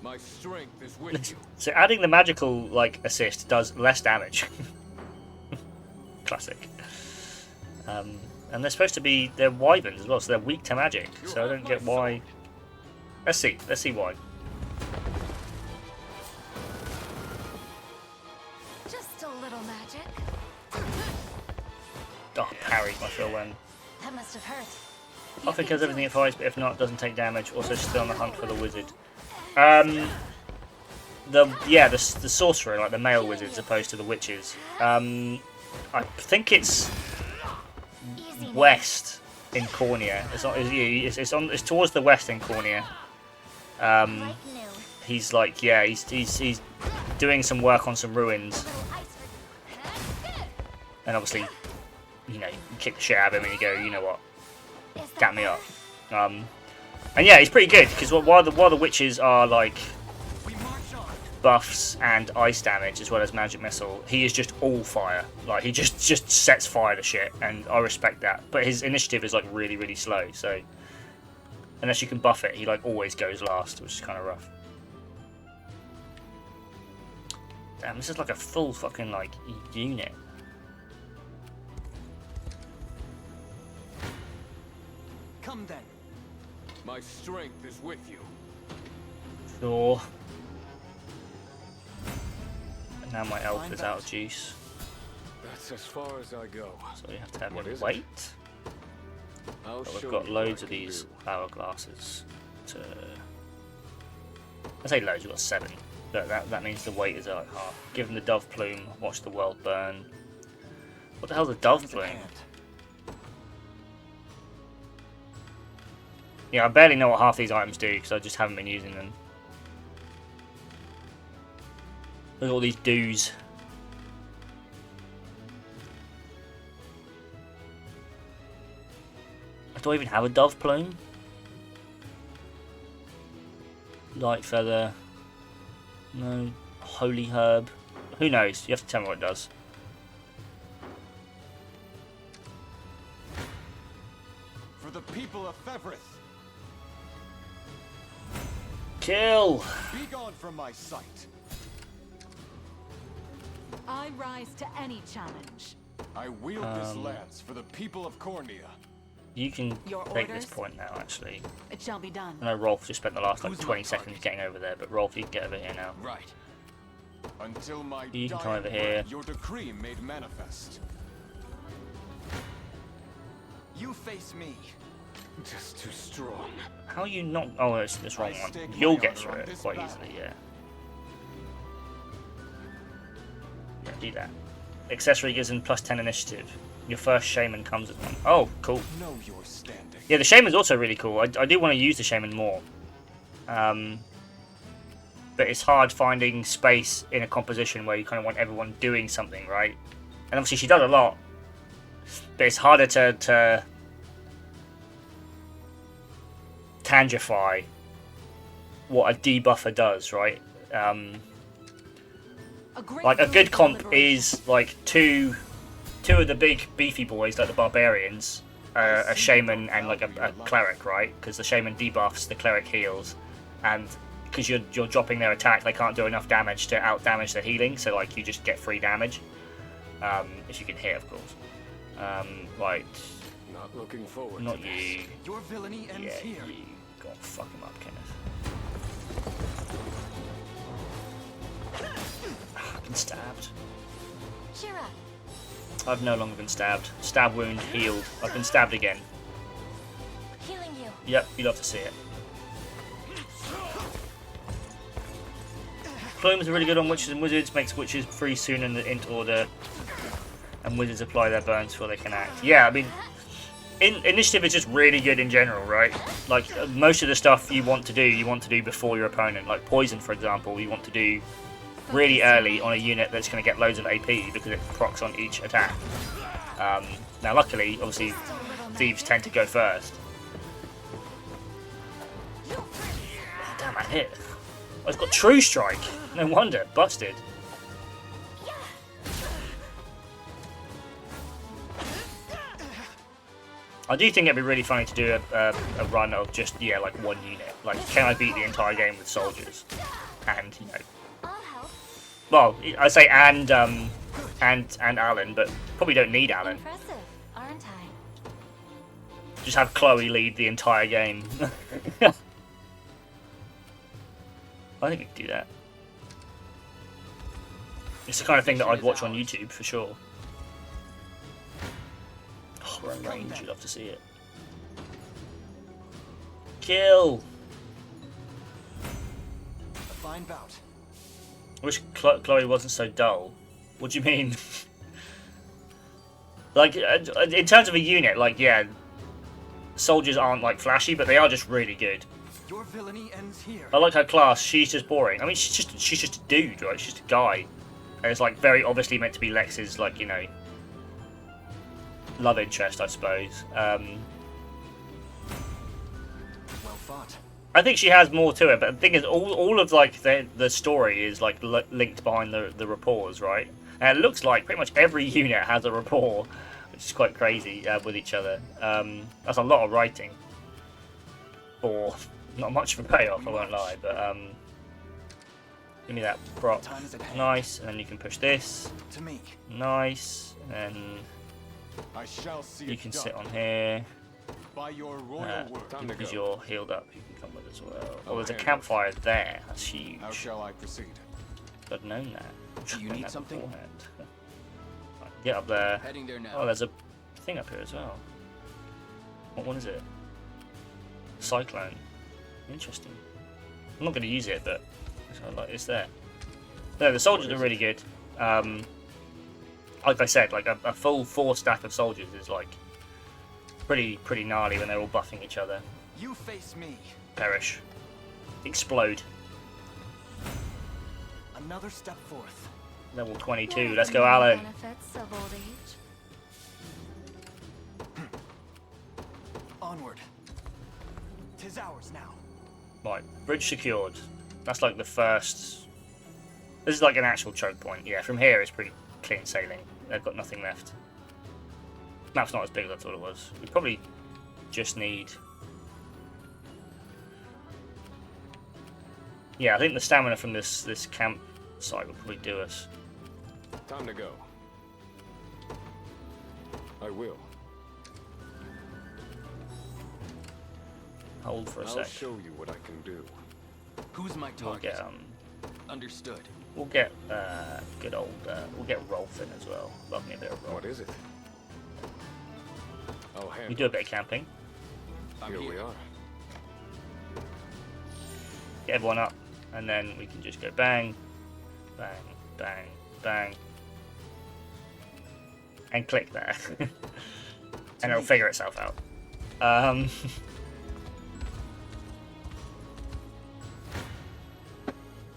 My strength is with you. So adding the magical like assist does less damage. Classic. And they're supposed to be, they're wyverns as well, so they're weak to magic. So I don't get why. Let's see why. Just a little magic. Oh, parries my Phil when. That must have hurt. Often kills everything it fights, but if not, doesn't take damage. Also still on the hunt for the wizard. The sorcerer, like the male wizards, opposed to the witches. I think it's west in Cornea. It's towards the west in Cornea. He's like, yeah, he's doing some work on some ruins, and obviously, you know, you kick the shit out of him and you go, you know what, get me up. And yeah, he's pretty good because while the witches are like buffs and ice damage as well as magic missile, he is just all fire. Like he just sets fire to shit, and I respect that. But his initiative is like really slow, so unless you can buff it, he like always goes last, which is kind of rough. Damn, this is like a full fucking like unit. Come then. My strength is with you. Sure. And now my elf is out of juice. That's as far as I go. So you have to have What him is wait. I'll But we've show got you what loads I of can these do. hourglasses to... I say loads, we've got 7. But that means the weight is like half. Give him the dove plume, watch the world burn. What the hell's a dove plume? Yeah, I barely know what half these items do because I just haven't been using them. Look at all these do's. Do I even have a dove plume? Light feather. No. Holy herb. Who knows? You have to tell me what it does. For the people of Fevrith, Kill! be gone from my sight. I rise to any challenge. I wield this lance for the people of Cornea. You can Your take orders? this point now, actually. It shall be done. I know Rolf just spent the last like Who's 20 my seconds target? getting over there, but Rolf, you can get over here now. Right. Until my You can come dying over here. breath, your decree made manifest. You face me. Just too strong. How are you not... Oh, it's this wrong I one. stake You'll my get honor through on it this quite battle. easily, yeah. Yeah, do that. Accessory gives him plus 10 initiative. Your first shaman comes with one. Oh, cool. Know your standing. Yeah, the shaman's also really cool. I do want to use the shaman more. But it's hard finding space in a composition where you kind of want everyone doing something, right? And obviously she does a lot. But it's harder to tangify what a debuffer does, right? Like a good comp is like two of the big beefy boys, like the barbarians, a shaman and like a cleric, right? Because the shaman debuffs, the cleric heals, and because you're dropping their attack, they can't do enough damage to out damage their healing. So like you just get free damage if you can hit, of course. Right, Not looking forward not to you. this. Your villainy ends Yeah, here. you. Go on, fuck him up, Kenneth. I've been stabbed. Cheer up. I've no longer been stabbed. Stab wound healed. I've been stabbed again. Healing you. Yep, you'd love to see it. Plumes are really good on witches and wizards. Makes witches free soon in the int order. And wizards apply their burns before they can act. Yeah, I mean, initiative is just really good in general, right? Like, most of the stuff you want to do before your opponent. Like poison, for example, you want to do really early on a unit that's going to get loads of AP because it procs on each attack. Now, luckily, obviously, thieves tend to go first. Damn, I hit. Oh, it's got True Strike. No wonder. Busted. I do think it'd be really funny to do a run of just, yeah, like one unit. Like, can I beat the entire game with soldiers? And, you know... Well, I say and Alan, but probably don't need Alan. Impressive, aren't I? Just have Chloe lead the entire game. I think we could do that. It's the kind of thing that I'd watch on YouTube for sure. Oh, we're in range. You'd love to see it. Kill. A fine bout. I wish Chloe wasn't so dull. What do you mean? Like, in terms of a unit, like, yeah, soldiers aren't, like, flashy, but they are just really good. Your villainy ends here. I like her class. She's just boring. I mean, she's just a dude, right? She's just a guy. And it's, like, very obviously meant to be Lex's, like, you know, love interest, I suppose. Well fought. I think she has more to it, but the thing is, all of like the story is like linked behind the rapports, right? And it looks like pretty much every unit has a rapport, which is quite crazy with each other. That's a lot of writing, or not much of a payoff, I won't lie. But give me that prop, nice, and then you can push this, to me. Nice, and I shall see you can sit on here. By your royal word. Because you're healed up, you can come with as well. Oh, there's a campfire there. That's huge. How shall I proceed? I'd known that. Do you need something? Right, get up there. Heading there now. Oh, there's a thing up here as well. What one is it? Cyclone. Interesting. I'm not going to use it, but it's there. No, the soldiers are really good. Like I said, like a full 4 stack of soldiers is like pretty gnarly when they're all buffing each other. You face me. Perish. Explode. Another step forth. Level 22. Let's go, Alan. Benefits of old age. Onward. 'Tis ours now. Right, bridge secured. That's like the first. This is like an actual choke point. Yeah, from here it's pretty clean sailing. They've got nothing left. Map's not as big as I thought it was. We probably just need... Yeah, I think the stamina from this campsite will probably do us. Time to go. I will. Hold for a I'll sec. show you what I can do. Who's my target? We'll get Understood. We'll get good old. We'll get Rolf in as well. Love me a bit of Rolf. What is it? I'll handle. We do a bit of camping. Here we are. Get everyone up, and then we can just go bang, bang, bang, bang, and click there, and it'll figure itself out.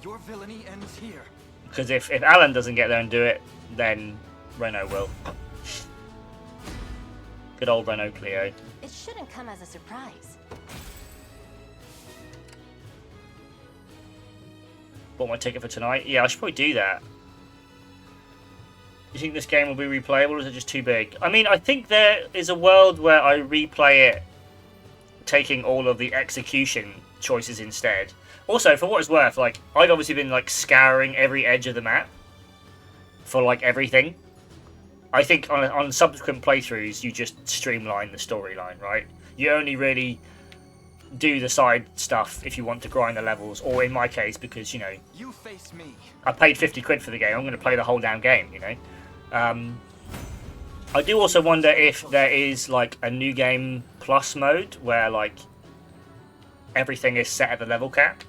Your villainy ends here. Because if Alan doesn't get there and do it, then Renault will. Good old Renault Clio. It shouldn't come as a surprise. Bought my ticket for tonight. Yeah, I should probably do that. You think this game will be replayable, or is it just too big? I mean, I think there is a world where I replay it, taking all of the execution choices instead. Also, for what it's worth, like, I've obviously been, like, scouring every edge of the map for, like, everything. I think on subsequent playthroughs, you just streamline the storyline, right? You only really do the side stuff if you want to grind the levels, or in my case, because, you know, You face me. I paid 50 quid for the game, I'm going to play the whole damn game, you know. I do also wonder if there is like a new game plus mode where like everything is set at the level cap.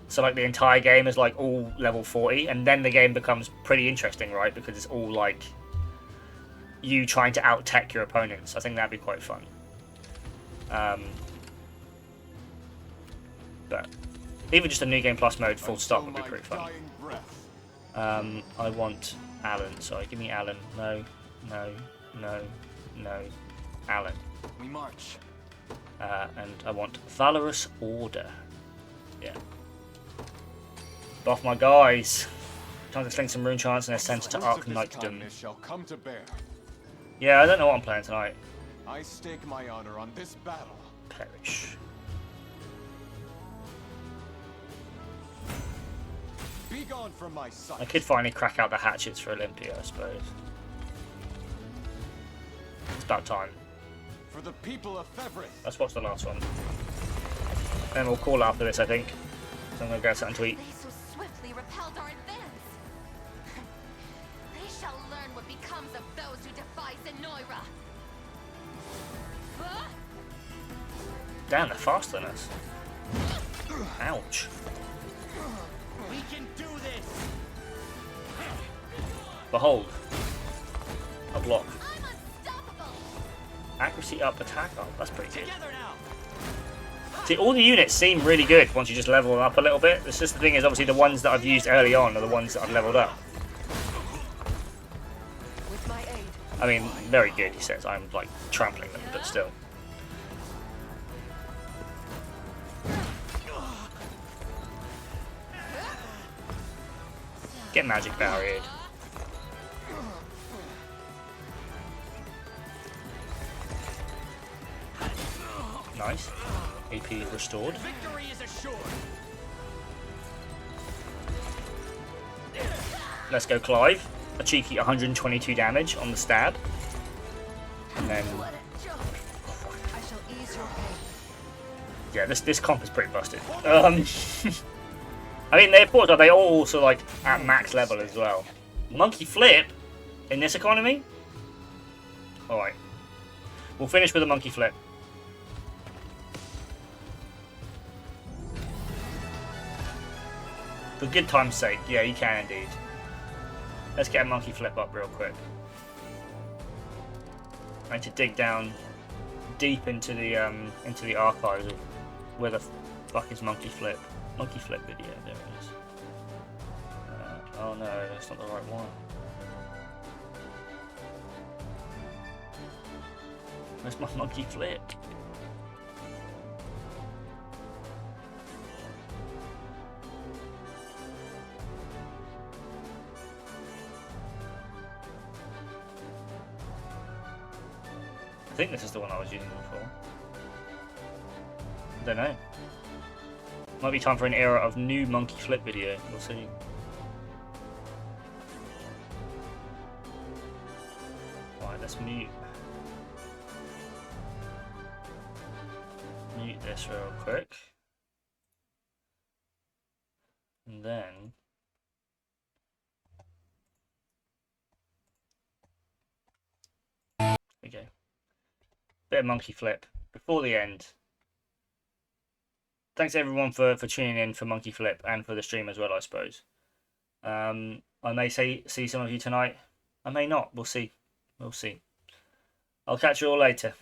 So like the entire game is like all level 40, and then the game becomes pretty interesting, right? Because it's all like you trying to out-tech your opponents. I think that'd be quite fun. But even just a new game plus mode full stop would be pretty fun. I want Alan. Sorry, give me Alan. No, no, no, no. Alan. We march. And I want Valorous Order. Yeah. Buff my guys. Time to sling some rune chants and ascend to Arknightdom. Yeah, I don't know what I'm playing tonight. I stake my honor on this battle. Perish. Be gone from my sight. I could finally crack out the hatchets for Olympia, I suppose. It's about time. For the people of Fevris. Let's watch the last one. Then we'll call after this, I think. So I'm going to go something to eat. They so swiftly repelled our advance. They shall learn what becomes of those who defy Zenoira. Damn, they're faster than us. Ouch. We can do this. Behold. A block. Accuracy up, attack up. That's pretty good. See, all the units seem really good once you just level them up a little bit. It's just the thing is, obviously, the ones that I've used early on are the ones that I've leveled up. I mean, very good, he says. I'm, like, trampling them, but still. Get magic barriered. Nice. AP restored. Victory is assured. Let's go, Clive. A cheeky 122 damage on the stab. And then... yeah, this comp is pretty busted. I mean, of course, they all also like at max level as well. Monkey flip in this economy? Alright. We'll finish with a monkey flip. For good time's sake, yeah, you can indeed. Let's get a monkey flip up real quick. I need to dig down deep into the archives of where the fuck is monkey flip. Monkey flip video, there it is. Oh no, that's not the right one. Where's my monkey flip? I think this is the one I was using before. I don't know. Might be time for an era of new monkey flip video. We'll see. Right, let's mute this real quick. And then okay. Bit of monkey flip before the end. Thanks everyone for tuning in for Monkey Flip and for the stream as well, I suppose. I may see some of you tonight. I may not. We'll see. We'll see. I'll catch you all later.